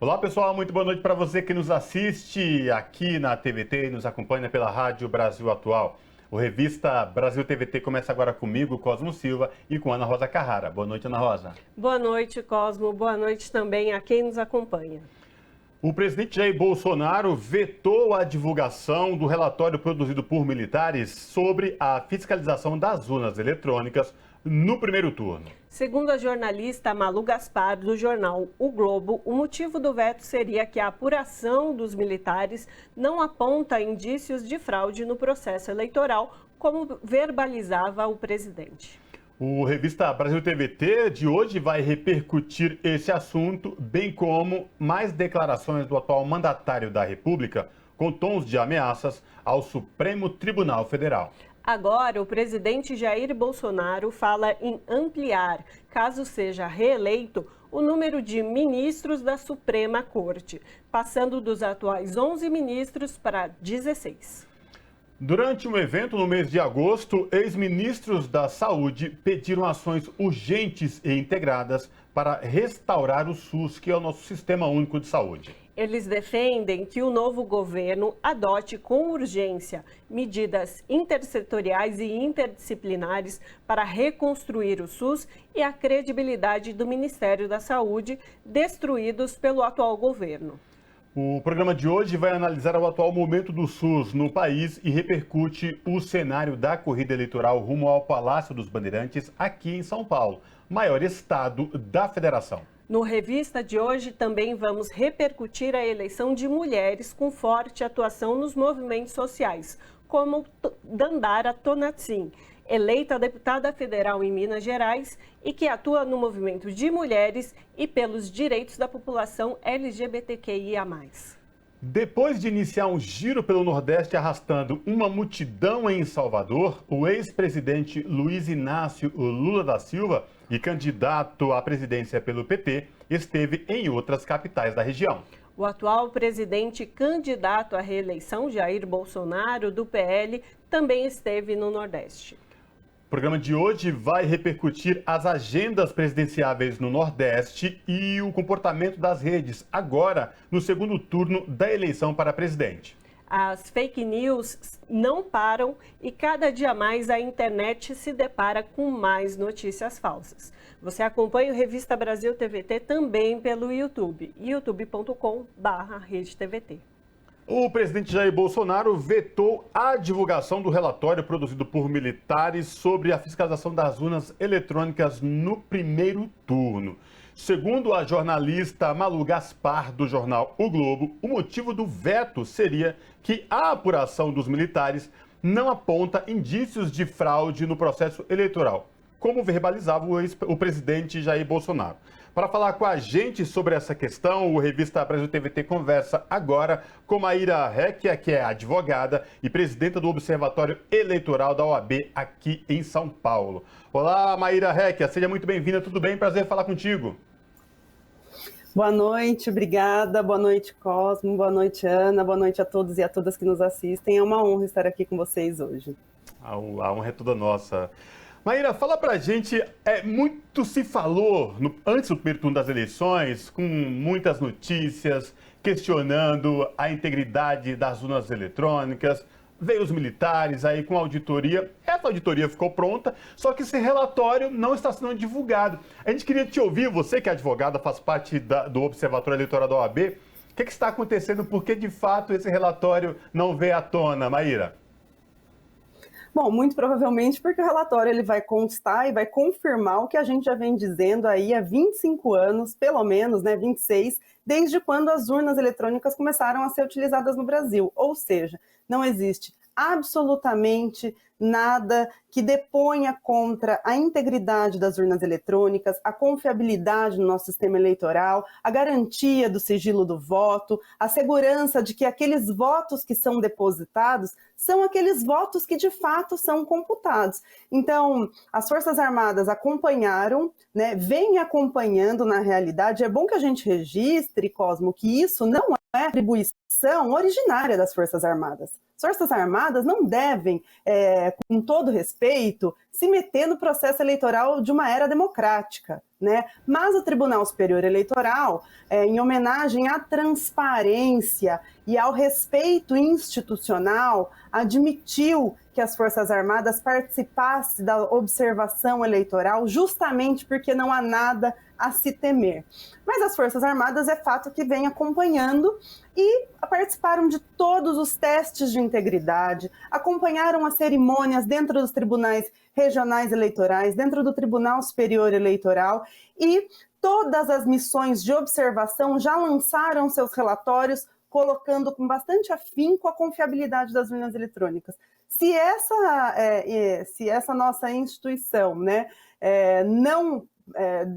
Olá pessoal, muito boa noite para você que nos assiste aqui na TVT e nos acompanha pela Rádio Brasil Atual. O Revista Brasil TVT começa agora comigo, Cosmo Silva, e com Ana Rosa Carrara. Boa noite, Ana Rosa. Boa noite, Cosmo. Boa noite também a quem nos acompanha. O presidente Jair Bolsonaro vetou a divulgação do relatório produzido por militares sobre a fiscalização das urnas eletrônicas no primeiro turno. Segundo a jornalista Malu Gaspar, do jornal O Globo, o motivo do veto seria que a apuração dos militares não aponta indícios de fraude no processo eleitoral, como verbalizava o presidente. O Revista Brasil TVT de hoje vai repercutir esse assunto, bem como mais declarações do atual mandatário da República, com tons de ameaças ao Supremo Tribunal Federal. Agora, o presidente Jair Bolsonaro fala em ampliar, caso seja reeleito, o número de ministros da Suprema Corte, passando dos atuais 11 ministros para 16. Durante um evento no mês de agosto, ex-ministros da Saúde pediram ações urgentes e integradas para restaurar o SUS, que é o nosso Sistema Único de Saúde. Eles defendem que o novo governo adote com urgência medidas intersetoriais e interdisciplinares para reconstruir o SUS e a credibilidade do Ministério da Saúde, destruídos pelo atual governo. O programa de hoje vai analisar o atual momento do SUS no país e repercute o cenário da corrida eleitoral rumo ao Palácio dos Bandeirantes, aqui em São Paulo, maior estado da federação. No Revista de hoje também vamos repercutir a eleição de mulheres com forte atuação nos movimentos sociais, como Dandara Tonacin, eleita deputada federal em Minas Gerais e que atua no movimento de mulheres e pelos direitos da população LGBTQIA+. Depois de iniciar um giro pelo Nordeste arrastando uma multidão em Salvador, o ex-presidente Luiz Inácio Lula da Silva e candidato à presidência pelo PT esteve em outras capitais da região. O atual presidente candidato à reeleição, Jair Bolsonaro, do PL, também esteve no Nordeste. O programa de hoje vai repercutir as agendas presidenciáveis no Nordeste e o comportamento das redes, agora no segundo turno da eleição para presidente. As fake news não param e cada dia mais a internet se depara com mais notícias falsas. Você acompanha o Revista Brasil TVT também pelo YouTube, youtube.com/redetvt. O presidente Jair Bolsonaro vetou a divulgação do relatório produzido por militares sobre a fiscalização das urnas eletrônicas no primeiro turno. Segundo a jornalista Malu Gaspar, do jornal O Globo, o motivo do veto seria que a apuração dos militares não aponta indícios de fraude no processo eleitoral, como verbalizava o presidente Jair Bolsonaro. Para falar com a gente sobre essa questão, o Revista Brasil TVT conversa agora com Maíra Recchia, que é advogada e presidenta do Observatório Eleitoral da OAB aqui em São Paulo. Olá, Maíra Recchia, seja muito bem-vinda, tudo bem? Prazer falar contigo. Boa noite, obrigada. Boa noite, Cosmo. Boa noite, Ana. Boa noite a todos e a todas que nos assistem. É uma honra estar aqui com vocês hoje. A honra é toda nossa. Maíra, fala pra gente, muito se falou antes do primeiro turno das eleições, com muitas notícias, questionando a integridade das urnas eletrônicas, veio os militares aí com auditoria, essa auditoria ficou pronta, só que esse relatório não está sendo divulgado. A gente queria te ouvir, você que é advogada, faz parte do Observatório Eleitoral da OAB, o que está acontecendo, por que de fato esse relatório não veio à tona, Maíra? Bom, muito provavelmente porque o relatório ele vai constar e vai confirmar o que a gente já vem dizendo aí há 25 anos, pelo menos, 26, desde quando as urnas eletrônicas começaram a ser utilizadas no Brasil. Ou seja, não existe absolutamente nada que deponha contra a integridade das urnas eletrônicas, a confiabilidade no nosso sistema eleitoral, a garantia do sigilo do voto, a segurança de que aqueles votos que são depositados são aqueles votos que de fato são computados. Então, as Forças Armadas acompanharam, vêm acompanhando na realidade. É bom que a gente registre, Cosmo, que isso não é atribuição originária das Forças Armadas. As Forças Armadas não devem, com todo respeito, se meter no processo eleitoral de uma era democrática, né? Mas o Tribunal Superior Eleitoral, em homenagem à transparência e ao respeito institucional, admitiu que as Forças Armadas participassem da observação eleitoral justamente porque não há nada a se temer. Mas as Forças Armadas é fato que vem acompanhando e participaram de todos os testes de integridade, acompanharam as cerimônias dentro dos tribunais regionais eleitorais, dentro do Tribunal Superior Eleitoral, e todas as missões de observação já lançaram seus relatórios, colocando com bastante afinco a confiabilidade das urnas eletrônicas. Se essa nossa instituição, né, não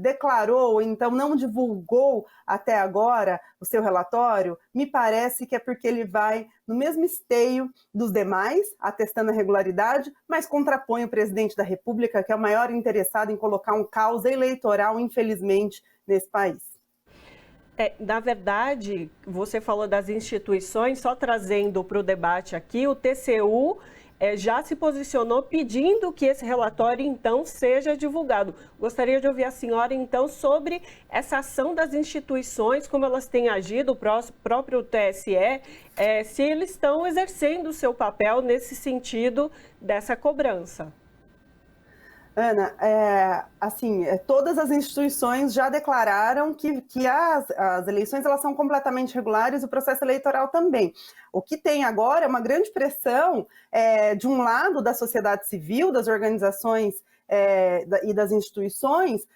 declarou, então não divulgou até agora o seu relatório, me parece que é porque ele vai no mesmo esteio dos demais, atestando a regularidade, mas contrapõe o presidente da República, que é o maior interessado em colocar um caos eleitoral, infelizmente, nesse país. Na verdade, você falou das instituições, só trazendo para o debate aqui, o TCU já se posicionou pedindo que esse relatório, então, seja divulgado. Gostaria de ouvir a senhora, então, sobre essa ação das instituições, como elas têm agido, o próprio TSE, se eles estão exercendo o seu papel nesse sentido dessa cobrança. Ana, todas as instituições já declararam que as eleições elas são completamente regulares, o processo eleitoral também. O que tem agora é uma grande pressão, de um lado, da sociedade civil, das organizações e das instituições,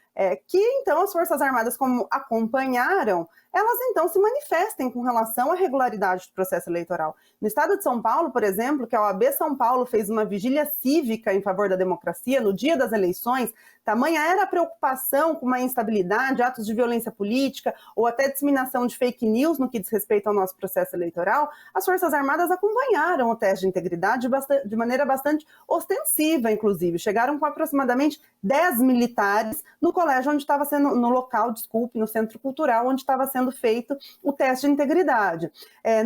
que então as Forças Armadas, como acompanharam, elas então se manifestem com relação à regularidade do processo eleitoral. No estado de São Paulo, por exemplo, que a OAB São Paulo fez uma vigília cívica em favor da democracia no dia das eleições, tamanha era a preocupação com uma instabilidade, atos de violência política ou até disseminação de fake news no que diz respeito ao nosso processo eleitoral, as Forças Armadas acompanharam o teste de integridade de maneira bastante ostensiva, inclusive. Chegaram com aproximadamente 10 militares no colégio onde estava sendo, no Centro Cultural, onde estava sendo feito o teste de integridade.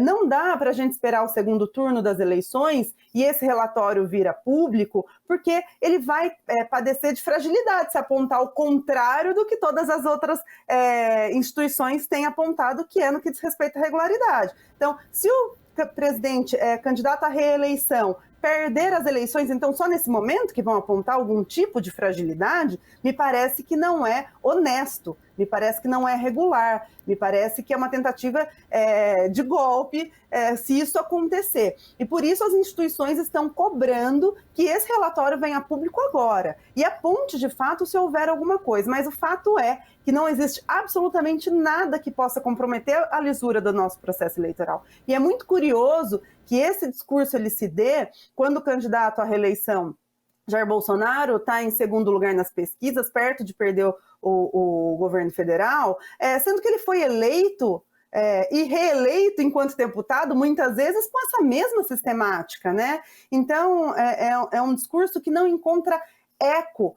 Não dá para a gente esperar o segundo turno das eleições e esse relatório vir a público, porque ele vai padecer de fragilidade se apontar o contrário do que todas as outras instituições têm apontado, que é no que diz respeito à regularidade. Então, se o presidente candidato à reeleição perder as eleições, então só nesse momento que vão apontar algum tipo de fragilidade, me parece que não é honesto, me parece que não é regular, me parece que é uma tentativa de golpe se isso acontecer. E por isso as instituições estão cobrando que esse relatório venha a público agora e aponte de fato se houver alguma coisa. Mas o fato é que não existe absolutamente nada que possa comprometer a lisura do nosso processo eleitoral. E é muito curioso que esse discurso ele se dê quando o candidato à reeleição, Jair Bolsonaro, está em segundo lugar nas pesquisas, perto de perder o governo federal, sendo que ele foi eleito e reeleito enquanto deputado, muitas vezes com essa mesma sistemática, né? Então, é um discurso que não encontra eco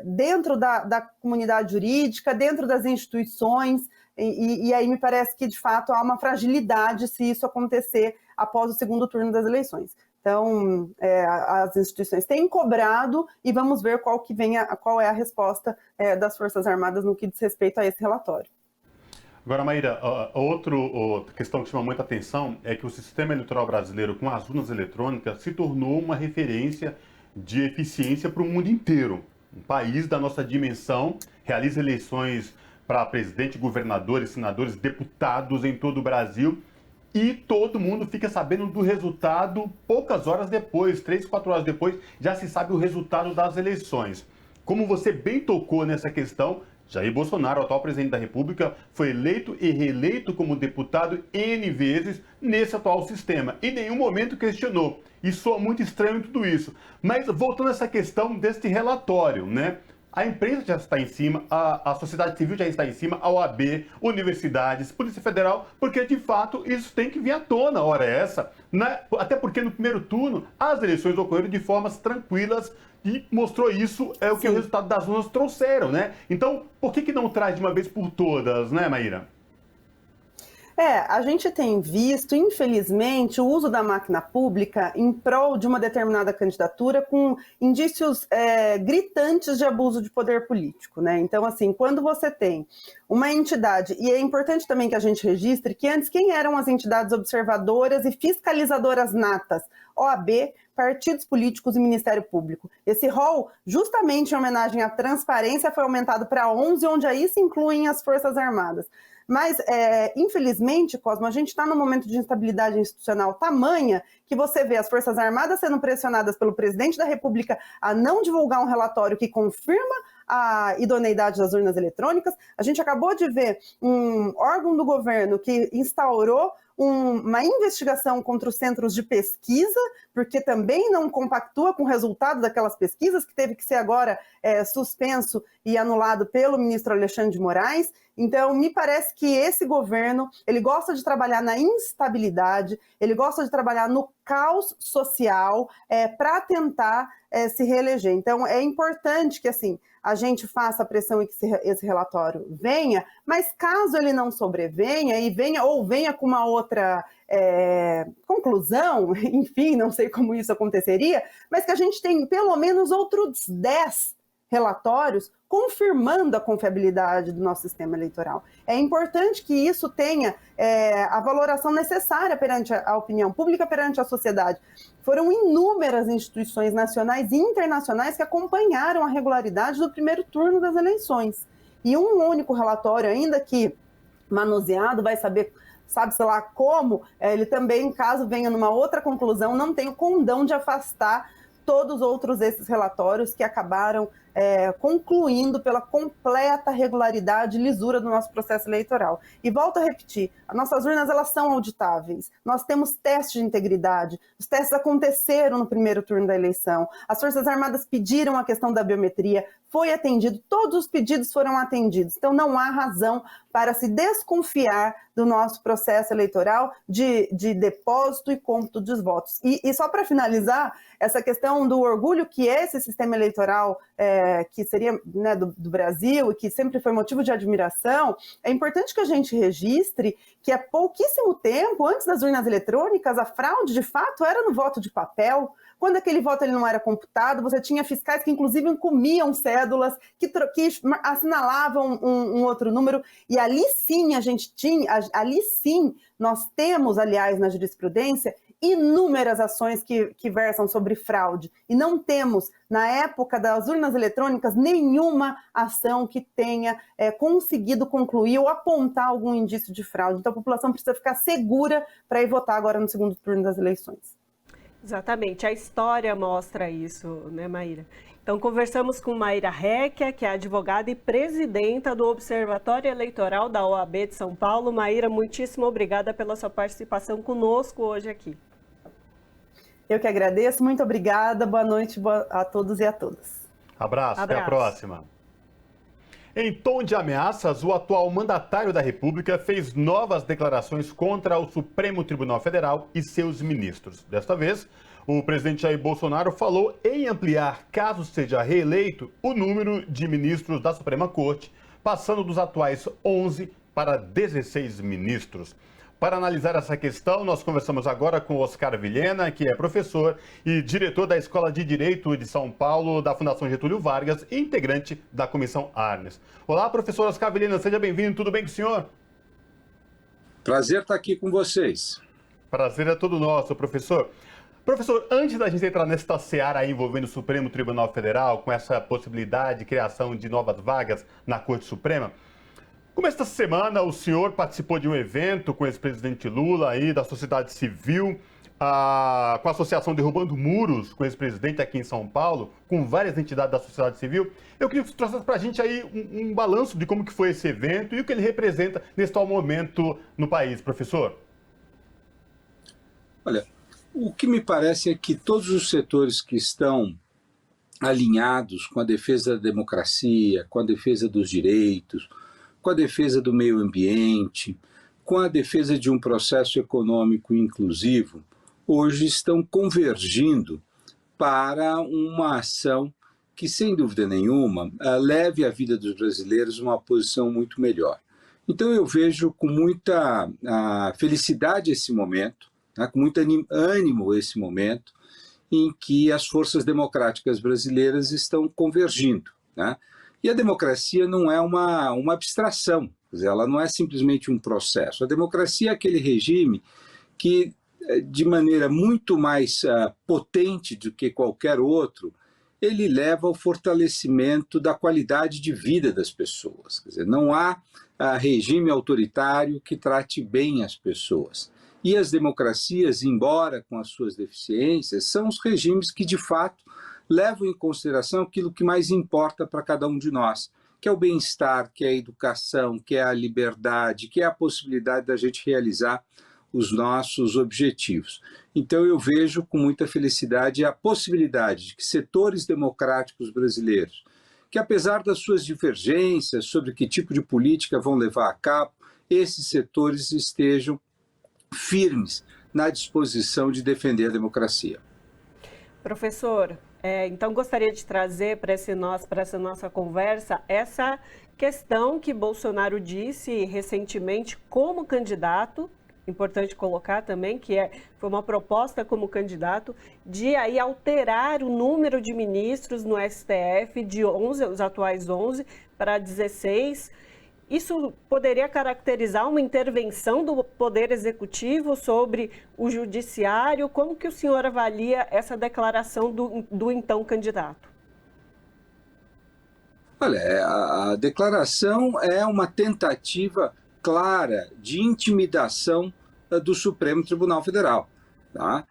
dentro da comunidade jurídica, dentro das instituições, e aí me parece que, de fato, há uma fragilidade se isso acontecer após o segundo turno das eleições. Então, as instituições têm cobrado e vamos ver qual é a resposta das Forças Armadas no que diz respeito a esse relatório. Agora, Maíra, outra questão que chama muita atenção é que o sistema eleitoral brasileiro com as urnas eletrônicas se tornou uma referência de eficiência para o mundo inteiro. Um país da nossa dimensão realiza eleições para presidente, governadores, senadores, deputados em todo o Brasil e todo mundo fica sabendo do resultado poucas horas depois, 3, 4 horas depois, já se sabe o resultado das eleições. Como você bem tocou nessa questão, Jair Bolsonaro, atual presidente da República, foi eleito e reeleito como deputado N vezes nesse atual sistema. Em nenhum momento questionou. E soa muito estranho tudo isso. Mas voltando a essa questão deste relatório, né? A imprensa já está em cima, a sociedade civil já está em cima, a OAB, universidades, Polícia Federal, porque de fato isso tem que vir à tona, hora essa, né? Até porque no primeiro turno as eleições ocorreram de formas tranquilas e mostrou isso, o que o resultado das urnas trouxeram, né? Então, por que não traz de uma vez por todas, né, Maíra? A gente tem visto, infelizmente, o uso da máquina pública em prol de uma determinada candidatura com indícios gritantes de abuso de poder político, né? Então, assim, quando você tem uma entidade, e é importante também que a gente registre que antes quem eram as entidades observadoras e fiscalizadoras natas? OAB, partidos políticos e Ministério Público. Esse rol, justamente em homenagem à transparência, foi aumentado para 11, onde aí se incluem as Forças Armadas. Mas, infelizmente, Cosmo, a gente está num momento de instabilidade institucional tamanha que você vê as Forças Armadas sendo pressionadas pelo presidente da República a não divulgar um relatório que confirma a idoneidade das urnas eletrônicas. A gente acabou de ver um órgão do governo que instaurou uma investigação contra os centros de pesquisa, porque também não compactua com o resultado daquelas pesquisas, que teve que ser agora suspenso e anulado pelo ministro Alexandre de Moraes. Então, me parece que esse governo, ele gosta de trabalhar na instabilidade, ele gosta de trabalhar no caos social para tentar se reeleger. Então, é importante que, assim, a gente faça pressão e que esse relatório venha, mas caso ele não sobrevenha e venha com uma outra conclusão, enfim, não sei como isso aconteceria, mas que a gente tem pelo menos outros 10 relatórios confirmando a confiabilidade do nosso sistema eleitoral. É importante que isso tenha a valoração necessária perante a opinião pública, perante a sociedade. Foram inúmeras instituições nacionais e internacionais que acompanharam a regularidade do primeiro turno das eleições. E um único relatório, ainda que manuseado, vai saber, sabe-se lá como, ele também, caso venha numa outra conclusão, não tem o condão de afastar todos os outros esses relatórios que acabaram concluindo pela completa regularidade e lisura do nosso processo eleitoral. E volto a repetir, as nossas urnas elas são auditáveis, nós temos testes de integridade, os testes aconteceram no primeiro turno da eleição, as Forças Armadas pediram a questão da biometria, foi atendido, todos os pedidos foram atendidos, então não há razão para se desconfiar do nosso processo eleitoral de depósito e cômputo dos votos. E só para finalizar, essa questão do orgulho que é esse sistema eleitoral que seria, né, do Brasil e que sempre foi motivo de admiração, é importante que a gente registre que há pouquíssimo tempo, antes das urnas eletrônicas, a fraude de fato era no voto de papel. Quando aquele voto ele não era computado, você tinha fiscais que inclusive encomiam cédulas, que assinalavam um outro número, e ali sim nós temos, aliás, na jurisprudência, inúmeras ações que versam sobre fraude. E não temos, na época das urnas eletrônicas, nenhuma ação que tenha conseguido concluir ou apontar algum indício de fraude. Então a população precisa ficar segura para ir votar agora no segundo turno das eleições. Exatamente, a história mostra isso, né, Maíra? Então, conversamos com Maíra Recchia, que é advogada e presidenta do Observatório Eleitoral da OAB de São Paulo. Maíra, muitíssimo obrigada pela sua participação conosco hoje aqui. Eu que agradeço, muito obrigada, boa noite a todos e a todas. Abraço. Até a próxima. Em tom de ameaças, o atual mandatário da República fez novas declarações contra o Supremo Tribunal Federal e seus ministros. Desta vez, o presidente Jair Bolsonaro falou em ampliar, caso seja reeleito, o número de ministros da Suprema Corte, passando dos atuais 11 para 16 ministros. Para analisar essa questão, nós conversamos agora com Oscar Vilhena, que é professor e diretor da Escola de Direito de São Paulo, da Fundação Getúlio Vargas e integrante da Comissão Arnes. Olá, professor Oscar Vilhena, seja bem-vindo, tudo bem com o senhor? Prazer estar aqui com vocês. Prazer é todo nosso, professor. Professor, antes da gente entrar nesta seara envolvendo o Supremo Tribunal Federal, com essa possibilidade de criação de novas vagas na Corte Suprema, como esta semana o senhor participou de um evento com o ex-presidente Lula aí, da sociedade civil, com a Associação Derrubando Muros, com o ex-presidente aqui em São Paulo, com várias entidades da sociedade civil. Eu queria que você trouxesse para a gente aí um balanço de como que foi esse evento e o que ele representa nesse atual momento no país, professor. Olha, o que me parece é que todos os setores que estão alinhados com a defesa da democracia, com a defesa dos direitos, com a defesa do meio ambiente, com a defesa de um processo econômico inclusivo, hoje estão convergindo para uma ação que, sem dúvida nenhuma, leve a vida dos brasileiros a uma posição muito melhor. Então eu vejo com muita felicidade esse momento, né, com muito ânimo esse momento, em que as forças democráticas brasileiras estão convergindo, né? E a democracia não é uma abstração, quer dizer, ela não é simplesmente um processo. A democracia é aquele regime que, de maneira muito mais potente do que qualquer outro, ele leva ao fortalecimento da qualidade de vida das pessoas. Quer dizer, não há regime autoritário que trate bem as pessoas. E as democracias, embora com as suas deficiências, são os regimes que, de fato, levam em consideração aquilo que mais importa para cada um de nós, que é o bem-estar, que é a educação, que é a liberdade, que é a possibilidade da gente realizar os nossos objetivos. Então eu vejo com muita felicidade a possibilidade de que setores democráticos brasileiros, que apesar das suas divergências sobre que tipo de política vão levar a cabo, esses setores estejam firmes na disposição de defender a democracia. Professor, então gostaria de trazer para essa nossa conversa essa questão que Bolsonaro disse recentemente como candidato. Importante colocar também que foi uma proposta como candidato de aí alterar o número de ministros no STF de 11, os atuais 11, para 16. Isso poderia caracterizar uma intervenção do Poder Executivo sobre o Judiciário? Como que o senhor avalia essa declaração do então candidato? Olha, a declaração é uma tentativa clara de intimidação do Supremo Tribunal Federal. Tá?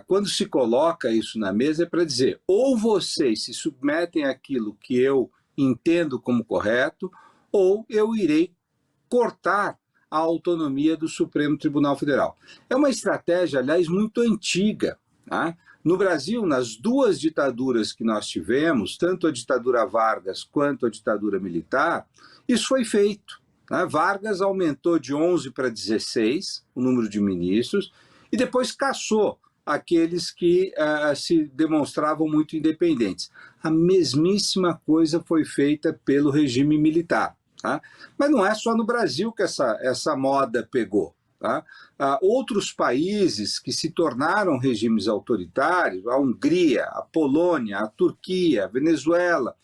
Quando se coloca isso na mesa é para dizer ou vocês se submetem àquilo que eu entendo como correto, ou eu irei cortar a autonomia do Supremo Tribunal Federal. É uma estratégia, aliás, muito antiga. Tá? No Brasil, nas duas ditaduras que nós tivemos, tanto a ditadura Vargas quanto a ditadura militar, isso foi feito. Vargas aumentou de 11 para 16 o número de ministros e depois cassou aqueles que se demonstravam muito independentes. A mesmíssima coisa foi feita pelo regime militar. Tá? Mas não é só no Brasil que essa moda pegou. Tá? Outros países que se tornaram regimes autoritários, a Hungria, a Polônia, a Turquia, a Venezuela,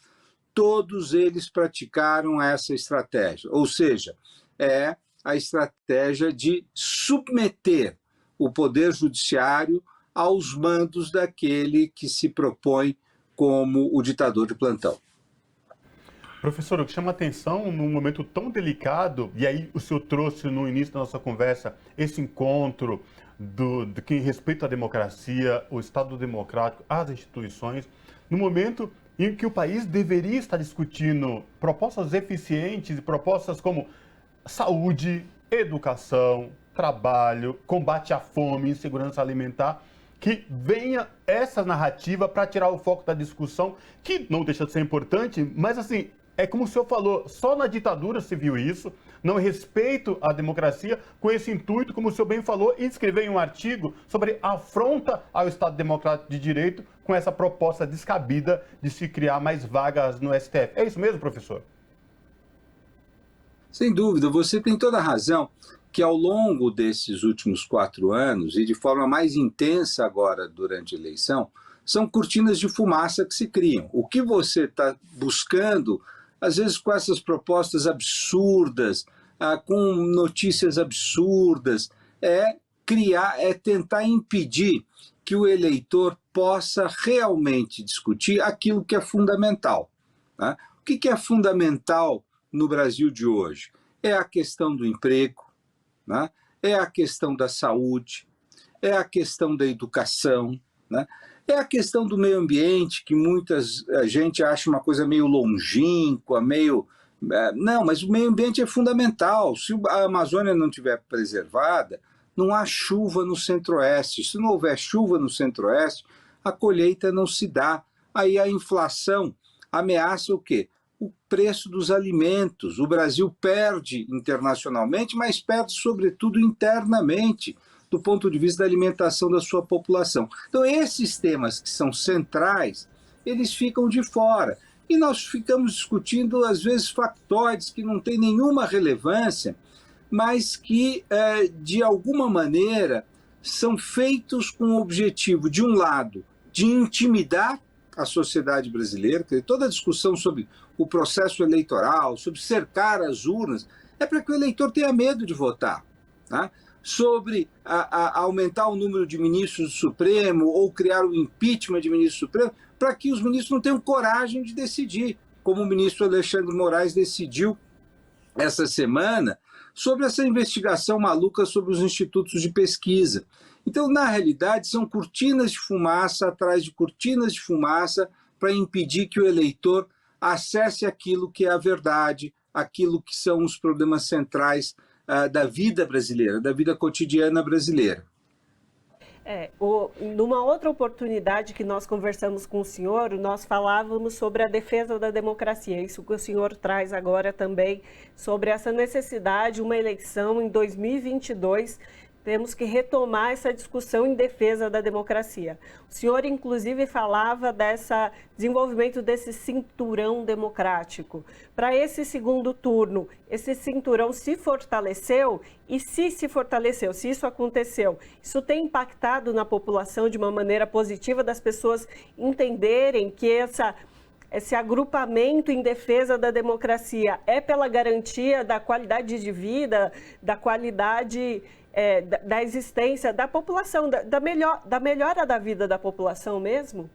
todos eles praticaram essa estratégia, ou seja, é a estratégia de submeter o poder judiciário aos mandos daquele que se propõe como o ditador de plantão. Professor, o que chama atenção num momento tão delicado, e aí o senhor trouxe no início da nossa conversa esse encontro de quem respeita a democracia, o Estado democrático, as instituições, no momento em que o país deveria estar discutindo propostas eficientes e propostas como saúde, educação, trabalho, combate à fome, insegurança alimentar, que venha essa narrativa para tirar o foco da discussão, que não deixa de ser importante, mas assim, é como o senhor falou, só na ditadura se viu isso, não respeito à democracia, com esse intuito, como o senhor bem falou, e escrever em um artigo sobre afronta ao Estado Democrático de Direito com essa proposta descabida de se criar mais vagas no STF. É isso mesmo, professor? Sem dúvida, você tem toda a razão que ao longo desses últimos 4 anos, e de forma mais intensa agora durante a eleição, são cortinas de fumaça que se criam. O que você está buscando, às vezes com essas propostas absurdas, com notícias absurdas, é tentar impedir que o eleitor possa realmente discutir aquilo que é fundamental. Tá? O que é fundamental no Brasil de hoje? É a questão do emprego, né? É a questão da saúde, é a questão da educação, né? É a questão do meio ambiente, que muita gente acha uma coisa meio longínqua, meio... Não, mas o meio ambiente é fundamental. Se a Amazônia não estiver preservada, não há chuva no Centro-Oeste. Se não houver chuva no Centro-Oeste, a colheita não se dá. Aí a inflação ameaça o quê? O preço dos alimentos. O Brasil perde internacionalmente, mas perde sobretudo internamente, do ponto de vista da alimentação da sua população. Então esses temas que são centrais, eles ficam de fora. e nós ficamos discutindo, às vezes, factoides que não têm nenhuma relevância, mas que, de alguma maneira, são feitos com o objetivo, de um lado, de intimidar a sociedade brasileira, porque toda a discussão sobre o processo eleitoral, sobre cercar as urnas, é para que o eleitor tenha medo de votar, tá? Sobre aumentar o número de ministros do Supremo ou criar o impeachment de ministro do Supremo, para que os ministros não tenham coragem de decidir, como o ministro Alexandre Moraes decidiu essa semana sobre essa investigação maluca sobre os institutos de pesquisa. Então, na realidade, são cortinas de fumaça atrás de cortinas de fumaça para impedir que o eleitor acesse aquilo que é a verdade, aquilo que são os problemas centrais da vida brasileira, da vida cotidiana brasileira. Numa outra oportunidade que nós conversamos com o senhor, nós falávamos sobre a defesa da democracia. Isso que o senhor traz agora também, sobre essa necessidade, uma eleição em 2022, temos que retomar essa discussão em defesa da democracia. O senhor, inclusive, falava desse desenvolvimento desse cinturão democrático. Para esse segundo turno, esse cinturão se fortaleceu? E se fortaleceu, se isso aconteceu, isso tem impactado na população de uma maneira positiva, das pessoas entenderem que esse agrupamento em defesa da democracia é pela garantia da qualidade de vida, da qualidade da existência da população, da melhora da vida da população mesmo?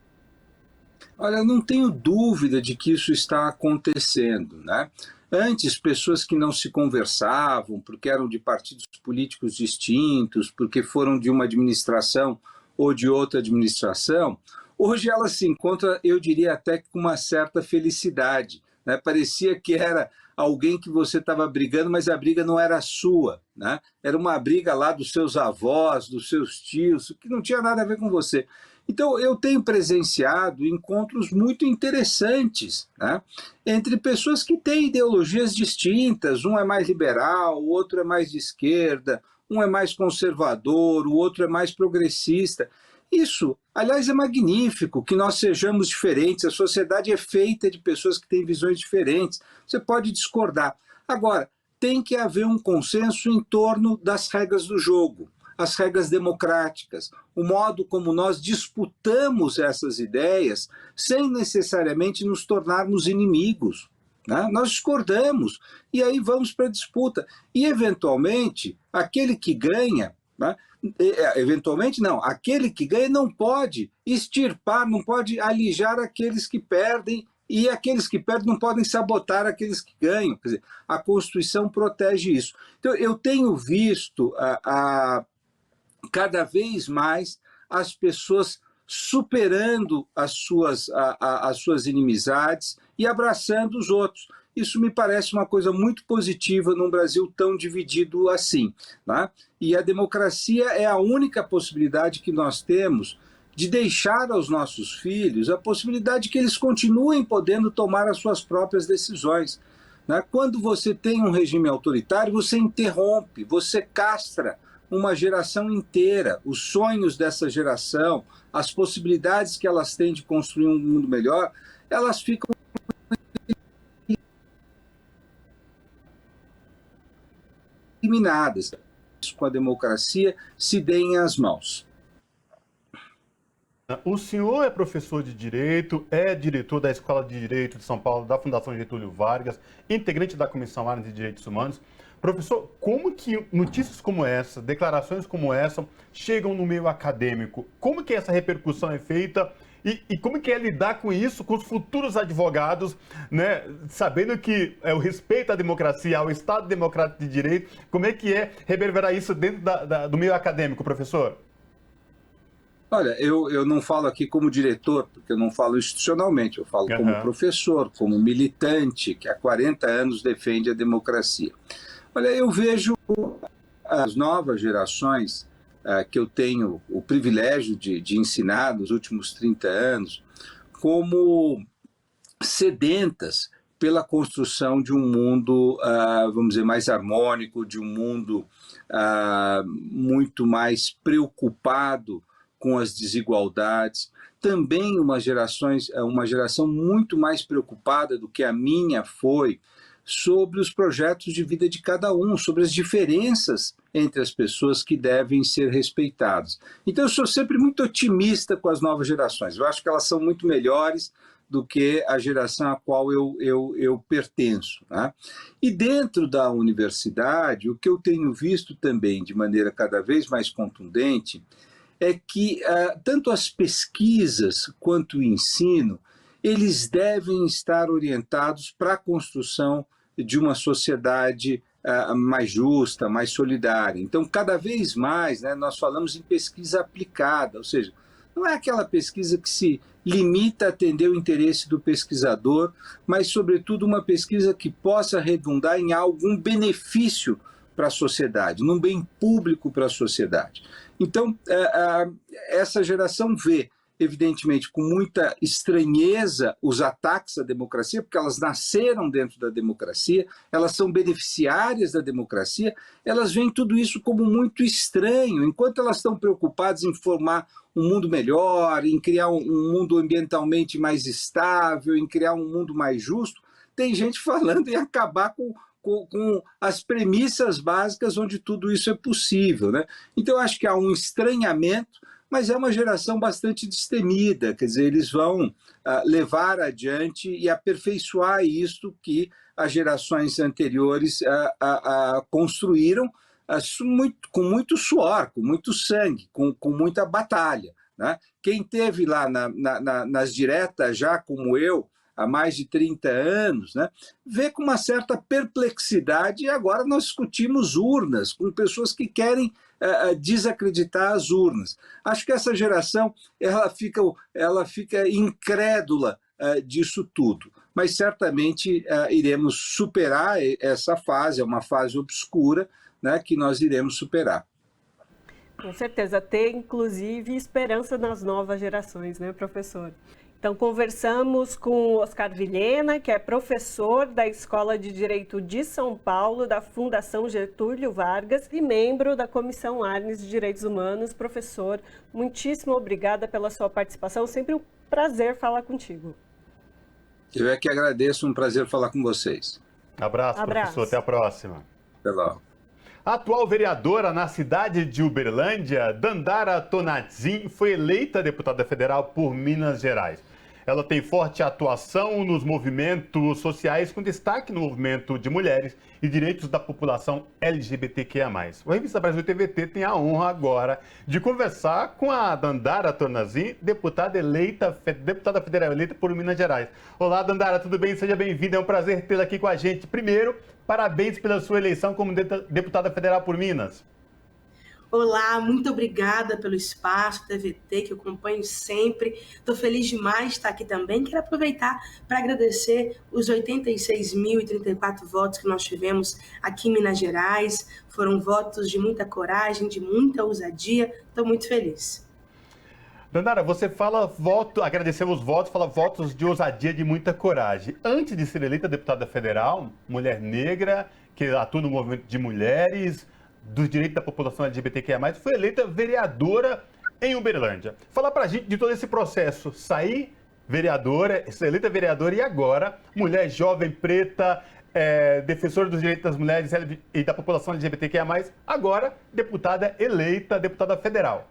Olha, não tenho dúvida de que isso está acontecendo, né? Antes, pessoas que não se conversavam, porque eram de partidos políticos distintos, porque foram de uma administração ou de outra administração, hoje elas se encontram, eu diria até com uma certa felicidade, né? Parecia que era alguém que você estava brigando, mas a briga não era sua, né? Era uma briga lá dos seus avós, dos seus tios, que não tinha nada a ver com você. Então, eu tenho presenciado encontros muito interessantes, né? Entre pessoas que têm ideologias distintas, um é mais liberal, o outro é mais de esquerda, um é mais conservador, o outro é mais progressista. Isso, aliás, é magnífico, que nós sejamos diferentes, a sociedade é feita de pessoas que têm visões diferentes, você pode discordar. Agora, tem que haver um consenso em torno das regras do jogo, as regras democráticas, o modo como nós disputamos essas ideias sem necessariamente nos tornarmos inimigos, né? Nós discordamos e aí vamos para a disputa. E, eventualmente, aquele que ganha, né? Eventualmente não, aquele que ganha não pode extirpar, não pode alijar aqueles que perdem, e aqueles que perdem não podem sabotar aqueles que ganham. Quer dizer, a Constituição protege isso. Então, eu tenho visto cada vez mais as pessoas superando as suas inimizades e abraçando os outros. Isso me parece uma coisa muito positiva num Brasil tão dividido assim, né? E a democracia é a única possibilidade que nós temos de deixar aos nossos filhos a possibilidade que eles continuem podendo tomar as suas próprias decisões, né? Quando você tem um regime autoritário, você interrompe, você castra uma geração inteira, os sonhos dessa geração, as possibilidades que elas têm de construir um mundo melhor, elas ficam eliminadas. Com a democracia se deem as mãos. O senhor é professor de Direito, é diretor da Escola de Direito de São Paulo, da Fundação Getúlio Vargas, integrante da Comissão Área de Direitos Humanos. Professor, como que notícias como essa, declarações como essa, chegam no meio acadêmico? Como que essa repercussão é feita e como que é lidar com isso, com os futuros advogados, né? Sabendo que o respeito à democracia, ao Estado Democrático de Direito, como é que é reverberar isso dentro do meio acadêmico, professor? Olha, eu não falo aqui como diretor, porque eu não falo institucionalmente, eu falo como professor, como militante, que há 40 anos defende a democracia. Olha, eu vejo as novas gerações que eu tenho o privilégio de ensinar nos últimos 30 anos como sedentas pela construção de um mundo, vamos dizer, mais harmônico, de um mundo muito mais preocupado com as desigualdades, também uma geração muito mais preocupada do que a minha foi sobre os projetos de vida de cada um, sobre as diferenças entre as pessoas que devem ser respeitadas. Então eu sou sempre muito otimista com as novas gerações, eu acho que elas são muito melhores do que a geração à qual eu pertenço, né? E dentro da universidade, o que eu tenho visto também de maneira cada vez mais contundente é que tanto as pesquisas quanto o ensino, eles devem estar orientados para a construção de uma sociedade mais justa, mais solidária. Então, cada vez mais, né, nós falamos em pesquisa aplicada, ou seja, não é aquela pesquisa que se limita a atender o interesse do pesquisador, mas, sobretudo, uma pesquisa que possa redundar em algum benefício para a sociedade, num bem público para a sociedade. Então, essa geração vê, evidentemente, com muita estranheza os ataques à democracia, porque elas nasceram dentro da democracia, elas são beneficiárias da democracia, elas veem tudo isso como muito estranho, enquanto elas estão preocupadas em formar um mundo melhor, em criar um mundo ambientalmente mais estável, em criar um mundo mais justo, tem gente falando em acabar com as premissas básicas onde tudo isso é possível, né? Então, eu acho que há um estranhamento, mas é uma geração bastante destemida, quer dizer, eles vão levar adiante e aperfeiçoar isto que as gerações anteriores construíram com muito suor, com muito sangue, com muita batalha, né? Quem teve lá nas diretas, já como eu, há mais de 30 anos, né, vê com uma certa perplexidade, e agora nós discutimos urnas, com pessoas que querem desacreditar as urnas. Acho que essa geração ela fica incrédula disso tudo, mas certamente iremos superar essa fase, é uma fase obscura, né, que nós iremos superar. Com certeza, ter inclusive esperança nas novas gerações, né, professor? Então, conversamos com o Oscar Vilhena, que é professor da Escola de Direito de São Paulo, da Fundação Getúlio Vargas e membro da Comissão Arnes de Direitos Humanos. Professor, muitíssimo obrigada pela sua participação, sempre um prazer falar contigo. Eu é que agradeço, um prazer falar com vocês. Abraço, professor, até a próxima. Até logo. A atual vereadora na cidade de Uberlândia, Dandara Tonatzin, foi eleita deputada federal por Minas Gerais. Ela tem forte atuação nos movimentos sociais, com destaque no movimento de mulheres e direitos da população LGBTQIA+. A Revista Brasil TVT tem a honra agora de conversar com a Dandara Tonatzin, deputada federal eleita por Minas Gerais. Olá, Dandara, tudo bem? Seja bem-vinda, é um prazer tê-la aqui com a gente. Primeiro, parabéns pela sua eleição como deputada federal por Minas. Olá, muito obrigada pelo espaço, TVT, que eu acompanho sempre. Estou feliz demais de estar aqui também. Quero aproveitar para agradecer os 86.034 votos que nós tivemos aqui em Minas Gerais. Foram votos de muita coragem, de muita ousadia. Estou muito feliz. Dandara, você fala agradecemos votos, fala votos de ousadia, de muita coragem. Antes de ser eleita deputada federal, mulher negra, que atua no movimento de mulheres, dos direitos da população LGBTQIA+, foi eleita vereadora em Uberlândia. Fala pra gente de todo esse processo, sair vereadora, ser eleita vereadora e agora, mulher jovem, preta, defensora dos direitos das mulheres e da população LGBTQIA+, agora deputada eleita, deputada federal.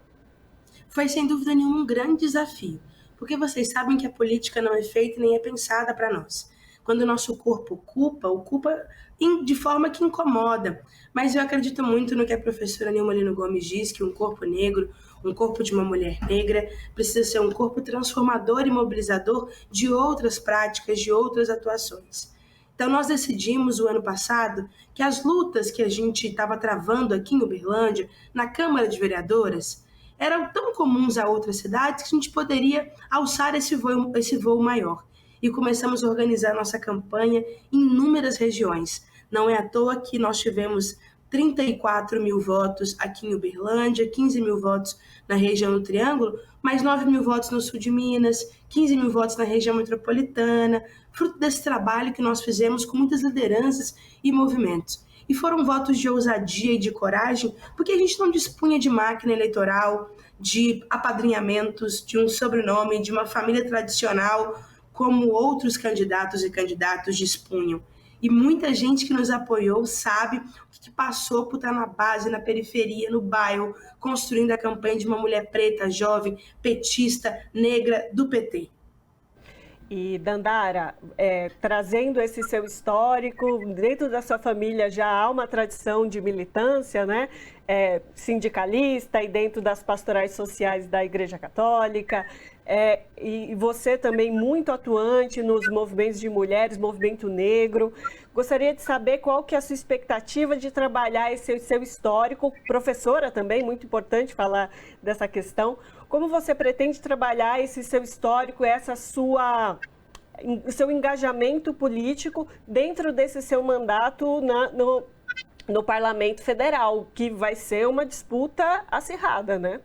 Foi sem dúvida nenhuma um grande desafio, porque vocês sabem que a política não é feita nem é pensada para nós. Quando o nosso corpo ocupa de forma que incomoda. Mas eu acredito muito no que a professora Nilma Lino Gomes diz, que um corpo negro, um corpo de uma mulher negra, precisa ser um corpo transformador e mobilizador de outras práticas, de outras atuações. Então, nós decidimos, o ano passado, que as lutas que a gente estava travando aqui em Uberlândia, na Câmara de Vereadoras, eram tão comuns a outras cidades que a gente poderia alçar esse voo maior. E começamos a organizar nossa campanha em inúmeras regiões. Não é à toa que nós tivemos 34 mil votos aqui em Uberlândia, 15 mil votos na região do Triângulo, mais 9 mil votos no sul de Minas, 15 mil votos na região metropolitana, fruto desse trabalho que nós fizemos com muitas lideranças e movimentos. E foram votos de ousadia e de coragem, porque a gente não dispunha de máquina eleitoral, de apadrinhamentos, de um sobrenome, de uma família tradicional, como outros candidatos e candidatas dispunham. E muita gente que nos apoiou sabe o que passou por estar na base, na periferia, no bairro, construindo a campanha de uma mulher preta, jovem, petista, negra do PT. E, Dandara, trazendo esse seu histórico, dentro da sua família já há uma tradição de militância, né? Sindicalista e dentro das pastorais sociais da Igreja Católica. E você também muito atuante nos movimentos de mulheres, movimento negro. Gostaria de saber qual que é a sua expectativa de trabalhar esse seu histórico. Professora também, muito importante falar dessa questão. Como você pretende trabalhar esse seu histórico, seu engajamento político dentro desse seu mandato no Parlamento Federal, que vai ser uma disputa acirrada, né?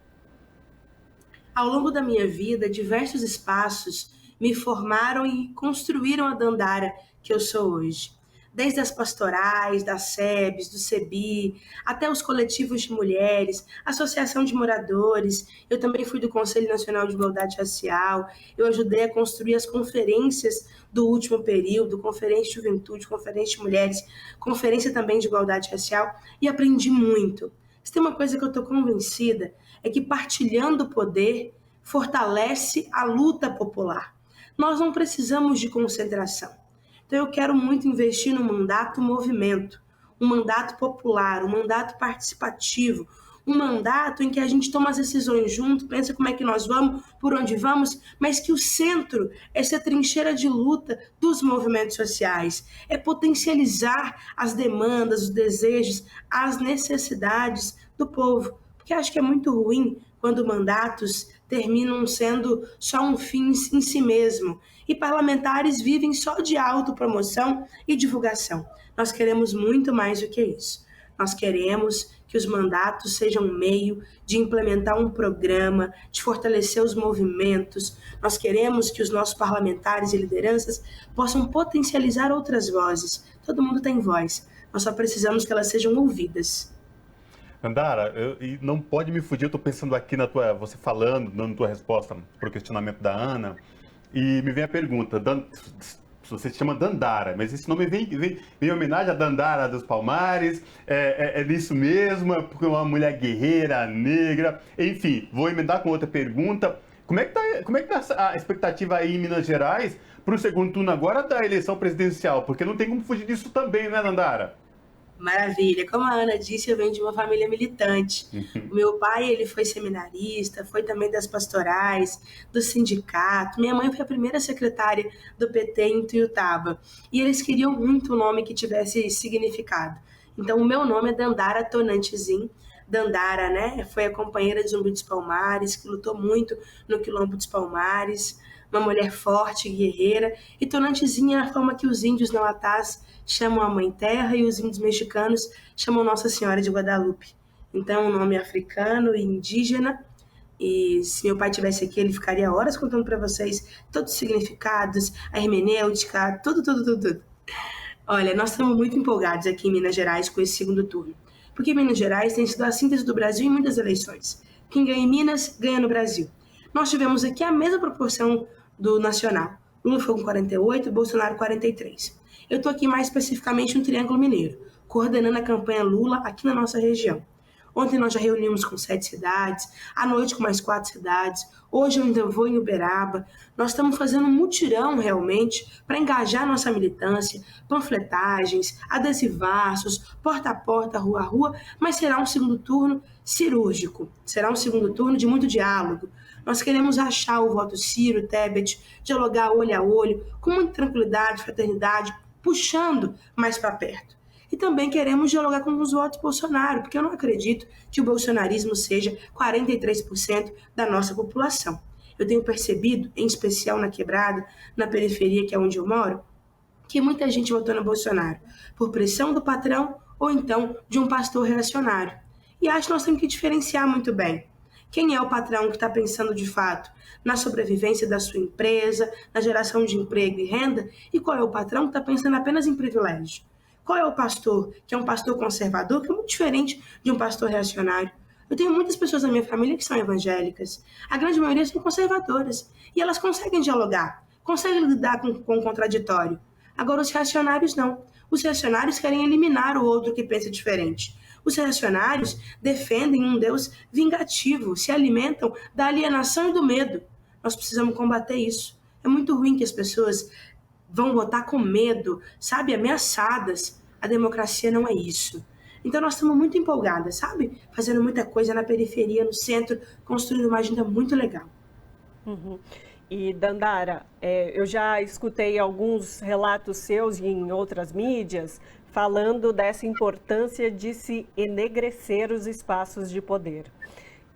Ao longo da minha vida, diversos espaços me formaram e construíram a Dandara que eu sou hoje. Desde as pastorais, das SEBs, do CEBI, até os coletivos de mulheres, associação de moradores. Eu também fui do Conselho Nacional de Igualdade Racial. Eu ajudei a construir as conferências do último período, Conferência de Juventude, Conferência de Mulheres, Conferência também de Igualdade Racial, e aprendi muito. Se tem uma coisa que eu estou convencida, é que partilhando o poder fortalece a luta popular. Nós não precisamos de concentração. Então eu quero muito investir no mandato movimento, um mandato popular, um mandato participativo, um mandato em que a gente toma as decisões junto, pensa como é que nós vamos, por onde vamos, mas que o centro é essa trincheira de luta dos movimentos sociais, é potencializar as demandas, os desejos, as necessidades do povo. Porque acho que é muito ruim quando mandatos terminam sendo só um fim em si mesmo e parlamentares vivem só de autopromoção e divulgação. Nós queremos muito mais do que isso. Nós queremos que os mandatos sejam um meio de implementar um programa, de fortalecer os movimentos. Nós queremos que os nossos parlamentares e lideranças possam potencializar outras vozes. Todo mundo tem voz. Nós só precisamos que elas sejam ouvidas. Dandara, e não pode me fugir, eu estou pensando aqui você falando, dando tua resposta para o questionamento da Ana, e me vem a pergunta, você se chama Dandara, mas esse nome vem em homenagem a Dandara dos Palmares, é nisso mesmo, porque é uma mulher guerreira, negra, enfim, vou emendar com outra pergunta. Como é que tá a expectativa aí em Minas Gerais para o segundo turno agora da eleição presidencial? Porque não tem como fugir disso também, né, Dandara? Maravilha. Como a Ana disse, eu venho de uma família militante. O meu pai, ele foi seminarista, foi também das pastorais, do sindicato. Minha mãe foi a primeira secretária do PT em Tuiutaba. E eles queriam muito um nome que tivesse significado. Então, o meu nome é Dandara Tonantizin. Dandara, né, foi a companheira de Zumbi dos Palmares, que lutou muito no Quilombo dos Palmares, uma mulher forte, guerreira. E Tonantizin é a forma que os índios nauatás chamam a Mãe Terra e os índios mexicanos chamam Nossa Senhora de Guadalupe. Então, um nome africano e indígena. E se meu pai estivesse aqui, ele ficaria horas contando para vocês todos os significados, a hermenêutica, tudo. Olha, nós estamos muito empolgados aqui em Minas Gerais com esse segundo turno. Porque Minas Gerais tem sido a síntese do Brasil em muitas eleições. Quem ganha em Minas, ganha no Brasil. Nós tivemos aqui a mesma proporção do nacional. Lula foi com 48, Bolsonaro 43. Eu estou aqui mais especificamente no Triângulo Mineiro, coordenando a campanha Lula aqui na nossa região. Ontem nós já reunimos com 7 cidades, à noite com mais 4 cidades, hoje eu ainda vou em Uberaba. Nós estamos fazendo um mutirão realmente para engajar nossa militância, panfletagens, adesivaços, porta a porta, rua a rua, mas será um segundo turno cirúrgico, será um segundo turno de muito diálogo. Nós queremos achar o voto Ciro, Tebet, dialogar olho a olho, com muita tranquilidade, fraternidade, puxando mais para perto. E também queremos dialogar com os votos Bolsonaro, porque eu não acredito que o bolsonarismo seja 43% da nossa população. Eu tenho percebido, em especial na Quebrada, na periferia, que é onde eu moro, que muita gente votou no Bolsonaro por pressão do patrão ou então de um pastor reacionário. E acho que nós temos que diferenciar muito bem. Quem é o patrão que está pensando de fato na sobrevivência da sua empresa, na geração de emprego e renda, e qual é o patrão que está pensando apenas em privilégio? Qual é o pastor? Que é um pastor conservador, que é muito diferente de um pastor reacionário. Eu tenho muitas pessoas na minha família que são evangélicas. A grande maioria são conservadoras. E elas conseguem dialogar, conseguem lidar com o contraditório. Agora, os reacionários não. Os reacionários querem eliminar o outro que pensa diferente. Os reacionários defendem um Deus vingativo, se alimentam da alienação e do medo. Nós precisamos combater isso. É muito ruim que as pessoas vão votar com medo, sabe, ameaçadas. A democracia não é isso. Então nós estamos muito empolgadas, sabe? Fazendo muita coisa na periferia, no centro, construindo uma agenda muito legal. Uhum. E Dandara, eu já escutei alguns relatos seus em outras mídias falando dessa importância de se enegrecer os espaços de poder.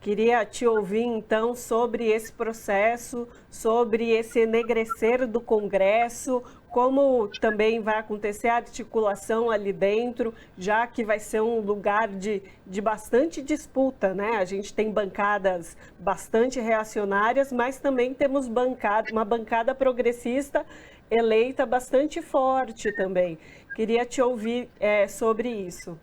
Queria te ouvir, então, sobre esse processo, sobre esse enegrecer do Congresso, como também vai acontecer a articulação ali dentro, já que vai ser um lugar de bastante disputa, né? A gente tem bancadas bastante reacionárias, mas também temos uma bancada progressista eleita bastante forte também. Queria te ouvir sobre isso.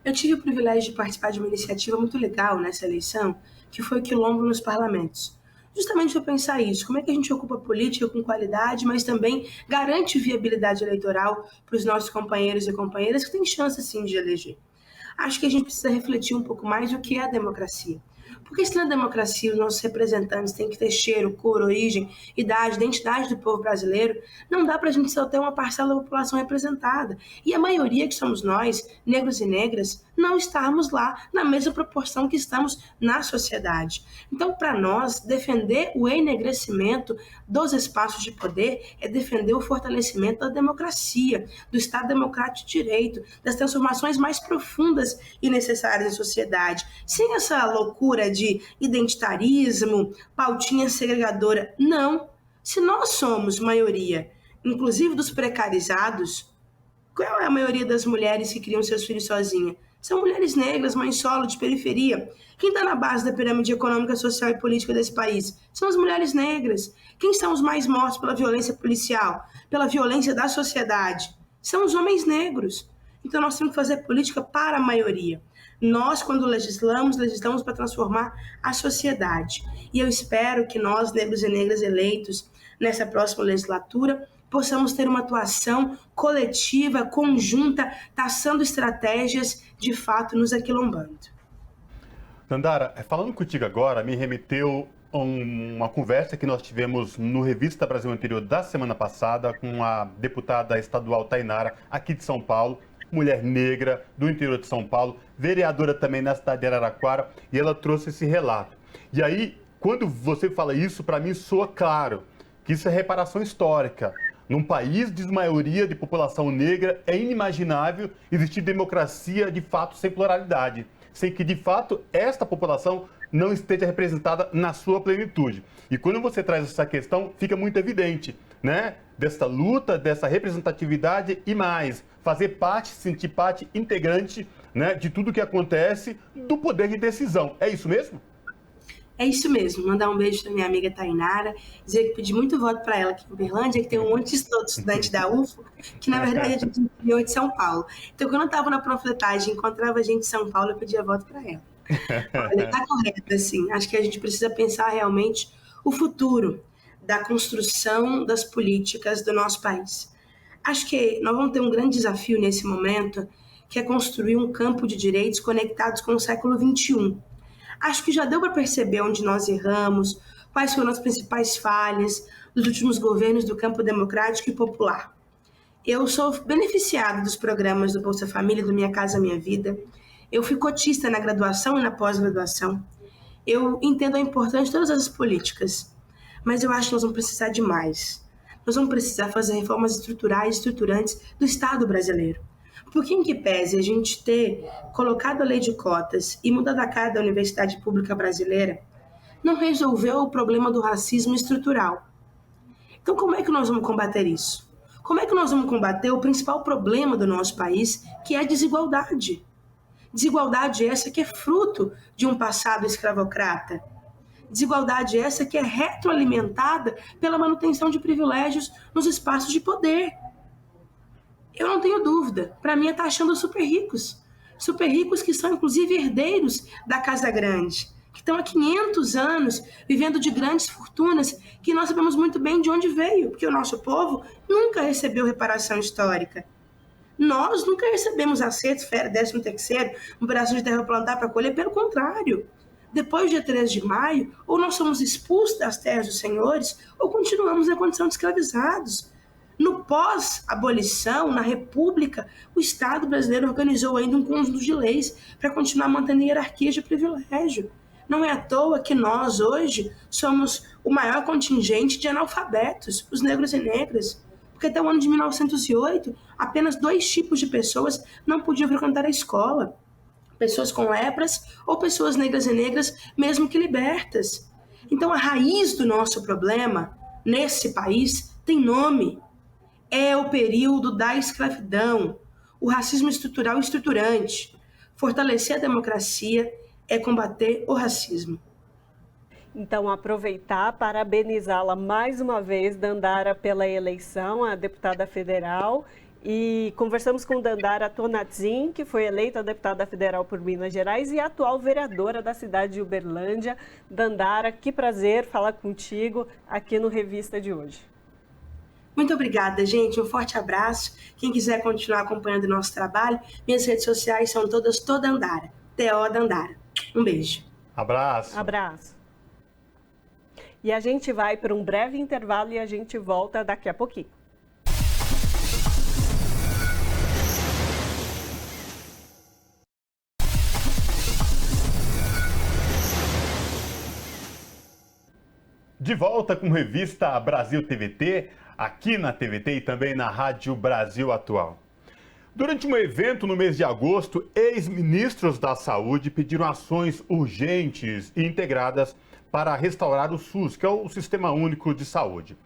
Eu tive o privilégio de participar de uma iniciativa muito legal nessa eleição, que foi o Quilombo nos Parlamentos. Justamente para pensar isso, como é que a gente ocupa política com qualidade, mas também garante viabilidade eleitoral para os nossos companheiros e companheiras que têm chance, sim, de eleger. Acho que a gente precisa refletir um pouco mais o que é a democracia. Porque se na democracia os nossos representantes têm que ter cheiro, cor, origem, idade, identidade do povo brasileiro, não dá para a gente só ter uma parcela da população representada. E a maioria que somos nós, negros e negras, não estarmos lá na mesma proporção que estamos na sociedade. Então, para nós, defender o enegrecimento dos espaços de poder é defender o fortalecimento da democracia, do Estado Democrático de Direito, das transformações mais profundas e necessárias da sociedade. Sem essa loucura de identitarismo, pautinha segregadora. Não. Se nós somos maioria, inclusive dos precarizados, qual é a maioria das mulheres que criam seus filhos sozinhas? São mulheres negras, mães solo, de periferia. Quem está na base da pirâmide econômica, social e política desse país? São as mulheres negras. Quem são os mais mortos pela violência policial, pela violência da sociedade? São os homens negros. Então nós temos que fazer política para a maioria. Nós, quando legislamos para transformar a sociedade. E eu espero que nós, negros e negras eleitos, nessa próxima legislatura, possamos ter uma atuação coletiva, conjunta, traçando estratégias, de fato, nos aquilombando. Dandara, falando contigo agora, me remeteu a uma conversa que nós tivemos no Revista Brasil Anterior da semana passada com a deputada estadual Tainara, aqui de São Paulo, mulher negra do interior de São Paulo, vereadora também na cidade de Araraquara, e ela trouxe esse relato. E aí, quando você fala isso, para mim soa claro que isso é reparação histórica. Num país de maioria de população negra, é inimaginável existir democracia de fato sem pluralidade, sem que de fato esta população não esteja representada na sua plenitude. E quando você traz essa questão, fica muito evidente, né? Dessa luta, dessa representatividade e mais, fazer parte, sentir parte integrante, né, de tudo que acontece, do poder de decisão. É isso mesmo? É isso mesmo, mandar um beijo para minha amiga Tainara, dizer que pedi muito voto para ela aqui em Uberlândia, que tem um monte de estudante da UFO, que na verdade a gente enviou de São Paulo. Então, quando eu estava na panfletagem, encontrava gente de São Paulo, eu pedia voto para ela. Olha, está correto, assim, acho que a gente precisa pensar realmente o futuro da construção das políticas do nosso país. Acho que nós vamos ter um grande desafio nesse momento, que é construir um campo de direitos conectados com o século XXI. Acho que já deu para perceber onde nós erramos, quais foram as principais falhas dos últimos governos do campo democrático e popular. Eu sou beneficiada dos programas do Bolsa Família, do Minha Casa Minha Vida. Eu fui cotista na graduação e na pós-graduação. Eu entendo a importância de todas as políticas, mas eu acho que nós vamos precisar de mais. Nós vamos precisar fazer reformas estruturais e estruturantes do Estado brasileiro. Porque em que pese a gente ter colocado a lei de cotas e mudado a cara da universidade pública brasileira, não resolveu o problema do racismo estrutural. Então, como é que nós vamos combater isso? Como é que nós vamos combater o principal problema do nosso país, que é a desigualdade? Desigualdade essa que é fruto de um passado escravocrata. Desigualdade essa que é retroalimentada pela manutenção de privilégios nos espaços de poder. Eu não tenho dúvida, para mim é taxando os super ricos que são inclusive herdeiros da Casa Grande, que estão há 500 anos vivendo de grandes fortunas, que nós sabemos muito bem de onde veio, porque o nosso povo nunca recebeu reparação histórica. Nós nunca recebemos acertos, férias, 13º, um pedaço de terra para plantar, para colher, pelo contrário. Depois do dia 13 de maio, ou nós somos expulsos das terras dos senhores, ou continuamos na condição de escravizados. No pós-abolição, na República, o Estado brasileiro organizou ainda um conjunto de leis para continuar mantendo hierarquias de privilégio. Não é à toa que nós, hoje, somos o maior contingente de analfabetos, os negros e negras. Porque até o ano de 1908, apenas 2 tipos de pessoas não podiam frequentar a escola. Pessoas com lepras ou pessoas negras e negras, mesmo que libertas. Então, a raiz do nosso problema, nesse país, tem nome. É o período da escravidão, o racismo estrutural e estruturante. Fortalecer a democracia é combater o racismo. Então, aproveitar, parabenizá-la mais uma vez, Dandara, pela eleição, a deputada federal. E conversamos com Dandara Tonatzin, que foi eleita deputada federal por Minas Gerais e atual vereadora da cidade de Uberlândia. Dandara, que prazer falar contigo aqui no Revista de hoje. Muito obrigada, gente. Um forte abraço. Quem quiser continuar acompanhando o nosso trabalho, minhas redes sociais são todas Dandara. TO Dandara. Um beijo. Abraço. Abraço. E a gente vai para um breve intervalo e a gente volta daqui a pouquinho. De volta com Revista Brasil TVT, aqui na TVT e também na Rádio Brasil Atual. Durante um evento no mês de agosto, ex-ministros da Saúde pediram ações urgentes e integradas para restaurar o SUS, que é o Sistema Único de Saúde.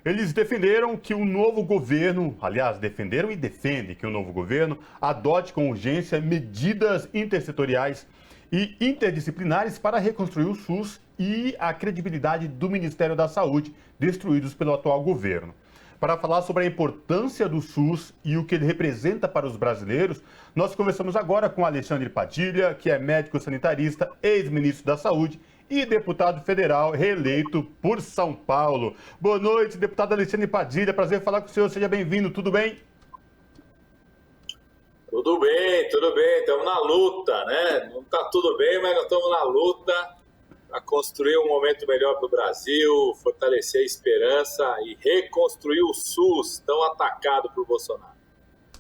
Eles defenderam que o novo governo, aliás, defenderam e defendem que o novo governo adote com urgência medidas intersetoriais e interdisciplinares para reconstruir o SUS e a credibilidade do Ministério da Saúde, destruídos pelo atual governo. Para falar sobre a importância do SUS e o que ele representa para os brasileiros, nós conversamos agora com Alexandre Padilha, que é médico sanitarista, ex-ministro da Saúde e deputado federal reeleito por São Paulo. Boa noite, deputado Alexandre Padilha. Prazer falar com o senhor. Seja bem-vindo. Tudo bem? Tudo bem, tudo bem. Estamos na luta, né? Não está tudo bem, mas nós estamos na luta para construir um momento melhor para o Brasil, fortalecer a esperança e reconstruir o SUS tão atacado por Bolsonaro.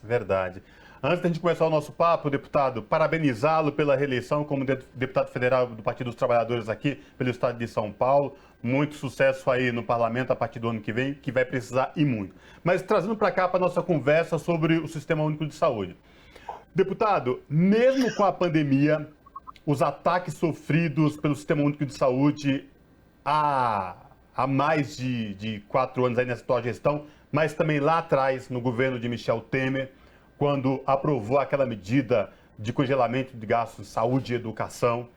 Verdade. Antes da gente começar o nosso papo, deputado, parabenizá-lo pela reeleição como deputado federal do Partido dos Trabalhadores aqui pelo estado de São Paulo. Muito sucesso aí no parlamento a partir do ano que vem, que vai precisar e muito. Mas trazendo para cá para a nossa conversa sobre o Sistema Único de Saúde. Deputado, mesmo com a pandemia, os ataques sofridos pelo Sistema Único de Saúde há mais de 4 anos aí nessa atual gestão, mas também lá atrás, no governo de Michel Temer, quando aprovou aquela medida de congelamento de gastos de saúde e educação,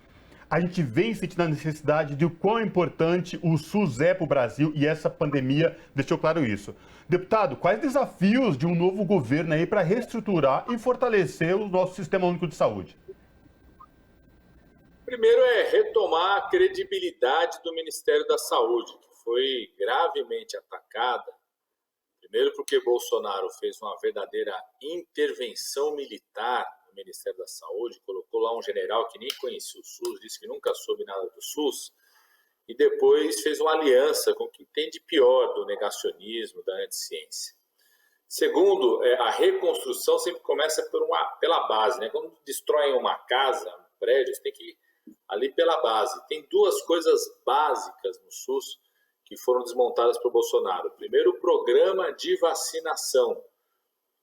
a gente vem sentindo a necessidade de o quão importante o SUS é para o Brasil e essa pandemia deixou claro isso. Deputado, quais desafios de um novo governo aí para reestruturar e fortalecer o nosso Sistema Único de Saúde? Primeiro é retomar a credibilidade do Ministério da Saúde, que foi gravemente atacada. Primeiro porque Bolsonaro fez uma verdadeira intervenção militar no Ministério da Saúde, colocou lá um general que nem conhecia o SUS, disse que nunca soube nada do SUS, e depois fez uma aliança com o que tem de pior do negacionismo, da anticiência. Segundo, a reconstrução sempre começa pela base, né? Quando destroem uma casa, um prédio, você tem que ir ali pela base. Tem 2 coisas básicas no SUS que foram desmontadas por Bolsonaro. Primeiro, o programa de vacinação.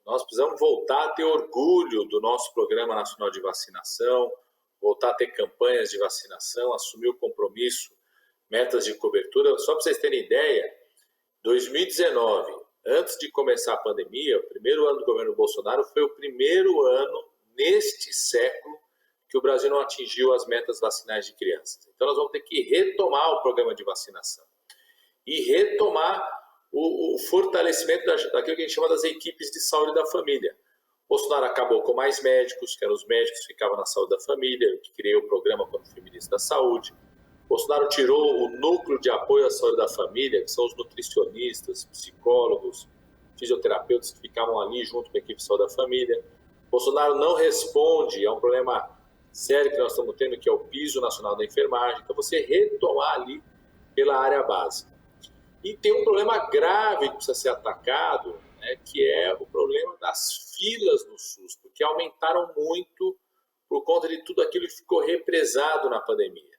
Nós precisamos voltar a ter orgulho do nosso Programa Nacional de Vacinação, voltar a ter campanhas de vacinação, assumir o compromisso, metas de cobertura. Só para vocês terem ideia, 2019, antes de começar a pandemia, o primeiro ano do governo Bolsonaro foi o primeiro ano neste século que o Brasil não atingiu as metas vacinais de crianças. Então nós vamos ter que retomar o programa de vacinação e retomar o fortalecimento daquilo que a gente chama das equipes de saúde da família. Bolsonaro acabou com mais médicos, que eram os médicos que ficavam na saúde da família, que criou o programa quando foi ministro da Saúde. Bolsonaro tirou o núcleo de apoio à saúde da família, que são os nutricionistas, psicólogos, fisioterapeutas que ficavam ali junto com a equipe de saúde da família. Bolsonaro não responde a um problema sério que nós estamos tendo, que é o piso nacional da enfermagem. Então, você retomar ali pela área básica. E tem um problema grave que precisa ser atacado, né, que é o problema das filas no SUS, porque aumentaram muito por conta de tudo aquilo que ficou represado na pandemia.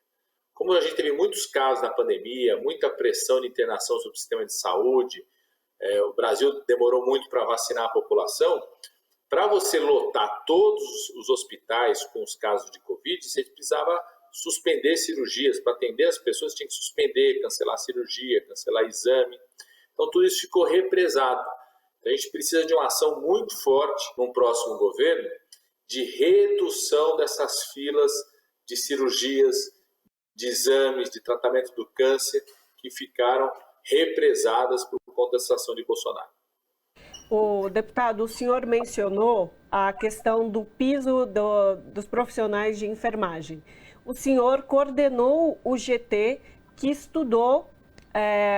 Como a gente teve muitos casos na pandemia, muita pressão de internação sobre o sistema de saúde, o Brasil demorou muito para vacinar a população, para você lotar todos os hospitais com os casos de Covid, você precisava suspender cirurgias. Para atender as pessoas, tinha que suspender, cancelar a cirurgia, cancelar exame. Então, tudo isso ficou represado. Então, a gente precisa de uma ação muito forte num próximo governo de redução dessas filas de cirurgias, de exames, de tratamento do câncer, que ficaram represadas por conta dessa ação de Bolsonaro. O deputado, o senhor mencionou a questão do piso dos profissionais de enfermagem. O senhor coordenou o GT que estudou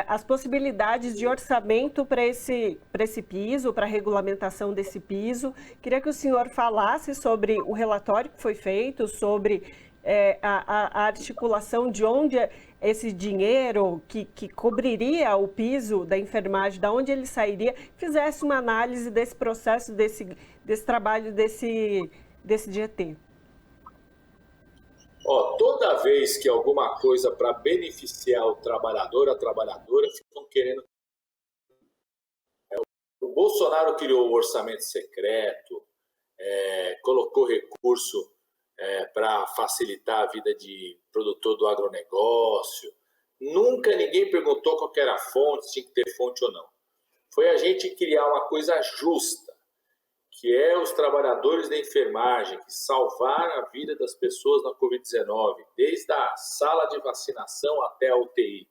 as possibilidades de orçamento para esse piso, para a regulamentação desse piso. Queria que o senhor falasse sobre o relatório que foi feito, sobre a articulação de onde esse dinheiro que cobriria o piso da enfermagem, de onde ele sairia, fizesse uma análise desse processo, desse trabalho desse GT. Toda vez que alguma coisa para beneficiar o trabalhador, a trabalhadora, ficam querendo. O Bolsonaro criou o orçamento secreto, colocou recurso para facilitar a vida de produtor do agronegócio. Nunca ninguém perguntou qual era a fonte, se tinha que ter fonte ou não. Foi a gente criar uma coisa justa, que é os trabalhadores da enfermagem, que salvaram a vida das pessoas na Covid-19, desde a sala de vacinação até a UTI,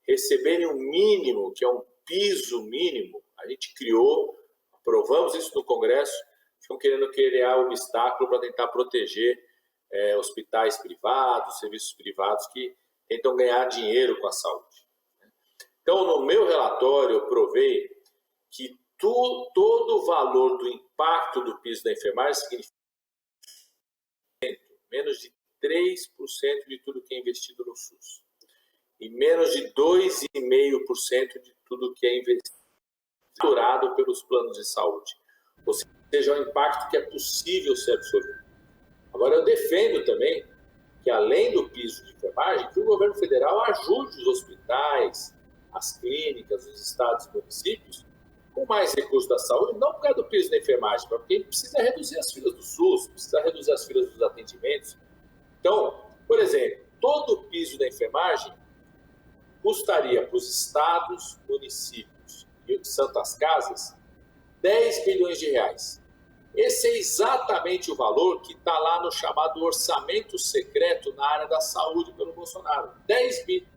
receberem o mínimo, que é um piso mínimo. A gente criou, aprovamos isso no Congresso, estão querendo criar obstáculo para tentar proteger hospitais privados, serviços privados que tentam ganhar dinheiro com a saúde. Então, no meu relatório, eu provei que todo o valor do impacto do piso da enfermagem significa menos de 3% de tudo que é investido no SUS e menos de 2,5% de tudo que é investido pelos planos de saúde. Ou seja, é um impacto que é possível ser absorvido. Agora, eu defendo também que, além do piso de enfermagem, que o governo federal ajude os hospitais, as clínicas, os estados e municípios com mais recursos da saúde, não por causa do piso da enfermagem, mas porque precisa reduzir as filas do SUS, precisa reduzir as filas dos atendimentos. Então, por exemplo, todo o piso da enfermagem custaria para os estados, municípios e santas casas 10 bilhões de reais. Esse é exatamente o valor que está lá no chamado orçamento secreto na área da saúde pelo Bolsonaro. 10 bilhões.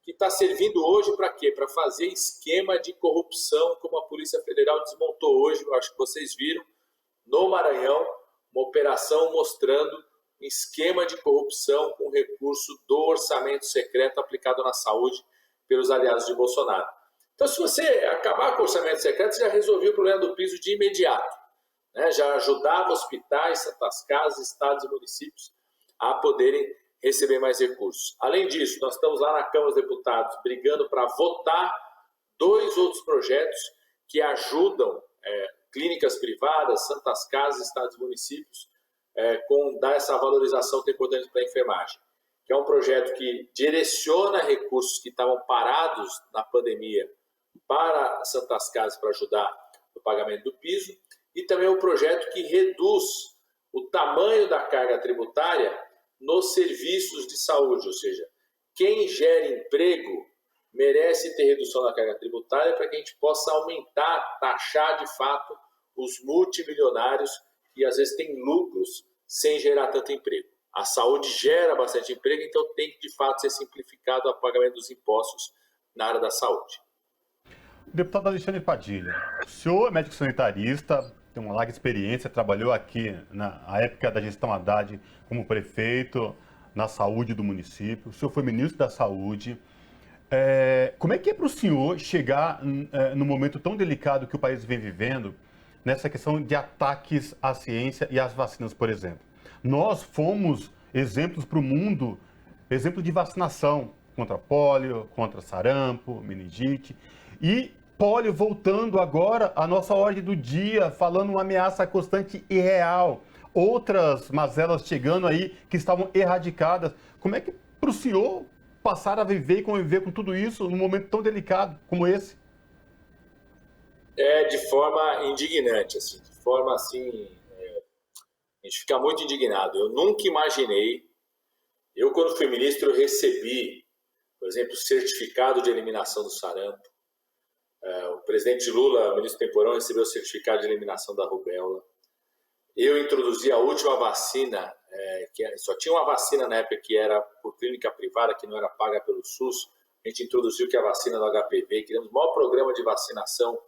Que está servindo hoje para quê? Para fazer esquema de corrupção, como a Polícia Federal desmontou hoje, eu acho que vocês viram, no Maranhão, uma operação mostrando um esquema de corrupção com recurso do orçamento secreto aplicado na saúde pelos aliados de Bolsonaro. Então, se você acabar com o orçamento secreto, você já resolveu o problema do piso de imediato, né? Já ajudava hospitais, santas casas, estados e municípios a poderem receber mais recursos. Além disso, nós estamos lá na Câmara dos Deputados brigando para votar 2 outros projetos que ajudam clínicas privadas, santas casas, estados e municípios com dar essa valorização tão importante para a enfermagem, que é um projeto que direciona recursos que estavam parados na pandemia para santas casas para ajudar no pagamento do piso, e também um projeto que reduz o tamanho da carga tributária nos serviços de saúde, ou seja, quem gera emprego merece ter redução da carga tributária para que a gente possa aumentar, taxar de fato os multimilionários que às vezes têm lucros sem gerar tanto emprego. A saúde gera bastante emprego, então tem que de fato ser simplificado o pagamento dos impostos na área da saúde. Deputado Alexandre Padilha, o senhor é médico sanitarista, tem uma larga experiência, trabalhou aqui na época da gestão Haddad como prefeito na saúde do município, o senhor foi ministro da Saúde. Como é que é para o senhor chegar no momento tão delicado que o país vem vivendo, nessa questão de ataques à ciência e às vacinas, por exemplo? Nós fomos exemplos para o mundo, exemplo de vacinação contra pólio, contra sarampo, meningite, e pólio voltando agora à nossa ordem do dia, falando uma ameaça constante e real. Outras mazelas chegando aí que estavam erradicadas. Como é que para o senhor passar a viver e conviver com tudo isso num momento tão delicado como esse? De forma indignante, assim, de forma assim, a gente fica muito indignado. Eu nunca imaginei, quando fui ministro, eu recebi, por exemplo, o certificado de eliminação do sarampo. O presidente Lula, o ministro Temporão, recebeu o certificado de eliminação da rubéola. Eu introduzi a última vacina, só tinha uma vacina na época que era por clínica privada, que não era paga pelo SUS. A gente introduziu que é a vacina do HPV, criamos o maior programa de vacinação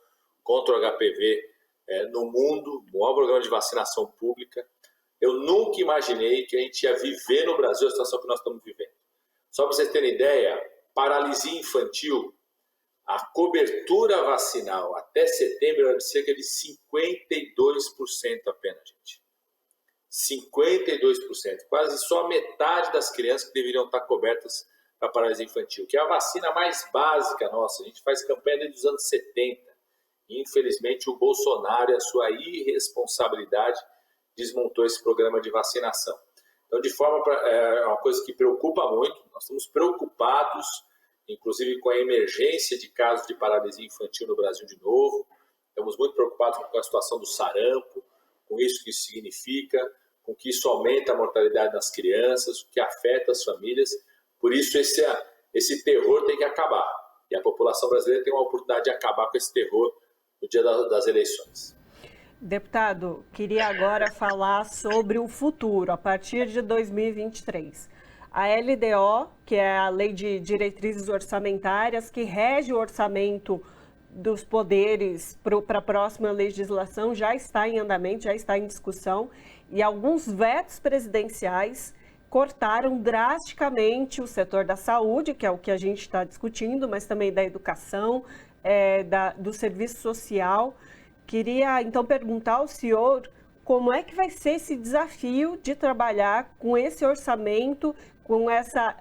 contra o HPV no mundo, o maior programa de vacinação pública. Eu nunca imaginei que a gente ia viver no Brasil a situação que nós estamos vivendo. Só para vocês terem ideia, paralisia infantil, a cobertura vacinal até setembro era de cerca de 52% apenas, gente. 52%. Quase só metade das crianças que deveriam estar cobertas para paralisia infantil, que é a vacina mais básica nossa. A gente faz campanha desde os anos 70. E, infelizmente, o Bolsonaro e a sua irresponsabilidade desmontou esse programa de vacinação. Então, é uma coisa que preocupa muito. Nós estamos preocupados, inclusive com a emergência de casos de paralisia infantil no Brasil de novo. Estamos muito preocupados com a situação do sarampo, com isso que isso significa, com que isso aumenta a mortalidade das crianças, o que afeta as famílias. Por isso, esse terror tem que acabar. E a população brasileira tem uma oportunidade de acabar com esse terror no dia das eleições. Deputado, queria agora falar sobre o futuro, a partir de 2023. A LDO, que é a Lei de Diretrizes Orçamentárias, que rege o orçamento dos poderes para a próxima legislação, já está em andamento, já está em discussão, e alguns vetos presidenciais cortaram drasticamente o setor da saúde, que é o que a gente está discutindo, mas também da educação, do serviço social. Queria, então, perguntar ao senhor como é que vai ser esse desafio de trabalhar com esse orçamento, com essa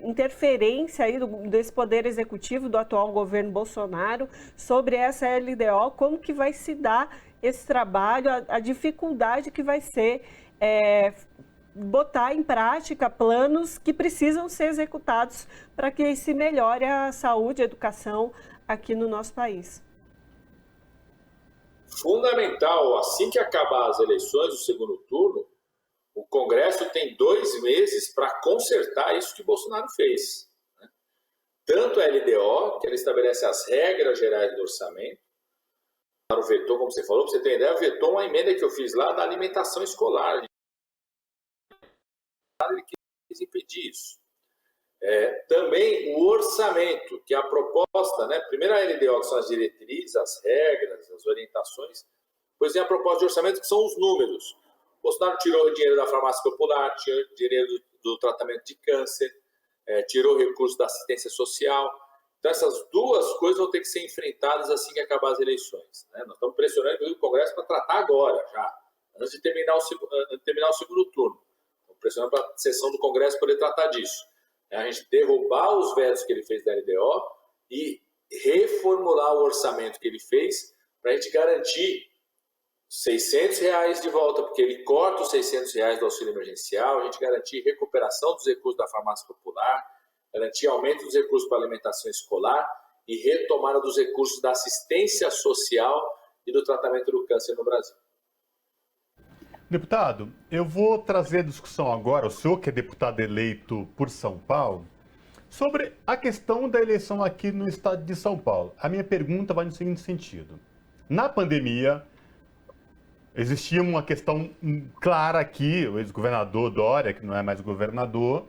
interferência aí desse poder executivo do atual governo Bolsonaro sobre essa LDO, como que vai se dar esse trabalho, a dificuldade que vai ser botar em prática planos que precisam ser executados para que se melhore a saúde e a educação aqui no nosso país. Fundamental, assim que acabar as eleições do segundo turno, o Congresso tem 2 meses para consertar isso que Bolsonaro fez. Né? Tanto a LDO, que ela estabelece as regras gerais do orçamento, Bolsonaro vetou, como você falou, para você ter ideia, vetou uma emenda que eu fiz lá da alimentação escolar. Ele quis impedir isso. Também o orçamento, que é a proposta, né? Primeiro a LDO, que são as diretrizes, as regras, as orientações, depois tem a proposta de orçamento, que são os números. Bolsonaro tirou o dinheiro da farmácia popular, tirou o dinheiro do tratamento de câncer, tirou o recurso da assistência social. Então essas duas coisas vão ter que ser enfrentadas assim que acabar as eleições. Né? Nós estamos pressionando o Congresso para tratar agora, já, antes de terminar o segundo turno. Estamos pressionando para a sessão do Congresso poder tratar disso. A gente derrubar os vetos que ele fez da LDO e reformular o orçamento que ele fez para a gente garantir R$600 de volta, porque ele corta os R$600 do auxílio emergencial, a gente garantir recuperação dos recursos da farmácia popular, garantir aumento dos recursos para alimentação escolar e retomada dos recursos da assistência social e do tratamento do câncer no Brasil. Deputado, eu vou trazer a discussão agora, o senhor que é deputado eleito por São Paulo, sobre a questão da eleição aqui no estado de São Paulo. A minha pergunta vai no seguinte sentido. Na pandemia, existia uma questão clara aqui, o ex-governador Dória, que não é mais governador,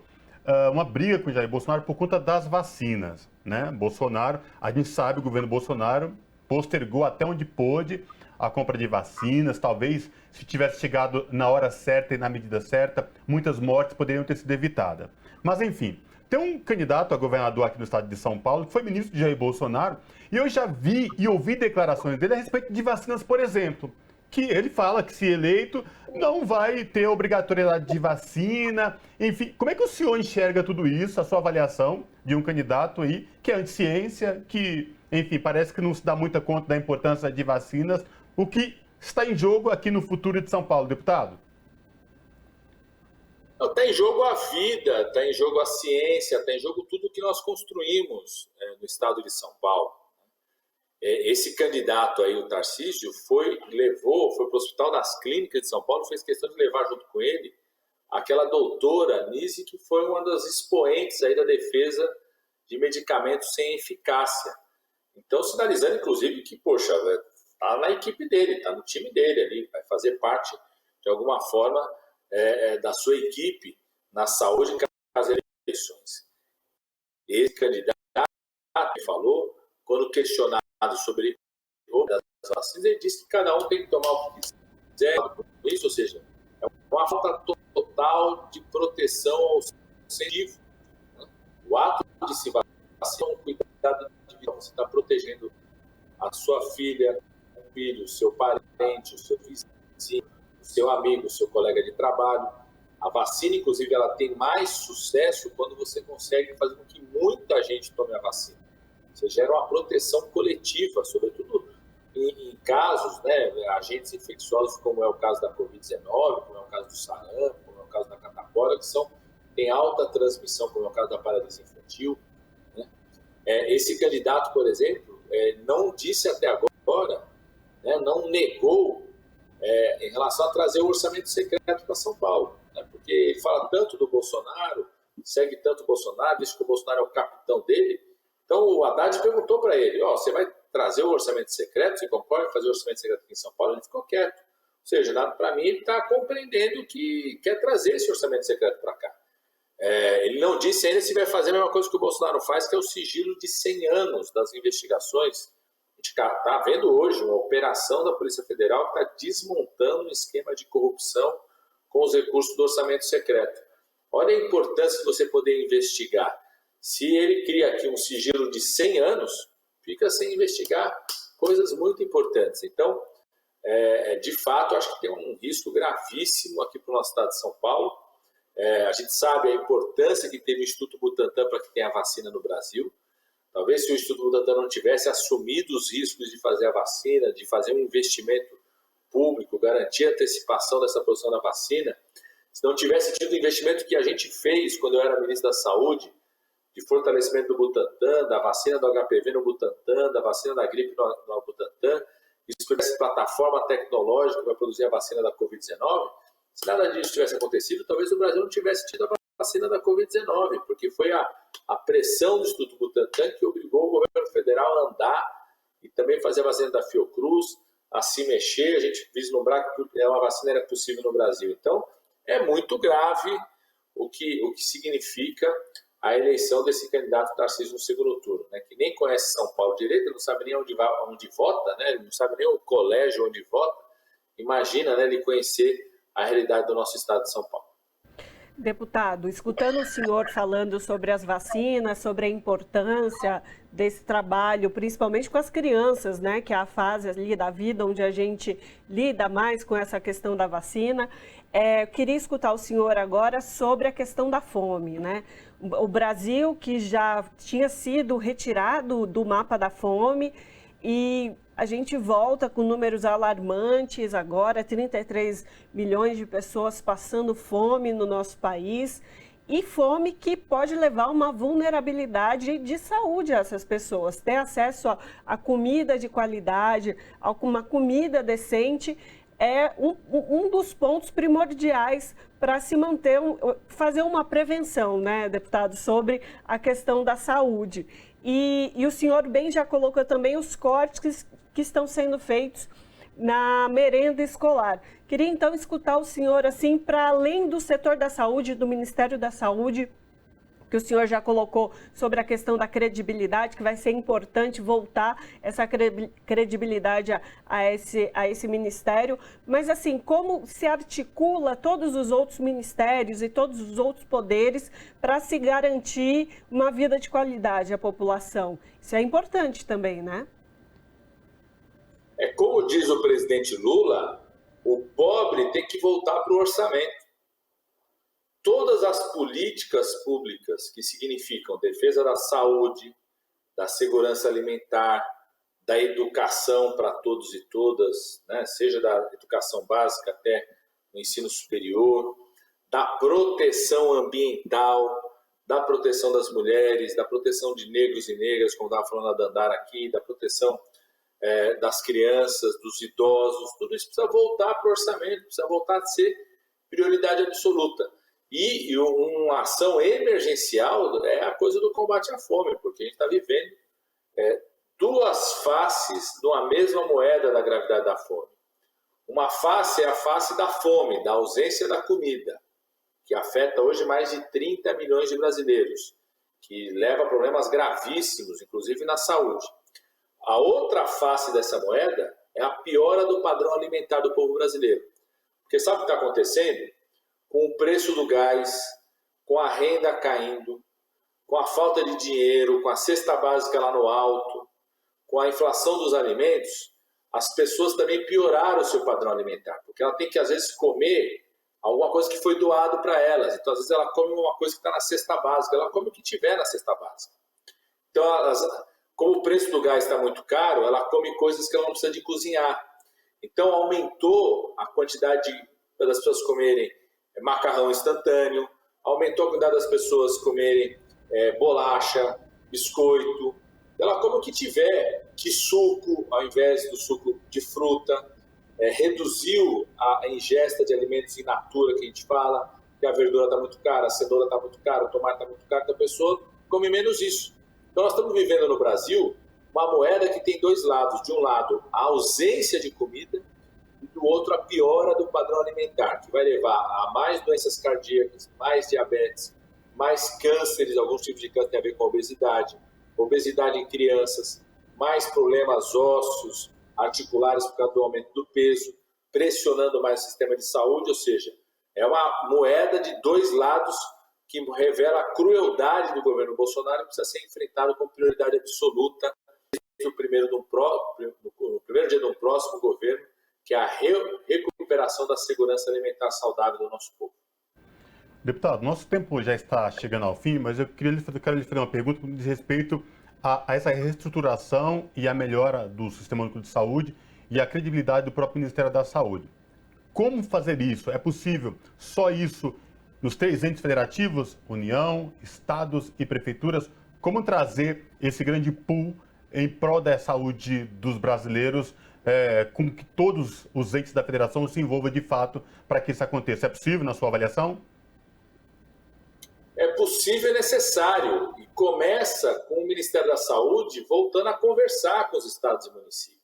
uma briga com o Jair Bolsonaro por conta das vacinas. né, Bolsonaro. A gente sabe que o governo Bolsonaro postergou até onde pôde a compra de vacinas. Talvez, se tivesse chegado na hora certa e na medida certa, muitas mortes poderiam ter sido evitadas. Mas, enfim, tem um candidato a governador aqui no estado de São Paulo, que foi ministro de Jair Bolsonaro, e eu já vi e ouvi declarações dele a respeito de vacinas, por exemplo, que ele fala que, se eleito, não vai ter obrigatoriedade de vacina. Enfim, como é que o senhor enxerga tudo isso, a sua avaliação de um candidato aí que é anti-ciência, que, enfim, parece que não se dá muita conta da importância de vacinas? O que está em jogo aqui no futuro de São Paulo, deputado? Está em jogo a vida, está em jogo a ciência, está em jogo tudo que nós construímos no estado de São Paulo. Esse candidato aí, o Tarcísio, foi para o Hospital das Clínicas de São Paulo, fez questão de levar junto com ele aquela doutora Nise, que foi uma das expoentes aí da defesa de medicamentos sem eficácia. Então, sinalizando, inclusive, que, poxa, está na equipe dele, está no time dele ali, vai fazer parte, de alguma forma, da sua equipe na saúde em caso de eleições. Esse candidato que falou, quando questionado sobre as vacinas, ele disse que cada um tem que tomar o que quiser, isso, ou seja, é uma falta total de proteção ao científico. O ato de se vacinar é um cuidado de vida. Você está protegendo a sua filha, o filho, o seu parente, o seu vizinho, o seu amigo, o seu colega de trabalho. A vacina, inclusive, ela tem mais sucesso quando você consegue fazer com que muita gente tome a vacina. Você gera uma proteção coletiva, sobretudo em casos, né, agentes infecciosos, como é o caso da Covid-19, como é o caso do sarampo, como é o caso da catapora, que tem alta transmissão, como é o caso da paralisia infantil. Né? Esse candidato, por exemplo, não disse até agora, né, não negou em relação a trazer o orçamento secreto para São Paulo, né, porque ele fala tanto do Bolsonaro, segue tanto o Bolsonaro, diz que o Bolsonaro é o capitão dele. Então, o Haddad perguntou para ele, você vai trazer o orçamento secreto? Você concorda em fazer o orçamento secreto aqui em São Paulo? Ele ficou quieto. Ou seja, para mim, ele está compreendendo que quer trazer esse orçamento secreto para cá. Ele não disse ainda se vai fazer a mesma coisa que o Bolsonaro faz, que é o sigilo de 100 anos das investigações. A gente está vendo hoje uma operação da Polícia Federal que está desmontando um esquema de corrupção com os recursos do orçamento secreto. Olha a importância de você poder investigar. Se ele cria aqui um sigilo de 100 anos, fica sem investigar coisas muito importantes. Então, de fato, acho que tem um risco gravíssimo aqui para o nosso estado de São Paulo. A gente sabe a importância que teve o Instituto Butantan para que tenha a vacina no Brasil. Talvez se o Instituto Butantan não tivesse assumido os riscos de fazer a vacina, de fazer um investimento público, garantir a antecipação dessa produção da vacina, se não tivesse tido o investimento que a gente fez quando eu era ministro da Saúde, de fortalecimento do Butantan, da vacina do HPV no Butantan, da vacina da gripe no Butantan, isso tivesse plataforma tecnológica para produzir a vacina da Covid-19, se nada disso tivesse acontecido, talvez o Brasil não tivesse tido a vacina da Covid-19, porque foi a pressão do Instituto Butantan que obrigou o governo federal a andar e também fazer a vacina da Fiocruz, a se mexer, a gente vislumbrar que uma vacina era possível no Brasil. Então, é muito grave o que significa a eleição desse candidato Tarcísio no segundo turno, né? Que nem conhece São Paulo direito, ele não sabe nem onde vota, né? Ele não sabe nem o colégio onde vota. Imagina, né, ele conhecer a realidade do nosso estado de São Paulo. Deputado, escutando o senhor falando sobre as vacinas, sobre a importância desse trabalho, principalmente com as crianças, né, que é a fase ali da vida onde a gente lida mais com essa questão da vacina, queria escutar o senhor agora sobre a questão da fome, né? O Brasil, que já tinha sido retirado do mapa da fome, e a gente volta com números alarmantes agora, 33 milhões de pessoas passando fome no nosso país, e fome que pode levar a uma vulnerabilidade de saúde a essas pessoas. Ter acesso a comida de qualidade, a uma comida decente, é um dos pontos primordiais para se manter, fazer uma prevenção, né, deputado, sobre a questão da saúde. E o senhor bem já colocou também os cortes que estão sendo feitos na merenda escolar. Queria então escutar o senhor, assim, para além do setor da saúde, do Ministério da Saúde, que o senhor já colocou sobre a questão da credibilidade, que vai ser importante voltar essa credibilidade a esse ministério. Mas, assim, como se articula todos os outros ministérios e todos os outros poderes para se garantir uma vida de qualidade à população? Isso é importante também, né? É como diz o presidente Lula, o pobre tem que voltar para o orçamento. Todas as políticas públicas que significam defesa da saúde, da segurança alimentar, da educação para todos e todas, né? Seja da educação básica até o ensino superior, da proteção ambiental, da proteção das mulheres, da proteção de negros e negras, como estava falando a Dandara aqui, da proteção das crianças, dos idosos, tudo isso precisa voltar para o orçamento, precisa voltar a ser prioridade absoluta. E uma ação emergencial é a coisa do combate à fome, porque a gente está vivendo duas faces de uma mesma moeda da gravidade da fome. Uma face é a face da fome, da ausência da comida, que afeta hoje mais de 30 milhões de brasileiros, que leva a problemas gravíssimos, inclusive na saúde. A outra face dessa moeda é a piora do padrão alimentar do povo brasileiro. Porque sabe o que está acontecendo? Com o preço do gás, com a renda caindo, com a falta de dinheiro, com a cesta básica lá no alto, com a inflação dos alimentos, as pessoas também pioraram o seu padrão alimentar, porque ela tem que, às vezes, comer alguma coisa que foi doado para elas. Então, às vezes, ela come uma coisa que está na cesta básica, ela come o que tiver na cesta básica. Então, como o preço do gás está muito caro, ela come coisas que ela não precisa de cozinhar. Então, aumentou a quantidade das pessoas comerem macarrão instantâneo, aumentou a quantidade das pessoas comerem bolacha, biscoito. Ela come o que tiver, que suco ao invés do suco de fruta, reduziu a ingesta de alimentos in natura, que a gente fala, que a verdura está muito cara, a cenoura está muito cara, o tomate está muito caro, então a pessoa come menos isso. Então nós estamos vivendo no Brasil uma moeda que tem dois lados. De um lado, a ausência de comida, e do outro, a piora do padrão alimentar, que vai levar a mais doenças cardíacas, mais diabetes, mais cânceres, alguns tipos de câncer têm a ver com obesidade em crianças, mais problemas ósseos, articulares por causa do aumento do peso, pressionando mais o sistema de saúde, ou seja, é uma moeda de dois lados que revela a crueldade do governo Bolsonaro e precisa ser enfrentado com prioridade absoluta no primeiro dia de um próximo governo, que é a recuperação da segurança alimentar saudável do nosso povo. Deputado, nosso tempo já está chegando ao fim, mas eu quero lhe fazer uma pergunta que diz respeito a essa reestruturação e a melhora do Sistema Único de Saúde e a credibilidade do próprio Ministério da Saúde. Como fazer isso? É possível só isso nos 3 entes federativos, União, Estados e Prefeituras? Como trazer esse grande pool em prol da saúde dos brasileiros, com que todos os entes da federação se envolvam de fato para que isso aconteça? É possível, na sua avaliação? É possível e necessário. E começa com o Ministério da Saúde voltando a conversar com os estados e municípios.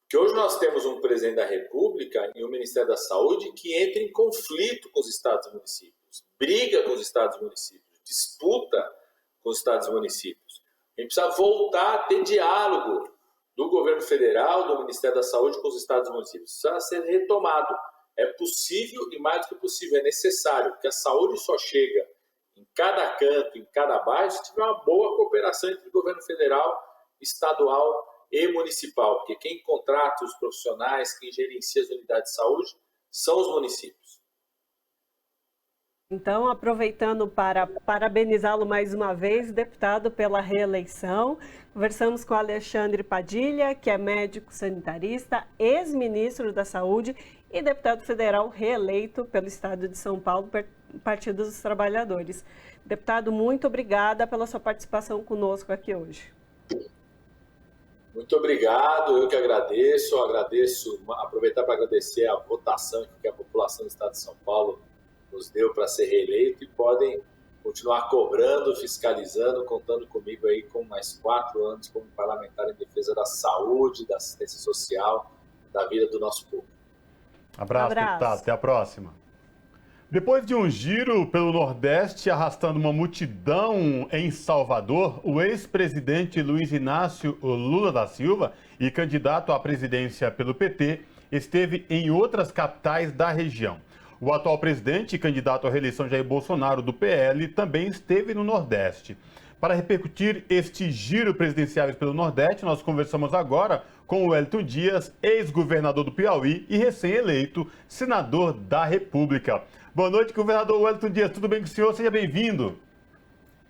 Porque hoje nós temos um presidente da República e um Ministério da Saúde que entra em conflito com os estados e municípios, briga com os estados e municípios, disputa com os estados e municípios. A gente precisa voltar a ter diálogo do governo federal, do Ministério da Saúde com os estados e municípios. Isso precisa ser retomado. É possível e mais do que possível, é necessário, porque a saúde só chega em cada canto, em cada bairro, se tiver uma boa cooperação entre o governo federal, estadual e municipal, porque quem contrata os profissionais, quem gerencia as unidades de saúde, são os municípios. Então, aproveitando para parabenizá-lo mais uma vez, deputado, pela reeleição. Conversamos com Alexandre Padilha, que é médico sanitarista, ex-ministro da Saúde e deputado federal reeleito pelo Estado de São Paulo, Partido dos Trabalhadores. Deputado, muito obrigada pela sua participação conosco aqui hoje. Muito obrigado, eu que agradeço, aproveitar para agradecer a votação que a população do Estado de São Paulo nos deu para ser reeleito e podem continuar cobrando, fiscalizando, contando comigo aí com mais 4 anos como parlamentar em defesa da saúde, da assistência social, da vida do nosso povo. Abraço, deputado. Até a próxima. Depois de um giro pelo Nordeste arrastando uma multidão em Salvador, o ex-presidente Luiz Inácio Lula da Silva e candidato à presidência pelo PT esteve em outras capitais da região. O atual presidente e candidato à reeleição Jair Bolsonaro do PL também esteve no Nordeste. Para repercutir este giro presidencial pelo Nordeste, nós conversamos agora com o Wellington Dias, ex-governador do Piauí e recém-eleito senador da República. Boa noite, governador Wellington Dias. Tudo bem com o senhor? Seja bem-vindo.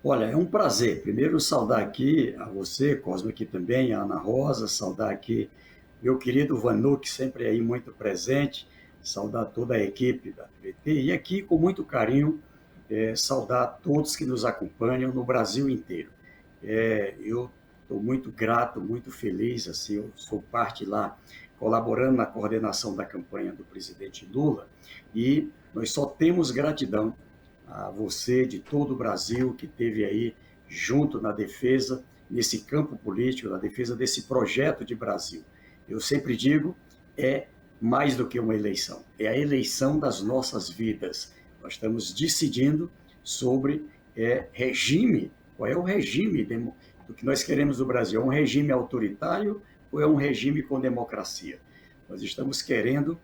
Olha, é um prazer. Primeiro, saudar aqui a você, Cosmo, aqui também, a Ana Rosa, saudar aqui meu querido Vanuc, sempre aí muito presente, saudar toda a equipe da TVT e aqui, com muito carinho, saudar todos que nos acompanham no Brasil inteiro. Eu estou muito grato, muito feliz, assim, eu sou parte lá, colaborando na coordenação da campanha do presidente Lula, e nós só temos gratidão a você de todo o Brasil que esteve aí junto na defesa, nesse campo político, na defesa desse projeto de Brasil. Eu sempre digo, é mais do que uma eleição, é a eleição das nossas vidas. Nós estamos decidindo sobre regime, qual é o regime do que nós queremos no Brasil. É um regime autoritário ou é um regime com democracia? Nós estamos querendo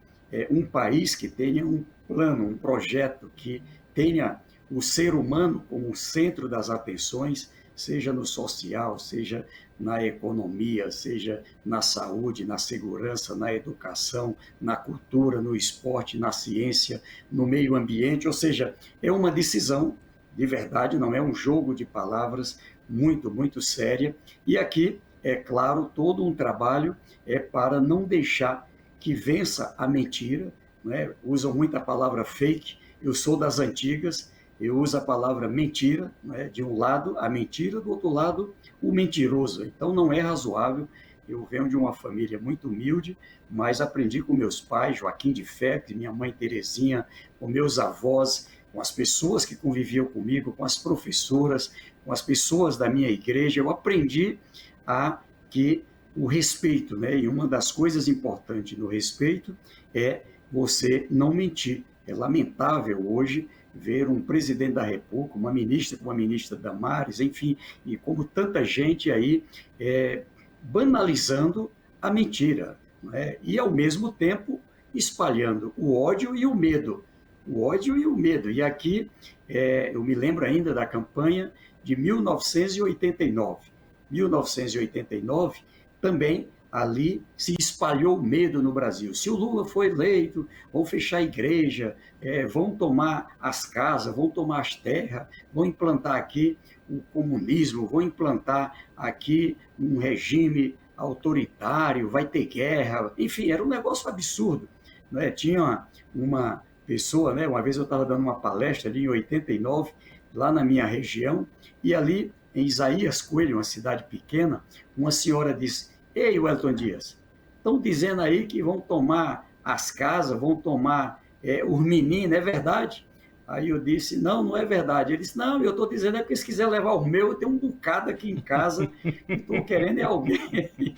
um país que tenha um plano, um projeto que tenha o ser humano como o centro das atenções, seja no social, seja na economia, seja na saúde, na segurança, na educação, na cultura, no esporte, na ciência, no meio ambiente. Ou seja, é uma decisão de verdade, não é um jogo de palavras muito, muito séria. E aqui, é claro, todo um trabalho para não deixar que vença a mentira, né? Usam muito a palavra fake, eu sou das antigas, eu uso a palavra mentira, né? De um lado a mentira, do outro lado o mentiroso. Então não é razoável. Eu venho de uma família muito humilde, mas aprendi com meus pais, Joaquim de Fé, minha mãe Terezinha, com meus avós, com as pessoas que conviviam comigo, com as professoras, com as pessoas da minha igreja. Eu aprendi que o respeito, né? E uma das coisas importantes no respeito é você não mentir. É lamentável hoje ver um presidente da República, uma ministra como a ministra Damares, enfim, e como tanta gente aí banalizando a mentira, né? E, ao mesmo tempo, espalhando o ódio e o medo. O ódio e o medo. E aqui, eu me lembro ainda da campanha de 1989. 1989, também ali se espalhou medo no Brasil. Se o Lula for eleito, vão fechar a igreja, vão tomar as casas, vão tomar as terras, vão implantar aqui o comunismo, vão implantar aqui um regime autoritário, vai ter guerra. Enfim, era um negócio absurdo, né? Tinha uma pessoa, né? Uma vez eu estava dando uma palestra ali em 89, lá na minha região, e ali em Isaías Coelho, uma cidade pequena, uma senhora disse: "Ei, Wellington Dias, estão dizendo aí que vão tomar as casas, vão tomar os meninos, é verdade?" Aí eu disse: "Não é verdade." Ele disse: "Não, eu estou dizendo porque se quiser levar o meu, eu tenho um bocado aqui em casa, e estou querendo alguém que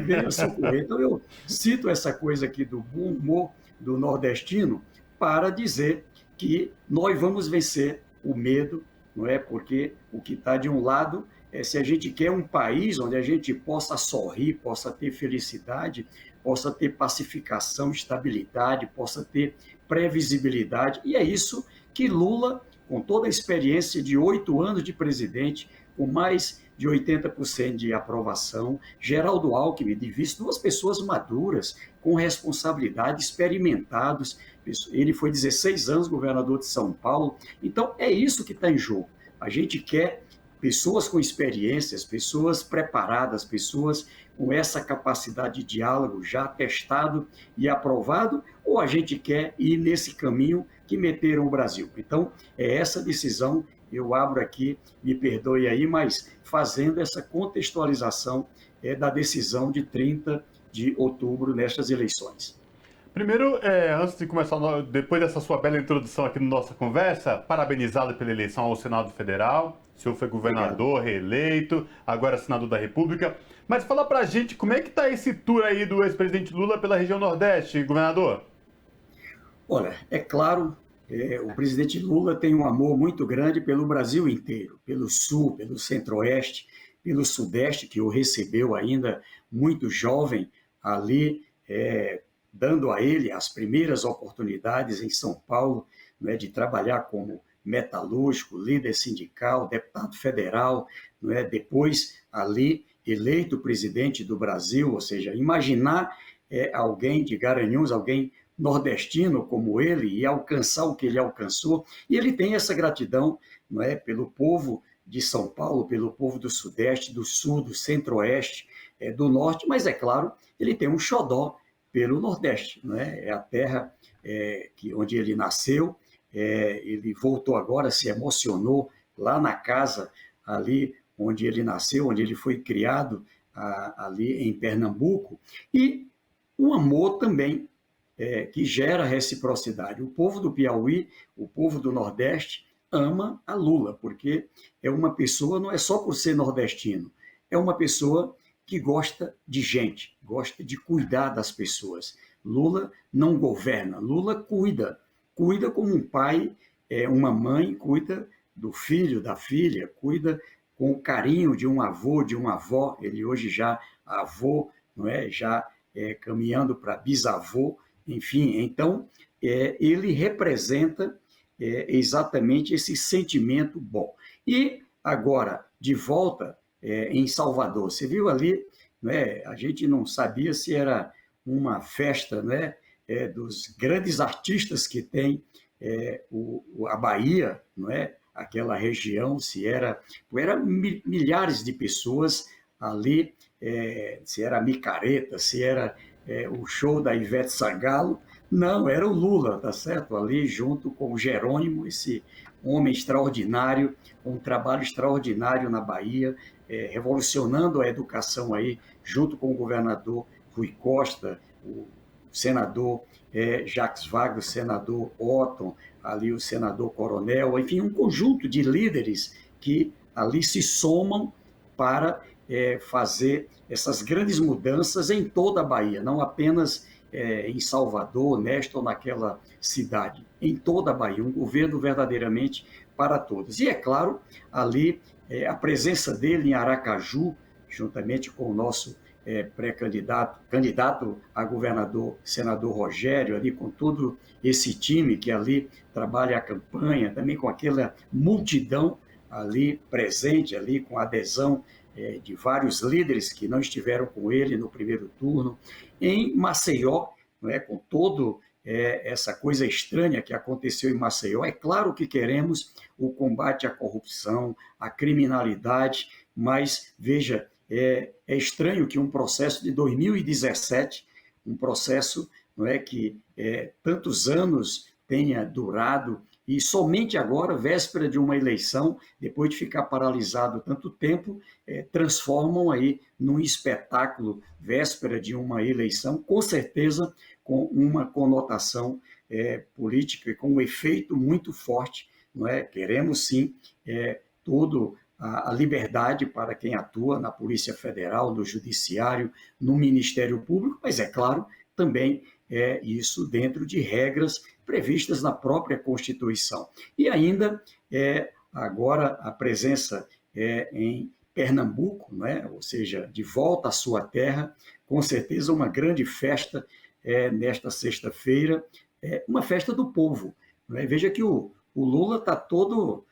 venha socorrer." Então eu cito essa coisa aqui do bom humor do nordestino para dizer que nós vamos vencer o medo, não é? Porque o que está de um lado se a gente quer um país onde a gente possa sorrir, possa ter felicidade, possa ter pacificação, estabilidade, possa ter previsibilidade. E é isso que Lula, com toda a experiência de 8 anos de presidente, com mais de 80% de aprovação, Geraldo Alckmin, de vice, 2 pessoas maduras, com responsabilidade, experimentados. Ele foi 16 anos governador de São Paulo. Então, é isso que está em jogo. A gente quer pessoas com experiências, pessoas preparadas, pessoas com essa capacidade de diálogo já testado e aprovado, ou a gente quer ir nesse caminho que meteram o Brasil? Então, é essa decisão, eu abro aqui, me perdoe aí, mas fazendo essa contextualização da decisão de 30 de outubro nestas eleições. Primeiro, antes de começar, depois dessa sua bela introdução aqui na nossa conversa, parabenizado pela eleição ao Senado Federal. O senhor foi governador, reeleito, agora senador da República. Mas fala pra gente como é que está esse tour aí do ex-presidente Lula pela região Nordeste, governador? Olha, é claro o presidente Lula tem um amor muito grande pelo Brasil inteiro, pelo Sul, pelo Centro-Oeste, pelo Sudeste, que o recebeu ainda muito jovem ali, dando a ele as primeiras oportunidades em São Paulo, não é, de trabalhar como metalúrgico, líder sindical, deputado federal, não é, depois ali eleito presidente do Brasil, ou seja, imaginar alguém de Garanhuns, alguém nordestino como ele, e alcançar o que ele alcançou, e ele tem essa gratidão, não é, pelo povo de São Paulo, pelo povo do Sudeste, do Sul, do Centro-Oeste, do Norte, mas, é claro, ele tem um xodó pelo Nordeste, não é? É a terra onde ele nasceu, ele voltou agora, se emocionou lá na casa, ali onde ele nasceu, onde ele foi criado, ali em Pernambuco, e um amor também que gera reciprocidade. O povo do Piauí, o povo do Nordeste, ama a Lula, porque é uma pessoa, não é só por ser nordestino, é uma pessoa que gosta de gente, gosta de cuidar das pessoas. Lula não governa, Lula cuida como um pai, uma mãe cuida do filho, da filha, cuida com o carinho de um avô, de uma avó, ele hoje já avô, não é? Já caminhando para bisavô, enfim, então ele representa exatamente esse sentimento bom. E agora, de volta em Salvador, você viu ali, não é? A gente não sabia se era uma festa, não é? Dos grandes artistas que tem a Bahia, não é? Aquela região, se era milhares de pessoas ali, se era a micareta, se era o show da Ivete Sangalo, não, era o Lula, tá certo? Ali junto com o Jerônimo, esse homem extraordinário, com um trabalho extraordinário na Bahia, revolucionando a educação aí, junto com o governador Rui Costa, o senador Jacques Wagner, o senador Otton, ali o senador Coronel, enfim, um conjunto de líderes que ali se somam para fazer essas grandes mudanças em toda a Bahia, não apenas em Salvador, nesta ou naquela cidade, em toda a Bahia, um governo verdadeiramente para todos. E, é claro, ali a presença dele em Aracaju, juntamente com o nosso candidato a governador, senador Rogério, ali com todo esse time que ali trabalha a campanha, também com aquela multidão ali presente, ali com a adesão de vários líderes que não estiveram com ele no primeiro turno, em Maceió, não é, com todo essa coisa estranha que aconteceu em Maceió. É claro que queremos o combate à corrupção, à criminalidade, mas, veja, é estranho que um processo de 2017, um processo, não é, que tantos anos tenha durado, e somente agora, véspera de uma eleição, depois de ficar paralisado tanto tempo, transformam aí num espetáculo, véspera de uma eleição, com certeza com uma conotação política e com um efeito muito forte, não é? Queremos sim todo a liberdade para quem atua na Polícia Federal, no Judiciário, no Ministério Público, mas, é claro, também isso dentro de regras previstas na própria Constituição. E ainda, agora, a presença em Pernambuco, não é? Ou seja, de volta à sua terra, com certeza uma grande festa nesta sexta-feira, uma festa do povo. Não é? Veja que o Lula está todo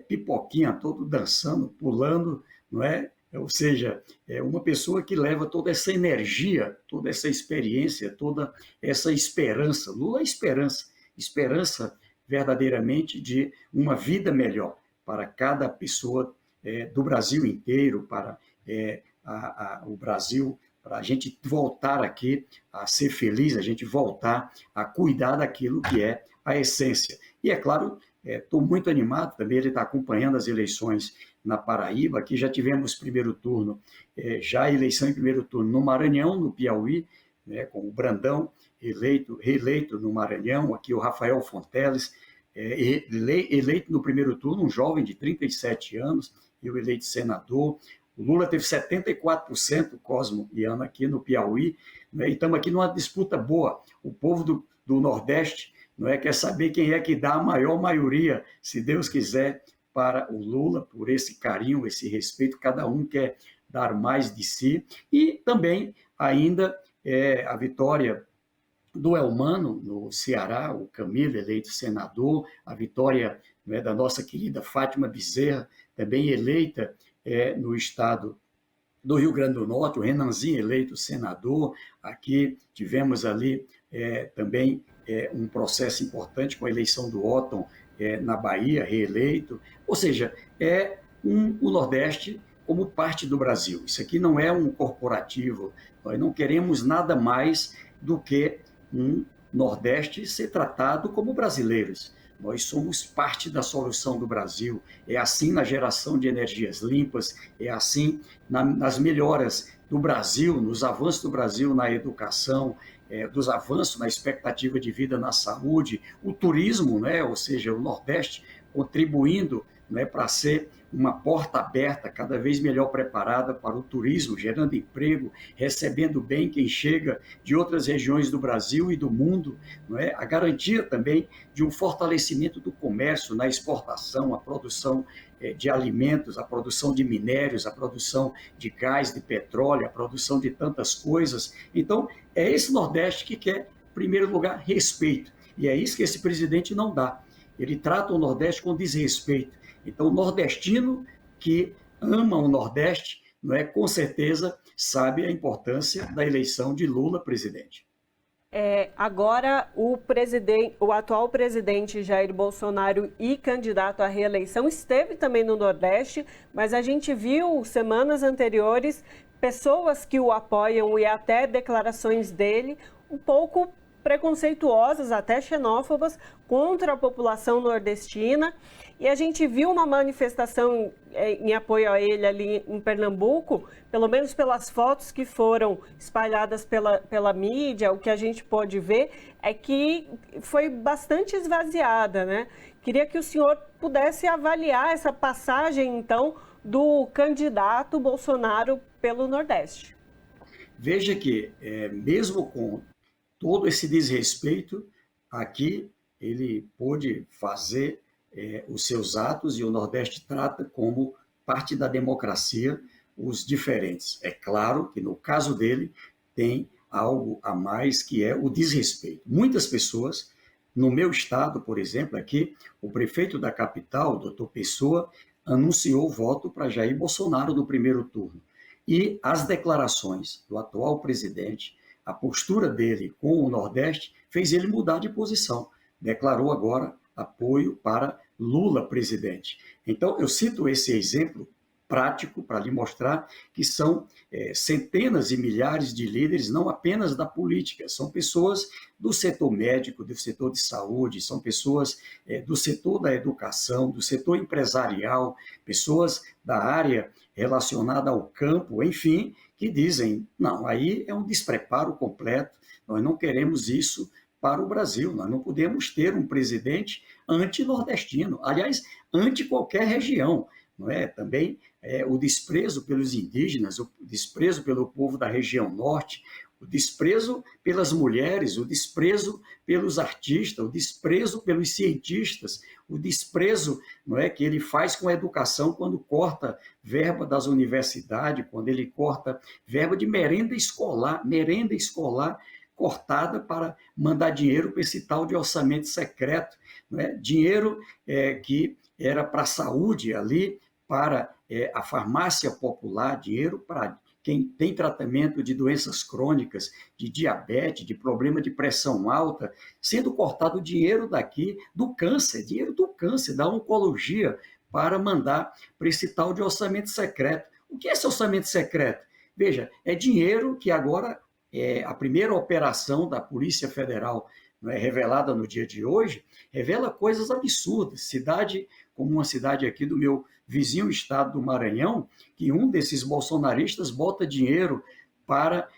pipoquinha, todo dançando, pulando, não é? Ou seja, é uma pessoa que leva toda essa energia, toda essa experiência, toda essa esperança. Lula é esperança verdadeiramente de uma vida melhor para cada pessoa do Brasil inteiro, para o Brasil, para a gente voltar aqui a ser feliz, a gente voltar a cuidar daquilo que é a essência. E, é claro, estou muito animado também, ele está acompanhando as eleições na Paraíba, aqui já tivemos primeiro turno, já a eleição em primeiro turno no Maranhão, no Piauí, né, com o Brandão reeleito no Maranhão, aqui o Rafael Fonteles, eleito no primeiro turno, um jovem de 37 anos, eu eleito senador. O Lula teve 74%, Cosmo e Ana, aqui no Piauí, né, e estamos aqui numa disputa boa. O povo do Nordeste, não é? Quer saber quem é que dá a maior maioria, se Deus quiser, para o Lula, por esse carinho, esse respeito, cada um quer dar mais de si, e também ainda a vitória do Elmano, no Ceará, o Camilo eleito senador, a vitória, né, da nossa querida Fátima Bezerra, também eleita no estado do Rio Grande do Norte, o Renanzinho eleito senador. Aqui tivemos ali também um processo importante com a eleição do Otton na Bahia, reeleito. Ou seja, o Nordeste como parte do Brasil. Isso aqui não é um corporativo, nós não queremos nada mais do que um Nordeste ser tratado como brasileiros. Nós somos parte da solução do Brasil. É assim na geração de energias limpas, é assim nas melhoras do Brasil, nos avanços do Brasil na educação, dos avanços na expectativa de vida na saúde, o turismo, né? Ou seja, o Nordeste contribuindo, né, para ser uma porta aberta, cada vez melhor preparada para o turismo, gerando emprego, recebendo bem quem chega de outras regiões do Brasil e do mundo, não é? A garantia também de um fortalecimento do comércio na exportação, a produção de alimentos, a produção de minérios, a produção de gás, de petróleo, a produção de tantas coisas. Então, é esse Nordeste que quer, em primeiro lugar, respeito. E é isso que esse presidente não dá. Ele trata o Nordeste com desrespeito. Então, o nordestino que ama o Nordeste, não é, com certeza sabe a importância da eleição de Lula presidente. Agora, o atual presidente Jair Bolsonaro e candidato à reeleição esteve também no Nordeste, mas a gente viu semanas anteriores pessoas que o apoiam e até declarações dele um pouco preconceituosas, até xenófobas, contra a população nordestina. E a gente viu uma manifestação em apoio a ele ali em Pernambuco, pelo menos pelas fotos que foram espalhadas pela mídia, o que a gente pode ver é que foi bastante esvaziada, né? Queria que o senhor pudesse avaliar essa passagem, então, do candidato Bolsonaro pelo Nordeste. Veja que, mesmo com todo esse desrespeito, aqui ele pôde fazer os seus atos e o Nordeste trata como parte da democracia os diferentes. É claro que no caso dele tem algo a mais que é o desrespeito. Muitas pessoas, no meu estado, por exemplo, aqui, o prefeito da capital, doutor Pessoa, anunciou voto para Jair Bolsonaro no primeiro turno. E as declarações do atual presidente, a postura dele com o Nordeste, fez ele mudar de posição. Declarou agora apoio para Lula presidente. Então, eu cito esse exemplo prático para lhe mostrar que são centenas e milhares de líderes, não apenas da política, são pessoas do setor médico, do setor de saúde, são pessoas do setor da educação, do setor empresarial, pessoas da área relacionada ao campo, enfim, que dizem, não, aí é um despreparo completo, nós não queremos isso para o Brasil, nós não podemos ter um presidente anti-nordestino, aliás, anti qualquer região, não é? Também o desprezo pelos indígenas, o desprezo pelo povo da região norte, o desprezo pelas mulheres, o desprezo pelos artistas, o desprezo pelos cientistas, o desprezo, não é, que ele faz com a educação quando corta verba das universidades, quando ele corta verba de merenda escolar cortada para mandar dinheiro para esse tal de orçamento secreto, não é? Dinheiro que era para a saúde ali, para a farmácia popular, dinheiro para quem tem tratamento de doenças crônicas, de diabetes, de problema de pressão alta, sendo cortado dinheiro daqui do câncer, da oncologia, para mandar para esse tal de orçamento secreto. O que é esse orçamento secreto? Veja, é dinheiro que agora a primeira operação da Polícia Federal, não é, revelada no dia de hoje, revela coisas absurdas. Cidade como uma cidade aqui do meu vizinho estado do Maranhão, que um desses bolsonaristas bota dinheiro para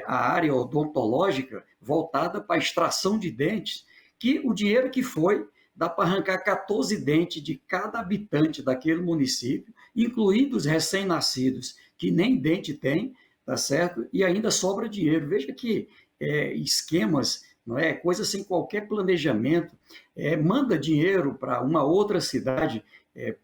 a área odontológica voltada para a extração de dentes, que o dinheiro que foi dá para arrancar 14 dentes de cada habitante daquele município, incluindo os recém-nascidos, que nem dente tem, tá certo? E ainda sobra dinheiro. Veja que esquemas não é? Coisa sem qualquer planejamento, manda dinheiro para uma outra cidade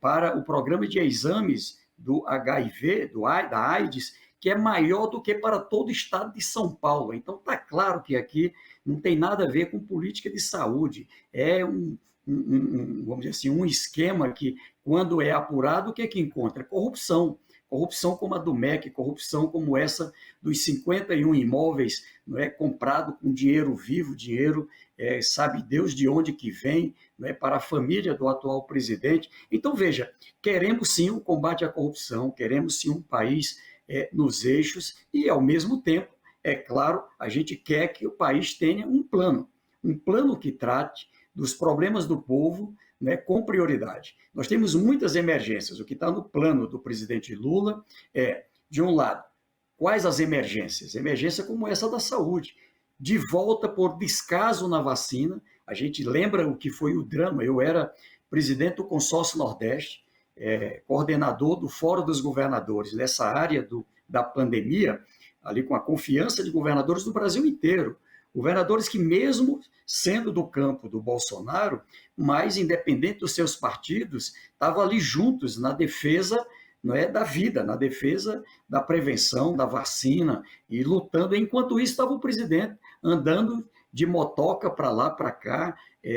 para o programa de exames do HIV, da AIDS, que é maior do que para todo o estado de São Paulo. Então, está claro que aqui não tem nada a ver com política de saúde. É vamos dizer assim, um esquema que, quando é apurado, o que é que encontra? Corrupção. Corrupção como a do MEC, corrupção como essa dos 51 imóveis, não é, comprado com dinheiro vivo, dinheiro, sabe Deus de onde que vem, não é, para a família do atual presidente. Então, veja, queremos sim o combate à corrupção, queremos sim um país nos eixos e, ao mesmo tempo, é claro, a gente quer que o país tenha um plano que trate dos problemas do povo, né, com prioridade. Nós temos muitas emergências. O que está no plano do presidente Lula é, de um lado, quais as emergências? Emergência como essa da saúde. De volta por descaso na vacina. A gente lembra o que foi o drama. Eu era presidente do Consórcio Nordeste, coordenador do Fórum dos Governadores, nessa área da pandemia, ali com a confiança de governadores do Brasil inteiro. Governadores que, mesmo sendo do campo do Bolsonaro, mas independente dos seus partidos, estavam ali juntos na defesa, não é, da vida, na defesa da prevenção, da vacina, e lutando. Enquanto isso, estava o presidente andando de motoca para lá, para cá,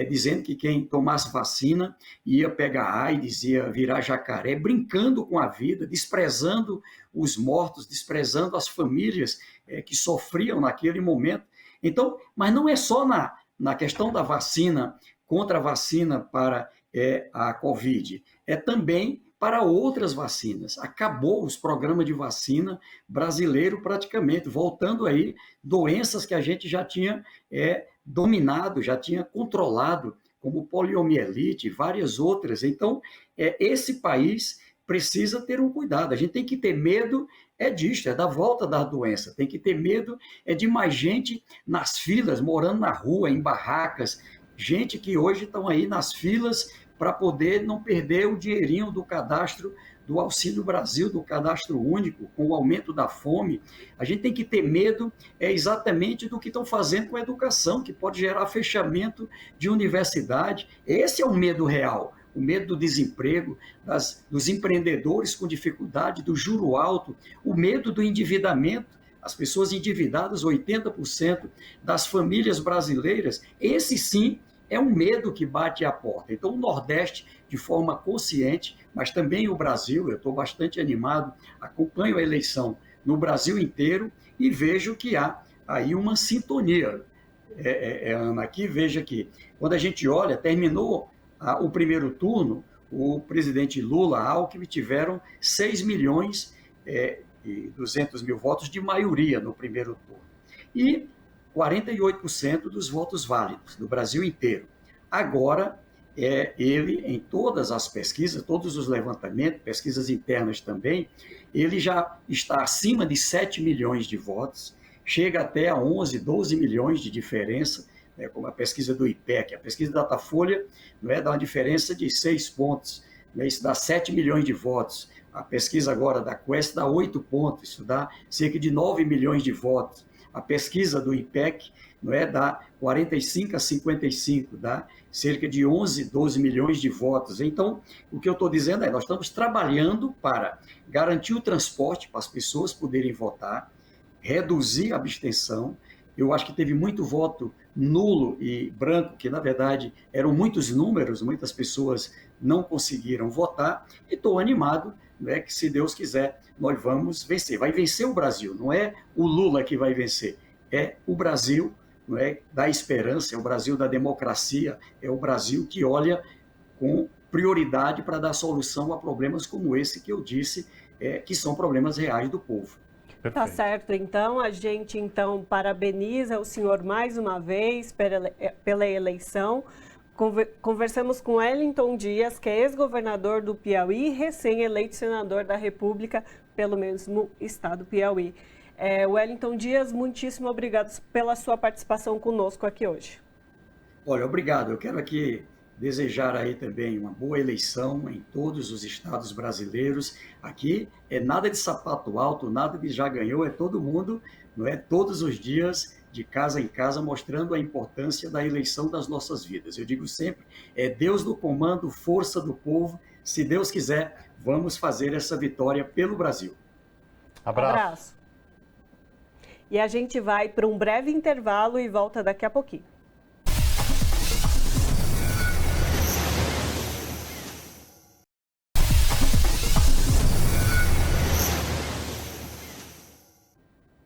dizendo que quem tomasse vacina ia pegar AIDS, ia virar jacaré, brincando com a vida, desprezando os mortos, desprezando as famílias que sofriam naquele momento. Então, mas não é só na questão da vacina, contra a vacina para a Covid, é também para outras vacinas. Acabou os programas de vacina brasileiro praticamente, voltando aí doenças que a gente já tinha dominado, já tinha controlado, como poliomielite e várias outras. Então, esse país precisa ter um cuidado. A gente tem que ter medo disso, da volta da doença. Tem que ter medo de mais gente nas filas, morando na rua, em barracas, gente que hoje estão aí nas filas para poder não perder o dinheirinho do cadastro do Auxílio Brasil, do cadastro único, com o aumento da fome. A gente tem que ter medo exatamente do que estão fazendo com a educação, que pode gerar fechamento de universidade. Esse é o medo real. O medo do desemprego, dos empreendedores com dificuldade, do juro alto, o medo do endividamento, as pessoas endividadas, 80% das famílias brasileiras. Esse sim é um medo que bate à porta. Então, o Nordeste, de forma consciente, mas também o Brasil, eu estou bastante animado, acompanho a eleição no Brasil inteiro e vejo que há aí uma sintonia. Ana, aqui, veja que quando a gente olha, terminou o primeiro turno, o presidente Lula, Alckmin, tiveram 6 milhões e 200 mil votos de maioria no primeiro turno. E 48% dos votos válidos do Brasil inteiro. Agora, ele, em todas as pesquisas, todos os levantamentos, pesquisas internas também, ele já está acima de 7 milhões de votos, chega até a 11, 12 milhões de diferença, como a pesquisa do IPEC, a pesquisa da Datafolha dá uma diferença de 6 pontos, isso dá 7 milhões de votos. A pesquisa agora da Quest dá 8 pontos, isso dá cerca de 9 milhões de votos. A pesquisa do IPEC dá 45 a 55, dá cerca de 11, 12 milhões de votos. Então, o que eu estou dizendo nós estamos trabalhando para garantir o transporte para as pessoas poderem votar, reduzir a abstenção. Eu acho que teve muito voto nulo e branco, que na verdade eram muitos números, muitas pessoas não conseguiram votar, e estou animado, que se Deus quiser, nós vamos vencer. Vai vencer o Brasil, não é o Lula que vai vencer, é o Brasil, da esperança, é o Brasil da democracia, é o Brasil que olha com prioridade para dar solução a problemas como esse que eu disse, que são problemas reais do povo. Perfeito. Tá certo, então, a gente parabeniza o senhor mais uma vez pela eleição. Conversamos com Wellington Dias, que é ex-governador do Piauí e recém-eleito senador da República pelo mesmo estado Piauí. Wellington Dias, muitíssimo obrigado pela sua participação conosco aqui hoje. Olha, obrigado. Eu quero aqui desejar aí também uma boa eleição em todos os estados brasileiros. Aqui é nada de sapato alto, nada de já ganhou, é todo mundo, não é? Todos os dias, de casa em casa, mostrando a importância da eleição das nossas vidas. Eu digo sempre, é Deus no comando, força do povo. Se Deus quiser, vamos fazer essa vitória pelo Brasil. Abraço. E a gente vai para um breve intervalo e volta daqui a pouquinho.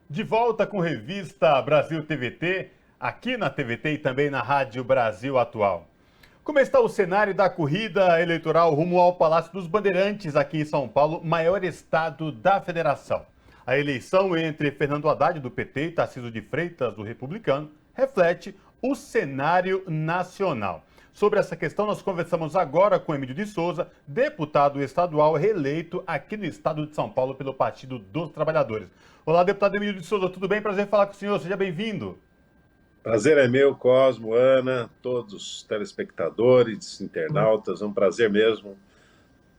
De volta com Revista Brasil TVT, aqui na TVT e também na Rádio Brasil Atual. Como está o cenário da corrida eleitoral rumo ao Palácio dos Bandeirantes, aqui em São Paulo, maior estado da federação? A eleição entre Fernando Haddad, do PT, e Tarcísio de Freitas, do Republicano, reflete o cenário nacional. Sobre essa questão, nós conversamos agora com Emílio de Souza, deputado estadual reeleito aqui no estado de São Paulo pelo Partido dos Trabalhadores. Olá, deputado Emílio de Souza, tudo bem? Prazer falar com o senhor, seja bem-vindo. Prazer é meu, Cosmo, Ana, todos os telespectadores, internautas, é um prazer mesmo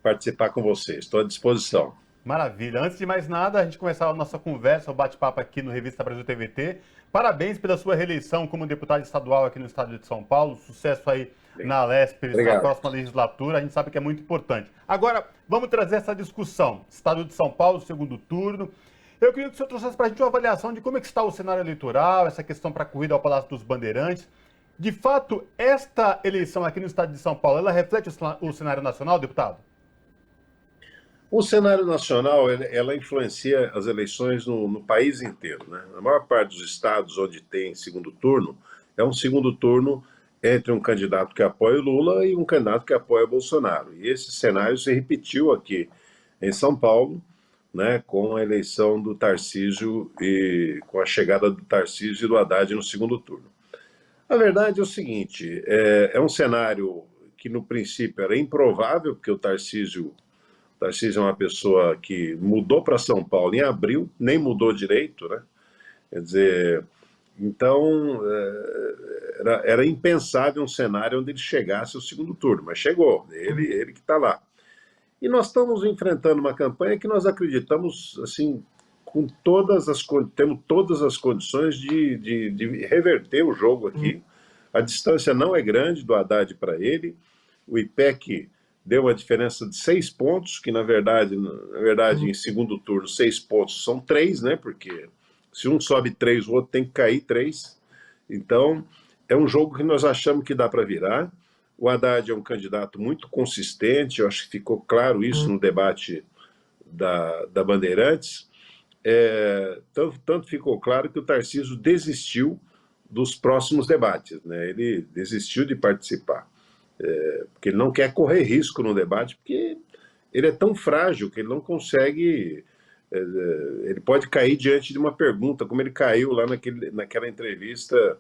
participar com vocês, estou à disposição. Maravilha. Antes de mais nada, a gente começar a nossa conversa, o bate-papo aqui no Revista Brasil TVT. Parabéns pela sua reeleição como deputado estadual aqui no estado de São Paulo. Sucesso aí na Alesp, na próxima legislatura. A gente sabe que é muito importante. Agora, vamos trazer essa discussão. Estado de São Paulo, segundo turno. Eu queria que o senhor trouxesse para a gente uma avaliação de como é que está o cenário eleitoral, essa questão para a corrida ao Palácio dos Bandeirantes. De fato, esta eleição aqui no estado de São Paulo, ela reflete o cenário nacional, deputado? O cenário nacional, ela influencia as eleições no país inteiro, né? Na maior parte dos estados onde tem segundo turno, é um segundo turno entre um candidato que apoia o Lula e um candidato que apoia o Bolsonaro. E esse cenário se repetiu aqui em São Paulo, né, com a eleição do Tarcísio e com a chegada do Tarcísio e do Haddad no segundo turno. A verdade é o seguinte, é um cenário que no princípio era improvável, porque o Tarcísio é uma pessoa que mudou para São Paulo em abril, nem mudou direito, né? Quer dizer, então era impensável um cenário onde ele chegasse ao segundo turno, mas chegou, ele que está lá. E nós estamos enfrentando uma campanha que nós acreditamos, assim, temos todas as condições de reverter o jogo aqui. A distância não é grande do Haddad para ele, o IPEC deu uma diferença de 6 pontos, que na verdade, em segundo turno, 6 pontos são 3, né? Porque se um sobe 3, o outro tem que cair 3. Então, é um jogo que nós achamos que dá para virar. O Haddad é um candidato muito consistente, eu acho que ficou claro isso no debate da Bandeirantes. Tanto ficou claro que o Tarcísio desistiu dos próximos debates, né? Ele desistiu de participar. Porque ele não quer correr risco no debate, porque ele é tão frágil que ele não consegue, ele pode cair diante de uma pergunta, como ele caiu lá naquela entrevista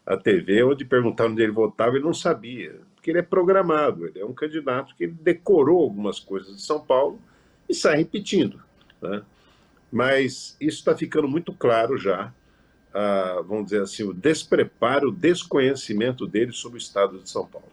à TV, onde perguntaram onde ele votava, ele não sabia, porque ele é programado, ele é um candidato que ele decorou algumas coisas de São Paulo e sai repetindo, né? Mas isso está ficando muito claro já, vamos dizer assim, o despreparo, o desconhecimento dele sobre o estado de São Paulo.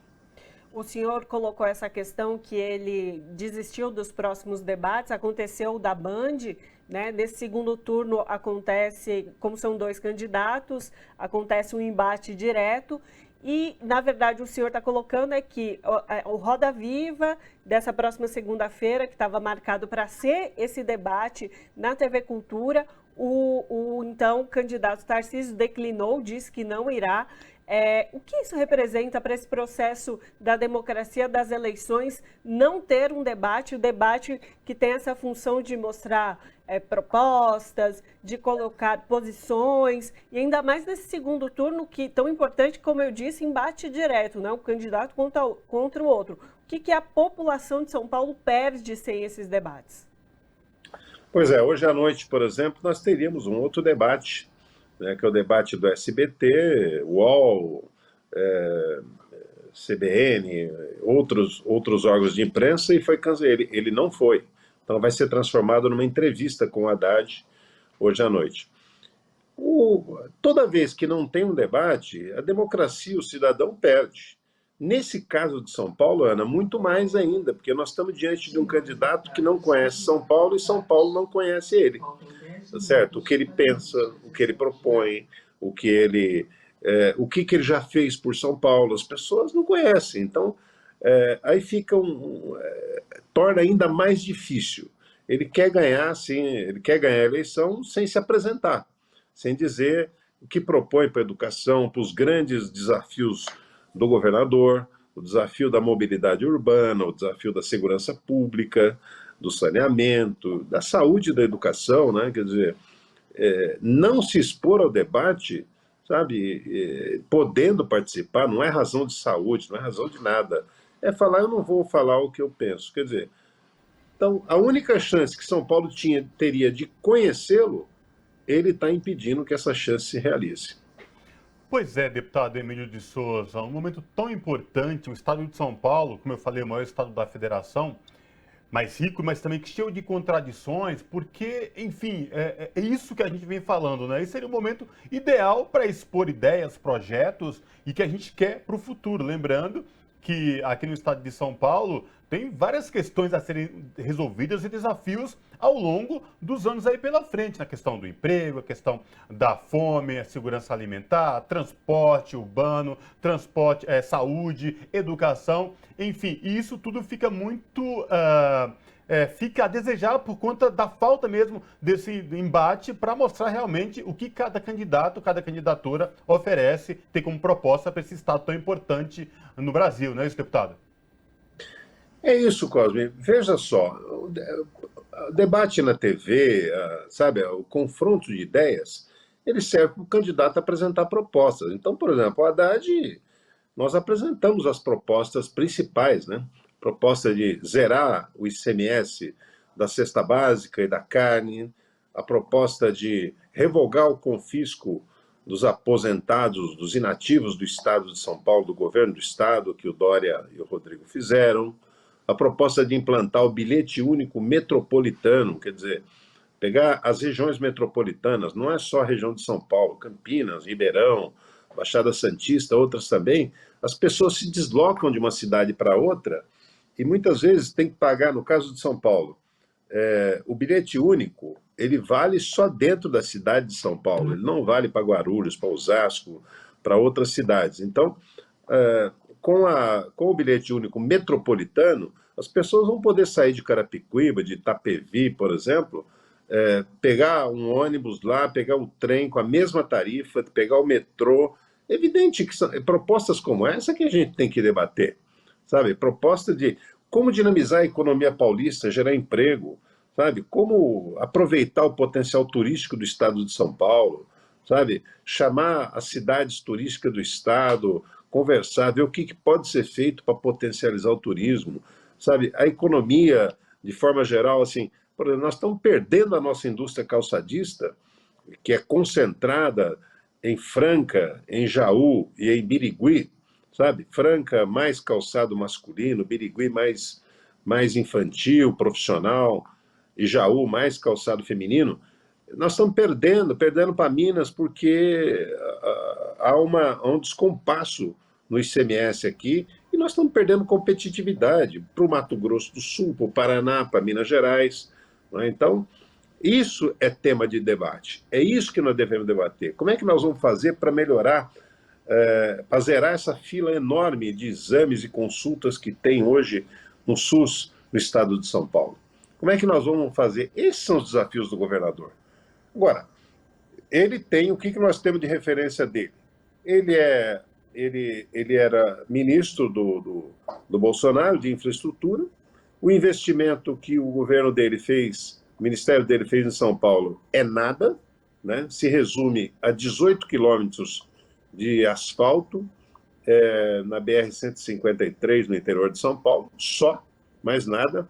O senhor colocou essa questão que ele desistiu dos próximos debates, aconteceu da Band, né? Nesse segundo turno acontece, como são 2 candidatos, acontece um embate direto e, na verdade, o senhor está colocando é que o Roda Viva dessa próxima segunda-feira, que estava marcado para ser esse debate na TV Cultura, o então candidato Tarcísio declinou, disse que não irá. O que isso representa para esse processo da democracia, das eleições, não ter um debate, o debate que tem essa função de mostrar propostas, de colocar posições, e ainda mais nesse segundo turno, que tão importante, como eu disse, embate direto, né? Um candidato contra o outro. O que a população de São Paulo perde sem esses debates? Pois é, hoje à noite, por exemplo, nós teríamos um outro debate, né, que é o debate do SBT, UOL, CBN, outros órgãos de imprensa, e foi cancelado. Ele não foi. Então vai ser transformado numa entrevista com o Haddad hoje à noite. Toda vez que não tem um debate, a democracia, o cidadão perde. Nesse caso de São Paulo, Ana, muito mais ainda, porque nós estamos diante de um candidato que não conhece São Paulo e São Paulo não conhece ele, tá certo? O que ele pensa, o que ele propõe, o que ele ele já fez por São Paulo, as pessoas não conhecem. Então, aí fica torna ainda mais difícil. Ele quer ganhar, sim, ele quer ganhar a eleição sem se apresentar, sem dizer o que propõe para a educação, para os grandes desafios do governador, o desafio da mobilidade urbana, o desafio da segurança pública, do saneamento, da saúde e da educação, né? Quer dizer, não se expor ao debate, sabe, podendo participar, não é razão de saúde, não é razão de nada. É falar, eu não vou falar o que eu penso. Quer dizer, então, a única chance que São Paulo teria de conhecê-lo, ele está impedindo que essa chance se realize. Pois é, deputado Emílio de Souza, um momento tão importante, o estado de São Paulo, como eu falei, o maior estado da federação, mais rico, mas também cheio de contradições, porque, enfim, é isso que a gente vem falando, né? Esse seria o momento ideal para expor ideias, projetos e que a gente quer para o futuro. Lembrando que aqui no estado de São Paulo tem várias questões a serem resolvidas e desafios ao longo dos anos aí pela frente, na questão do emprego, a questão da fome, a segurança alimentar, transporte urbano, transporte, saúde, educação, enfim, e isso tudo fica muito... fica a desejar por conta da falta mesmo desse embate para mostrar realmente o que cada candidato, cada candidatura oferece, tem como proposta para esse estado tão importante no Brasil, não é isso, deputado? É isso, Cosme. Veja só, o debate na TV, sabe, o confronto de ideias, ele serve para o candidato apresentar propostas. Então, por exemplo, o Haddad, nós apresentamos as propostas principais, né? Proposta de zerar o ICMS da cesta básica e da carne, a proposta de revogar o confisco dos aposentados, dos inativos do Estado de São Paulo, do governo do Estado, que o Dória e o Rodrigo fizeram, a proposta de implantar o bilhete único metropolitano, quer dizer, pegar as regiões metropolitanas, não é só a região de São Paulo, Campinas, Ribeirão, Baixada Santista, outras também, as pessoas se deslocam de uma cidade para outra e muitas vezes tem que pagar, no caso de São Paulo, o bilhete único, ele vale só dentro da cidade de São Paulo, ele não vale para Guarulhos, para Osasco, para outras cidades. Então, com o bilhete único metropolitano, as pessoas vão poder sair de Carapicuíba, de Itapevi, por exemplo, pegar um ônibus lá, pegar o trem com a mesma tarifa, pegar o metrô. É evidente que são propostas como essa que a gente tem que debater, sabe? Proposta de como dinamizar a economia paulista, gerar emprego, sabe? Como aproveitar o potencial turístico do estado de São Paulo, sabe? Chamar as cidades turísticas do estado, conversar, ver o que pode ser feito para potencializar o turismo, sabe? A economia, de forma geral, assim, por exemplo, nós estamos perdendo a nossa indústria calçadista, que é concentrada em Franca, em Jaú e em Birigui, sabe? Franca, mais calçado masculino, Birigui, mais infantil, profissional, e Jaú, mais calçado feminino. Nós estamos perdendo para Minas, porque há um descompasso no ICMS aqui, e nós estamos perdendo competitividade para o Mato Grosso do Sul, para o Paraná, para Minas Gerais. Né? Então, isso é tema de debate. É isso que nós devemos debater. Como é que nós vamos fazer para melhorar, para zerar essa fila enorme de exames e consultas que tem hoje no SUS, no estado de São Paulo? Como é que nós vamos fazer? Esses são os desafios do governador. Agora, ele tem, o que nós temos de referência dele? Ele era ministro do Bolsonaro, de infraestrutura. O investimento que o governo dele fez, o ministério dele fez em São Paulo, é nada, né? Se resume a 18 quilômetros de asfalto na BR-153, no interior de São Paulo, só, mais nada.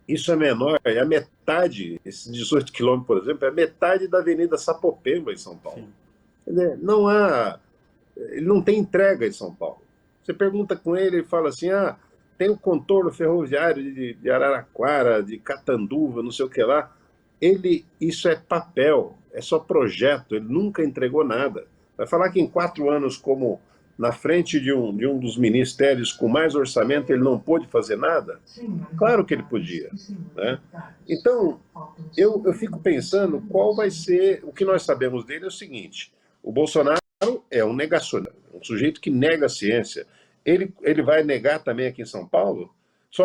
Isso é menor, é a metade, esses 18 quilômetros, por exemplo, é a metade da Avenida Sapopemba, em São Paulo. Ele não tem entrega em São Paulo. Você pergunta com ele, ele fala assim, tem o contorno ferroviário de Araraquara, de Catanduva, não sei o que lá. Isso é papel, é só projeto, ele nunca entregou nada. Vai falar que em 4 anos como na frente de um dos ministérios com mais orçamento, ele não pôde fazer nada? Claro que ele podia, né? Então, eu fico pensando qual vai ser... O que nós sabemos dele é o seguinte: o Bolsonaro é um negacionista, um sujeito que nega a ciência. Ele vai negar também aqui em São Paulo?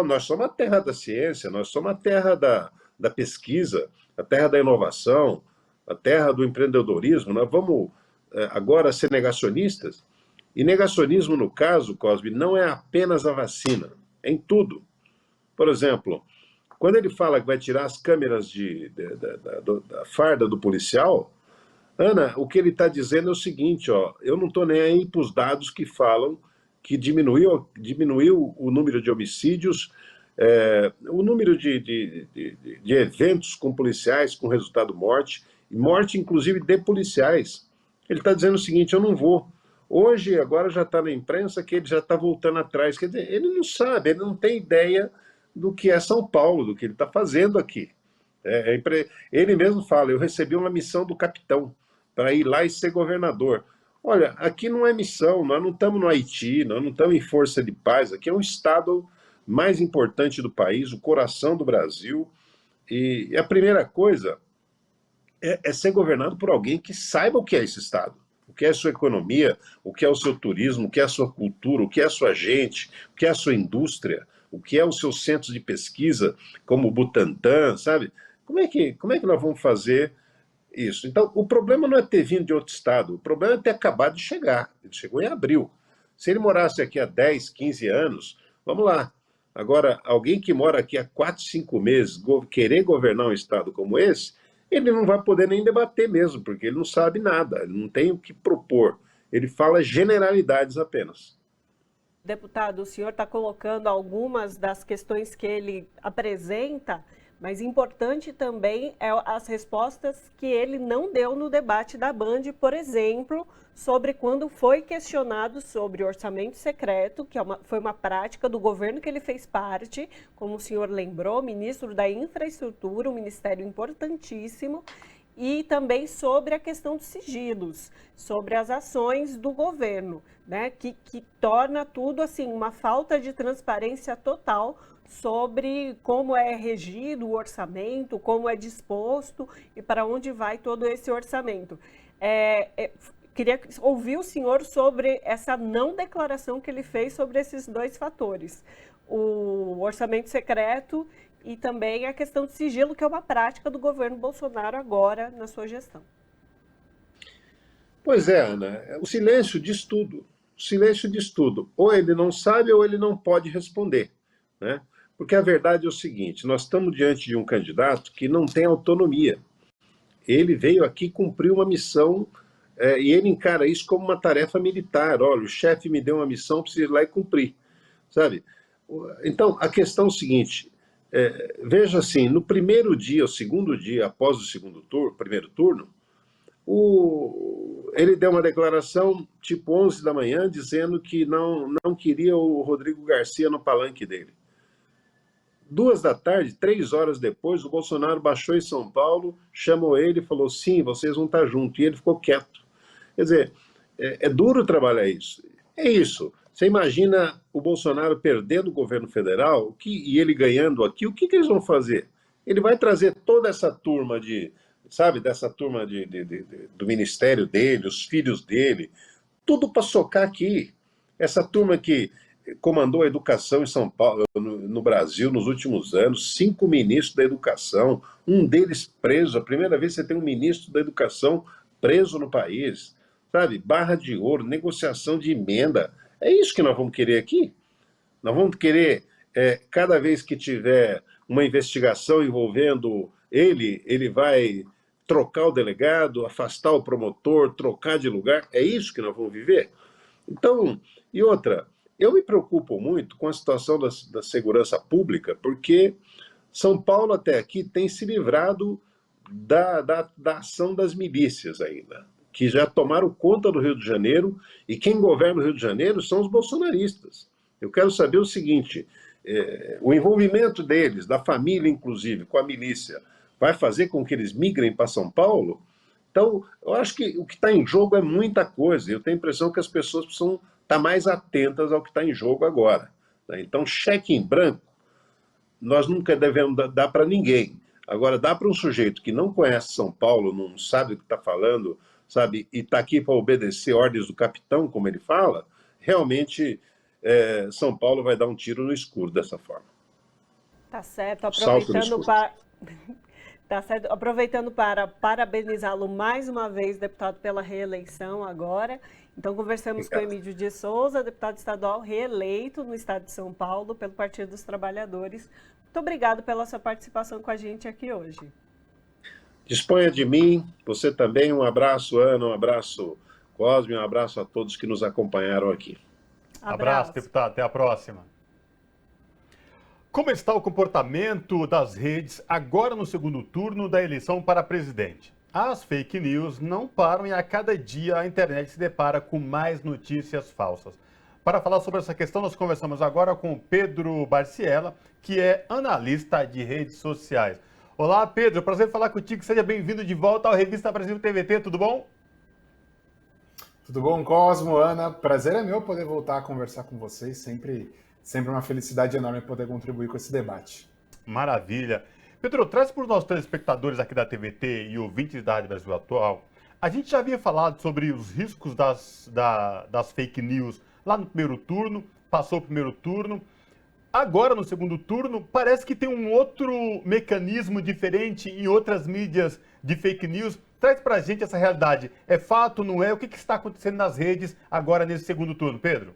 Nós somos a terra da ciência, nós somos a terra da pesquisa, a terra da inovação, a terra do empreendedorismo. Nós vamos agora ser negacionistas? E negacionismo, no caso, Cosme, não é apenas a vacina, é em tudo. Por exemplo, quando ele fala que vai tirar as câmeras da farda do policial, Ana, o que ele está dizendo é o seguinte, ó: eu não estou nem aí para os dados que falam que diminuiu o número de homicídios, o número de eventos com policiais com resultado morte inclusive de policiais. Ele está dizendo o seguinte: eu não vou. Hoje, agora já está na imprensa que ele já está voltando atrás. Quer dizer, ele não sabe, ele não tem ideia do que é São Paulo, do que ele está fazendo aqui. Ele mesmo fala: eu recebi uma missão do capitão para ir lá e ser governador. Olha, aqui não é missão, nós não estamos no Haiti, nós não estamos em força de paz, aqui é um estado mais importante do país, o coração do Brasil, e a primeira coisa é ser governado por alguém que saiba o que é esse estado, o que é a sua economia, o que é o seu turismo, o que é a sua cultura, o que é a sua gente, o que é a sua indústria, o que é os seus centros de pesquisa, como o Butantan, sabe? Como é que nós vamos fazer isso? Então, o problema não é ter vindo de outro estado, o problema é ter acabado de chegar. Ele chegou em abril. Se ele morasse aqui há 10, 15 anos, vamos lá. Agora, alguém que mora aqui há 4, 5 meses, querer governar um estado como esse, ele não vai poder nem debater mesmo, porque ele não sabe nada, ele não tem o que propor. Ele fala generalidades apenas. Deputado, o senhor está colocando algumas das questões que ele apresenta, mas importante também é as respostas que ele não deu no debate da Band, por exemplo, sobre quando foi questionado sobre orçamento secreto, que foi uma prática do governo que ele fez parte, como o senhor lembrou, ministro da Infraestrutura, um ministério importantíssimo, e também sobre a questão dos sigilos, sobre as ações do governo, né, que torna tudo assim uma falta de transparência total sobre como é regido o orçamento, como é disposto e para onde vai todo esse orçamento. Queria ouvir o senhor sobre essa não declaração que ele fez sobre esses dois fatores, o orçamento secreto e também a questão de sigilo, que é uma prática do governo Bolsonaro agora na sua gestão. Pois é, Ana, o silêncio diz tudo. O silêncio diz tudo. Ou ele não sabe ou ele não pode responder, né? Porque a verdade é o seguinte: nós estamos diante de um candidato que não tem autonomia. Ele veio aqui cumprir uma missão e ele encara isso como uma tarefa militar. Olha, o chefe me deu uma missão, preciso ir lá e cumprir, sabe? Então, a questão é o seguinte: veja assim, no primeiro dia, o segundo dia após o primeiro turno, ele deu uma declaração tipo 11 da manhã dizendo que não queria o Rodrigo Garcia no palanque dele. 2 da tarde, 3 horas depois, o Bolsonaro baixou em São Paulo, chamou ele e falou: sim, vocês vão estar juntos. E ele ficou quieto. Quer dizer, é duro trabalhar isso. É isso. Você imagina o Bolsonaro perdendo o governo federal e ele ganhando aqui, o que eles vão fazer? Ele vai trazer toda essa turma dessa turma do ministério dele, os filhos dele, tudo para socar aqui. Essa turma que comandou a educação em São Paulo, no Brasil, nos últimos anos, 5 ministros da educação, um deles preso. A primeira vez que você tem um ministro da educação preso no país, sabe? Barra de ouro, negociação de emenda. É isso que nós vamos querer aqui? Nós vamos querer, cada vez que tiver uma investigação envolvendo ele vai trocar o delegado, afastar o promotor, trocar de lugar. É isso que nós vamos viver? Então, e outra, eu me preocupo muito com a situação da segurança pública, porque São Paulo até aqui tem se livrado da ação das milícias ainda, que já tomaram conta do Rio de Janeiro, e quem governa o Rio de Janeiro são os bolsonaristas. Eu quero saber o seguinte: o envolvimento deles, da família inclusive, com a milícia, vai fazer com que eles migrem para São Paulo? Então, eu acho que o que está em jogo é muita coisa. Eu tenho a impressão que as pessoas precisam estar mais atentas ao que está em jogo agora. Né? Então, cheque em branco, nós nunca devemos dar para ninguém. Agora, dá para um sujeito que não conhece São Paulo, não sabe o que está falando, sabe, e está aqui para obedecer ordens do capitão, como ele fala, realmente São Paulo vai dar um tiro no escuro dessa forma. Tá certo, Tá certo. Aproveitando para parabenizá-lo mais uma vez, deputado, pela reeleição agora. Então, conversamos com o Emílio de Souza, deputado estadual reeleito no estado de São Paulo pelo Partido dos Trabalhadores. Muito obrigado pela sua participação com a gente aqui hoje. Disponha de mim, você também. Um abraço, Ana, um abraço, Cosme, um abraço a todos que nos acompanharam aqui. Abraço, deputado. Até a próxima. Como está o comportamento das redes agora no segundo turno da eleição para presidente? As fake news não param e a cada dia a internet se depara com mais notícias falsas. Para falar sobre essa questão, nós conversamos agora com Pedro Barciela, que é analista de redes sociais. Olá, Pedro, prazer falar contigo. Seja bem-vindo de volta ao Revista Brasil TVT, tudo bom? Tudo bom, Cosmo, Ana? Prazer é meu poder voltar a conversar com vocês, sempre uma felicidade enorme poder contribuir com esse debate. Maravilha. Pedro, traz para os nossos telespectadores aqui da TVT e ouvintes da Rádio Brasil Atual. A gente já havia falado sobre os riscos das fake news lá no primeiro turno, passou o primeiro turno. Agora, no segundo turno, parece que tem um outro mecanismo diferente em outras mídias de fake news. Traz para a gente essa realidade. É fato, não é? O que está acontecendo nas redes agora nesse segundo turno, Pedro?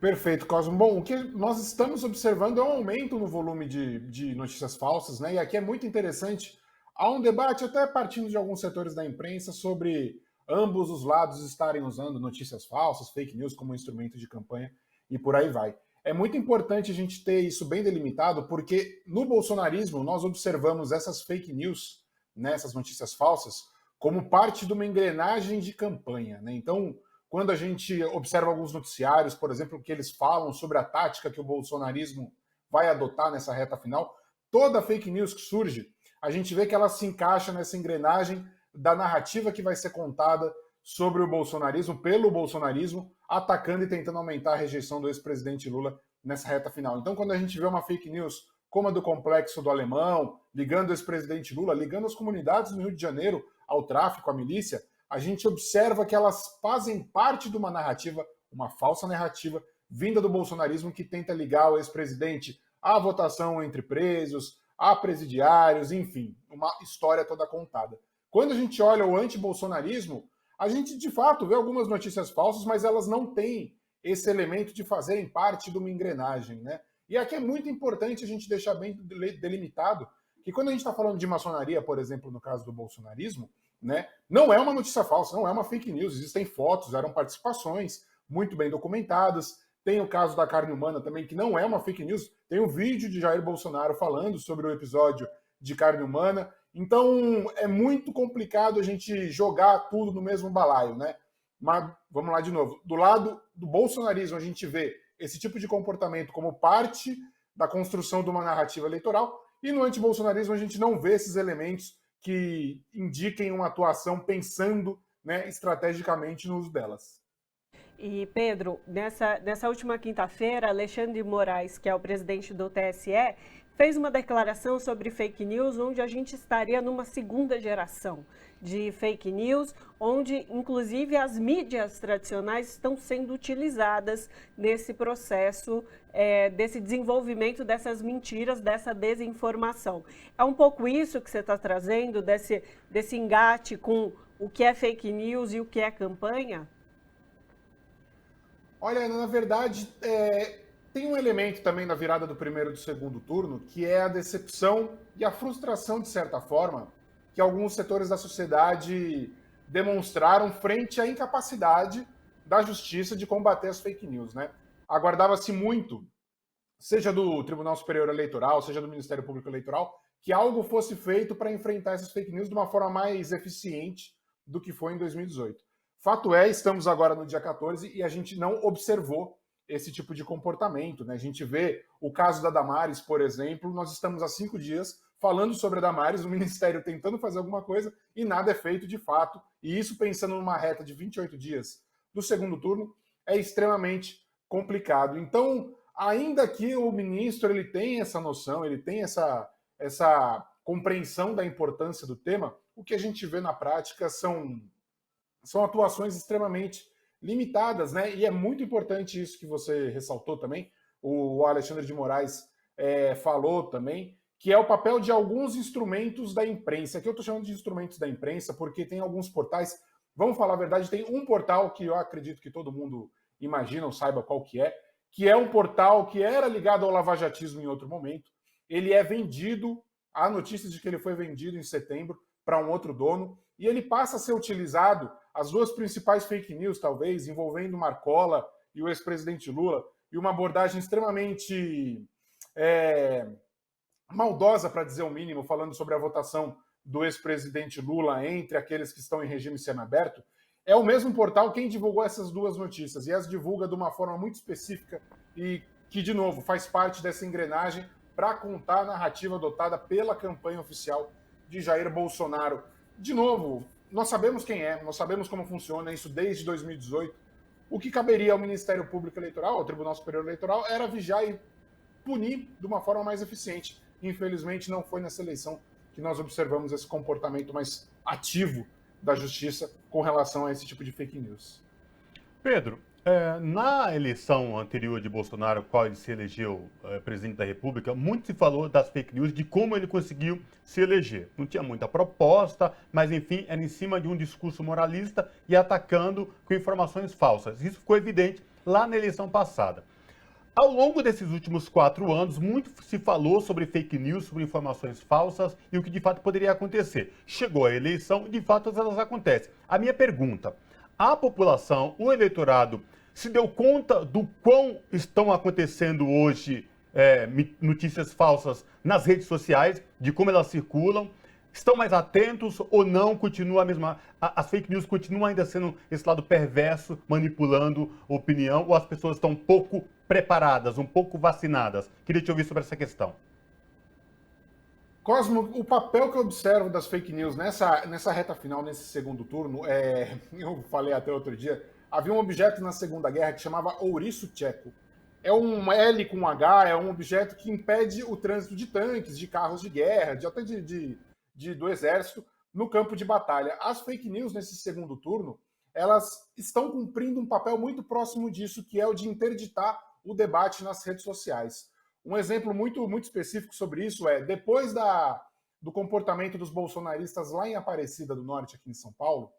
Perfeito, Cosmo. Bom, o que nós estamos observando é um aumento no volume de notícias falsas, né? E aqui é muito interessante. Há um debate, até partindo de alguns setores da imprensa, sobre ambos os lados estarem usando notícias falsas, fake news, como instrumento de campanha e por aí vai. É muito importante a gente ter isso bem delimitado, porque no bolsonarismo nós observamos essas fake news, né, essas notícias falsas, como parte de uma engrenagem de campanha, né? Então, quando a gente observa alguns noticiários, por exemplo, que eles falam sobre a tática que o bolsonarismo vai adotar nessa reta final, toda fake news que surge, a gente vê que ela se encaixa nessa engrenagem da narrativa que vai ser contada sobre o bolsonarismo, pelo bolsonarismo, atacando e tentando aumentar a rejeição do ex-presidente Lula nessa reta final. Então, quando a gente vê uma fake news como a do Complexo do Alemão, ligando o ex-presidente Lula, ligando as comunidades no Rio de Janeiro ao tráfico, à milícia, a gente observa que elas fazem parte de uma narrativa, uma falsa narrativa, vinda do bolsonarismo que tenta ligar o ex-presidente à votação entre presos, a presidiários, enfim, uma história toda contada. Quando a gente olha o antibolsonarismo, a gente de fato vê algumas notícias falsas, mas elas não têm esse elemento de fazerem parte de uma engrenagem, né? E aqui é muito importante a gente deixar bem delimitado que quando a gente está falando de maçonaria, por exemplo, no caso do bolsonarismo, né, não é uma notícia falsa, não é uma fake news, existem fotos, eram participações muito bem documentadas, tem o caso da carne humana também, que não é uma fake news, tem um vídeo de Jair Bolsonaro falando sobre o episódio de carne humana, então é muito complicado a gente jogar tudo no mesmo balaio, né? Mas vamos lá de novo, do lado do bolsonarismo a gente vê esse tipo de comportamento como parte da construção de uma narrativa eleitoral, e no antibolsonarismo a gente não vê esses elementos que indiquem uma atuação pensando, né, estrategicamente no uso delas. E, Pedro, nessa última quinta-feira, Alexandre de Moraes, que é o presidente do TSE, fez uma declaração sobre fake news, onde a gente estaria numa segunda geração de fake news, onde, inclusive, as mídias tradicionais estão sendo utilizadas nesse processo, desse desenvolvimento dessas mentiras, dessa desinformação. É um pouco isso que você está trazendo, desse engate com o que é fake news e o que é campanha? Olha, na verdade, tem um elemento também na virada do primeiro e do segundo turno, que é a decepção e a frustração, de certa forma, que alguns setores da sociedade demonstraram frente à incapacidade da justiça de combater as fake news, né? Aguardava-se muito, seja do Tribunal Superior Eleitoral, seja do Ministério Público Eleitoral, que algo fosse feito para enfrentar essas fake news de uma forma mais eficiente do que foi em 2018. Fato é, estamos agora no dia 14 e a gente não observou esse tipo de comportamento, né? A gente vê o caso da Damares, por exemplo, nós estamos há 5 dias falando sobre a Damares, o Ministério tentando fazer alguma coisa e nada é feito de fato, e isso pensando numa reta de 28 dias do segundo turno é extremamente complicado. Então, ainda que o ministro ele tenha essa noção, ele tenha essa compreensão da importância do tema, o que a gente vê na prática são atuações extremamente limitadas, né? E é muito importante isso que você ressaltou também, o Alexandre de Moraes falou também, que é o papel de alguns instrumentos da imprensa. Aqui eu estou chamando de instrumentos da imprensa porque tem alguns portais, vamos falar a verdade, tem um portal que eu acredito que todo mundo imagina ou saiba qual que é um portal que era ligado ao lavajatismo em outro momento. Ele é vendido, há notícias de que ele foi vendido em setembro para um outro dono, e ele passa a ser utilizado, as duas principais fake news, talvez, envolvendo Marcola e o ex-presidente Lula, e uma abordagem extremamente maldosa, para dizer o mínimo, falando sobre a votação do ex-presidente Lula entre aqueles que estão em regime semiaberto, é o mesmo portal quem divulgou essas duas notícias, e as divulga de uma forma muito específica e que, de novo, faz parte dessa engrenagem para contar a narrativa adotada pela campanha oficial de Jair Bolsonaro. De novo, nós sabemos quem é, nós sabemos como funciona isso desde 2018. O que caberia ao Ministério Público Eleitoral, ao Tribunal Superior Eleitoral, era vigiar e punir de uma forma mais eficiente. Infelizmente, não foi nessa eleição que nós observamos esse comportamento mais ativo da Justiça com relação a esse tipo de fake news. Pedro, na eleição anterior de Bolsonaro, qual ele se elegeu presidente da República, muito se falou das fake news, de como ele conseguiu se eleger. Não tinha muita proposta, mas enfim, era em cima de um discurso moralista e atacando com informações falsas. Isso ficou evidente lá na eleição passada. Ao longo desses últimos 4 anos, muito se falou sobre fake news, sobre informações falsas e o que de fato poderia acontecer. Chegou a eleição e de fato elas acontecem. A minha pergunta, a população, o eleitorado, se deu conta do quão estão acontecendo hoje notícias falsas nas redes sociais, de como elas circulam? Estão mais atentos ou não? Continua a mesma, as fake news continuam ainda sendo esse lado perverso, manipulando opinião, ou as pessoas estão um pouco preparadas, um pouco vacinadas? Queria te ouvir sobre essa questão. Cosmo, o papel que eu observo das fake news nessa reta final, nesse segundo turno, eu falei até outro dia, havia um objeto na Segunda Guerra que chamava ouriço tcheco. É um L com H, é um objeto que impede o trânsito de tanques, de carros de guerra, até do exército no campo de batalha. As fake news nesse segundo turno, elas estão cumprindo um papel muito próximo disso, que é o de interditar o debate nas redes sociais. Um exemplo muito, muito específico sobre isso é, depois do comportamento dos bolsonaristas lá em Aparecida do Norte, aqui em São Paulo,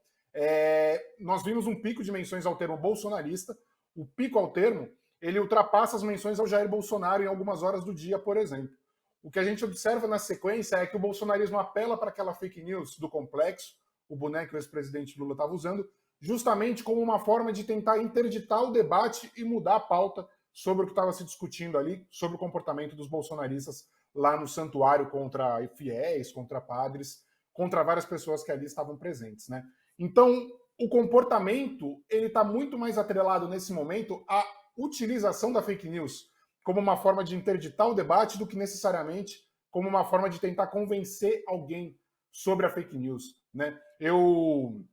nós vimos um pico de menções ao termo bolsonarista. O pico ao termo, ele ultrapassa as menções ao Jair Bolsonaro em algumas horas do dia, por exemplo. O que a gente observa na sequência é que o bolsonarismo apela para aquela fake news do complexo, o boneco que o ex-presidente Lula estava usando, justamente como uma forma de tentar interditar o debate e mudar a pauta sobre o que estava se discutindo ali, sobre o comportamento dos bolsonaristas lá no santuário contra fiéis, contra padres, contra várias pessoas que ali estavam presentes, né? Então, o comportamento ele está muito mais atrelado nesse momento à utilização da fake news como uma forma de interditar o debate do que necessariamente como uma forma de tentar convencer alguém sobre a fake news, né? Eu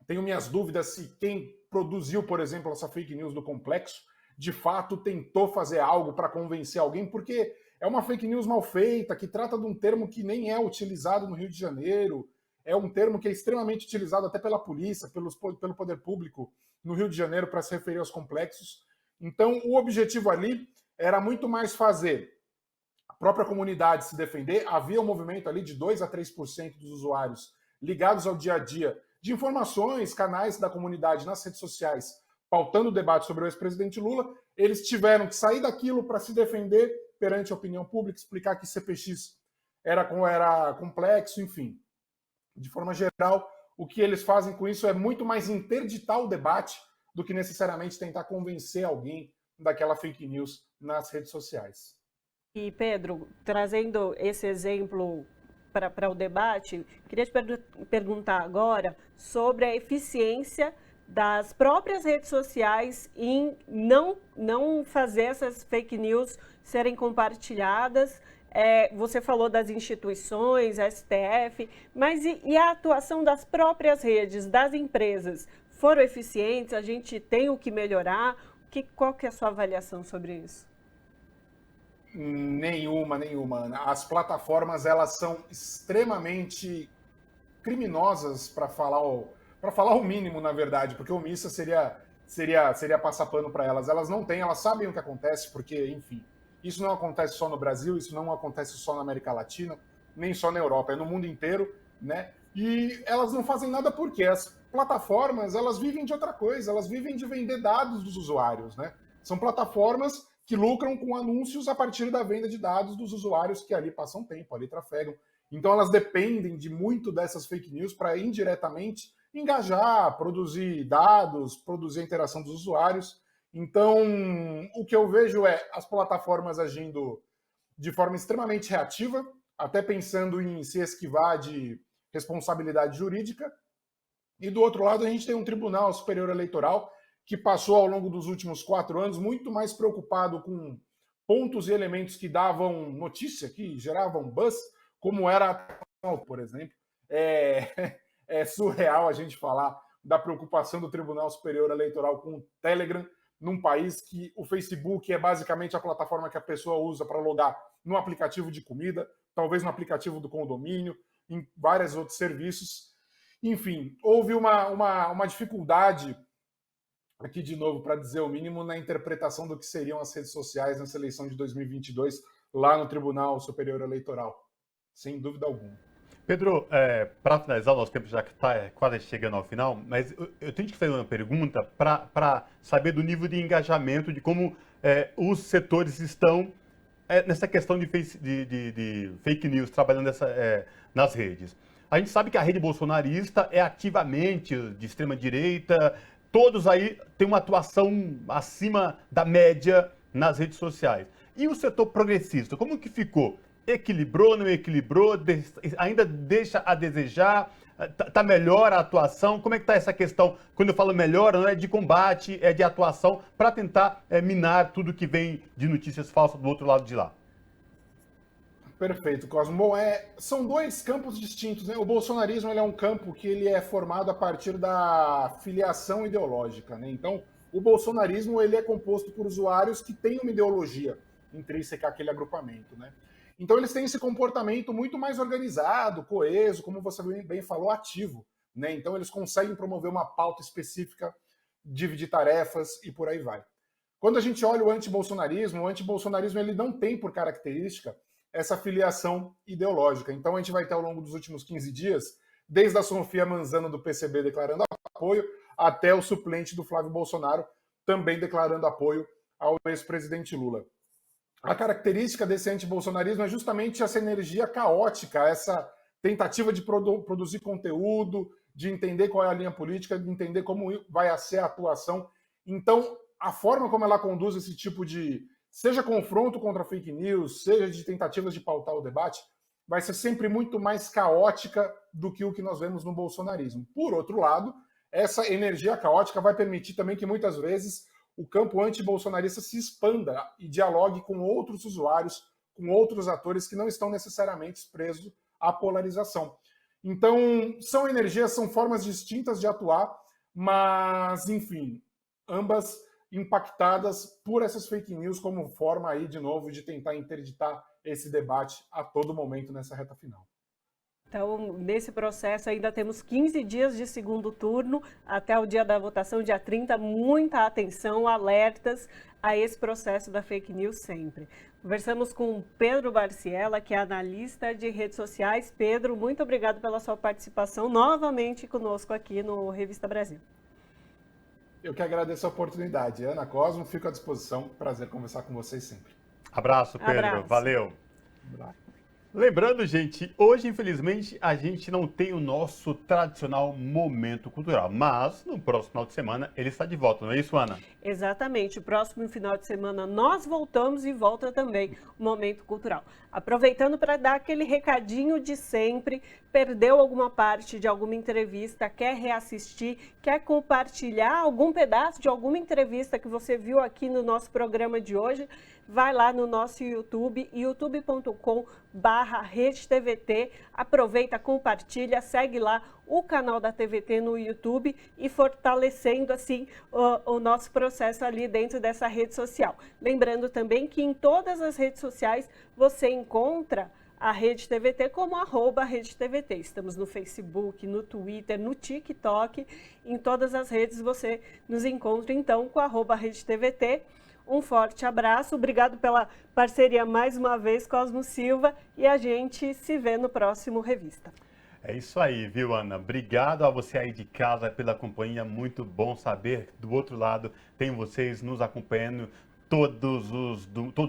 tenho minhas dúvidas se quem produziu, por exemplo, essa fake news do complexo, de fato tentou fazer algo para convencer alguém, porque é uma fake news mal feita, que trata de um termo que nem é utilizado no Rio de Janeiro, é um termo que é extremamente utilizado até pela polícia, pelo poder público no Rio de Janeiro para se referir aos complexos. Então, o objetivo ali era muito mais fazer a própria comunidade se defender. Havia um movimento ali de 2 a 3% dos usuários ligados ao dia a dia de informações, canais da comunidade nas redes sociais, pautando o debate sobre o ex-presidente Lula. Eles tiveram que sair daquilo para se defender perante a opinião pública, explicar que CPX era complexo, enfim. De forma geral, o que eles fazem com isso é muito mais interditar o debate do que necessariamente tentar convencer alguém daquela fake news nas redes sociais. E, Pedro, trazendo esse exemplo para o debate, queria te perguntar agora sobre a eficiência das próprias redes sociais em não fazer essas fake news serem compartilhadas. Você falou das instituições, STF, mas e a atuação das próprias redes, das empresas? foram eficientes? A gente tem o que melhorar? Qual que é a sua avaliação sobre isso? Nenhuma. As plataformas, elas são extremamente criminosas, para falar o mínimo, na verdade, porque omissa seria passar pano para elas. Elas não têm, elas sabem o que acontece, porque, enfim, isso não acontece só no Brasil, isso não acontece só na América Latina, nem só na Europa, é no mundo inteiro, né? E elas não fazem nada porque as plataformas, elas vivem de outra coisa, elas vivem de vender dados dos usuários, né? São plataformas que lucram com anúncios a partir da venda de dados dos usuários que ali passam tempo, ali trafegam. Então elas dependem de muito dessas fake news para indiretamente engajar, produzir dados, produzir a interação dos usuários. Então, o que eu vejo é as plataformas agindo de forma extremamente reativa, até pensando em se esquivar de responsabilidade jurídica. E do outro lado, a gente tem um Tribunal Superior Eleitoral que passou ao longo dos últimos 4 anos muito mais preocupado com pontos e elementos que davam notícia, que geravam buzz, como era a, por exemplo. É surreal a gente falar da preocupação do Tribunal Superior Eleitoral com o Telegram, num país que o Facebook é basicamente a plataforma que a pessoa usa para logar no aplicativo de comida, talvez no aplicativo do condomínio, em vários outros serviços. Enfim, houve uma dificuldade, aqui de novo, para dizer o mínimo, na interpretação do que seriam as redes sociais nessa eleição de 2022, lá no Tribunal Superior Eleitoral. Sem dúvida alguma. Pedro, para finalizar, o nosso tempo já está quase chegando ao final, mas eu tenho que fazer uma pergunta para saber do nível de engajamento, de como os setores estão nessa questão de fake news, trabalhando nas redes. A gente sabe que a rede bolsonarista é ativamente de extrema-direita, todos aí têm uma atuação acima da média nas redes sociais. E o setor progressista, como que ficou? Equilibrou, não equilibrou, ainda deixa a desejar, está melhor a atuação? Como é que está essa questão? Quando eu falo melhor, não é de combate, é de atuação para tentar minar tudo que vem de notícias falsas do outro lado de lá. Perfeito, Cosmo. Bom, são 2 campos distintos, né? O bolsonarismo ele é um campo que ele é formado a partir da filiação ideológica, né? Então, o bolsonarismo ele é composto por usuários que têm uma ideologia intrínseca àquele agrupamento, né? Então eles têm esse comportamento muito mais organizado, coeso, como você bem falou, ativo, né? Então eles conseguem promover uma pauta específica, dividir tarefas e por aí vai. Quando a gente olha o antibolsonarismo ele não tem por característica essa filiação ideológica. Então a gente vai ter ao longo dos últimos 15 dias, desde a Sofia Manzano do PCB declarando apoio, até o suplente do Flávio Bolsonaro também declarando apoio ao ex-presidente Lula. A característica desse antibolsonarismo é justamente essa energia caótica, essa tentativa de produzir conteúdo, de entender qual é a linha política, de entender como vai ser a atuação. Então, a forma como ela conduz esse tipo de, seja confronto contra fake news, seja de tentativas de pautar o debate, vai ser sempre muito mais caótica do que o que nós vemos no bolsonarismo. Por outro lado, essa energia caótica vai permitir também que muitas vezes o campo antibolsonarista se expanda e dialogue com outros usuários, com outros atores que não estão necessariamente presos à polarização. Então, são energias, são formas distintas de atuar, mas, enfim, ambas impactadas por essas fake news como forma aí, de novo, de tentar interditar esse debate a todo momento nessa reta final. Então, nesse processo ainda temos 15 dias de segundo turno, até o dia da votação, dia 30, muita atenção, alertas a esse processo da fake news sempre. Conversamos com Pedro Barciela, que é analista de redes sociais. Pedro, muito obrigado pela sua participação novamente conosco aqui no Revista Brasil. Eu que agradeço a oportunidade. Ana, Cosmo, fico à disposição. Prazer conversar com vocês sempre. Abraço, Pedro. Abraço. Valeu. Abraço. Lembrando, gente, hoje, infelizmente, a gente não tem o nosso tradicional momento cultural, mas no próximo final de semana ele está de volta, não é isso, Ana? Exatamente. O próximo final de semana nós voltamos e volta também o momento cultural. Aproveitando para dar aquele recadinho de sempre, perdeu alguma parte de alguma entrevista, quer reassistir, quer compartilhar algum pedaço de alguma entrevista que você viu aqui no nosso programa de hoje, vai lá no nosso YouTube, youtube.com/RedeTVT, aproveita, compartilha, segue lá o canal da TVT no YouTube e fortalecendo assim o nosso processo ali dentro dessa rede social. Lembrando também que em todas as redes sociais você encontra a Rede TVT como @RedeTVT. Estamos no Facebook, no Twitter, no TikTok, em todas as redes você nos encontra então com @RedeTVT. Um forte abraço, obrigado pela parceria mais uma vez, Cosmo Silva, e a gente se vê no próximo Revista. É isso aí, viu, Ana? Obrigado a você aí de casa pela companhia, muito bom saber do outro lado tem vocês nos acompanhando todos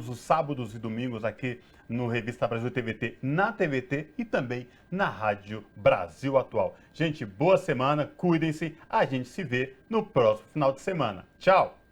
os sábados e domingos aqui no Revista Brasil TVT, na TVT e também na Rádio Brasil Atual. Gente, boa semana, cuidem-se, a gente se vê no próximo final de semana. Tchau!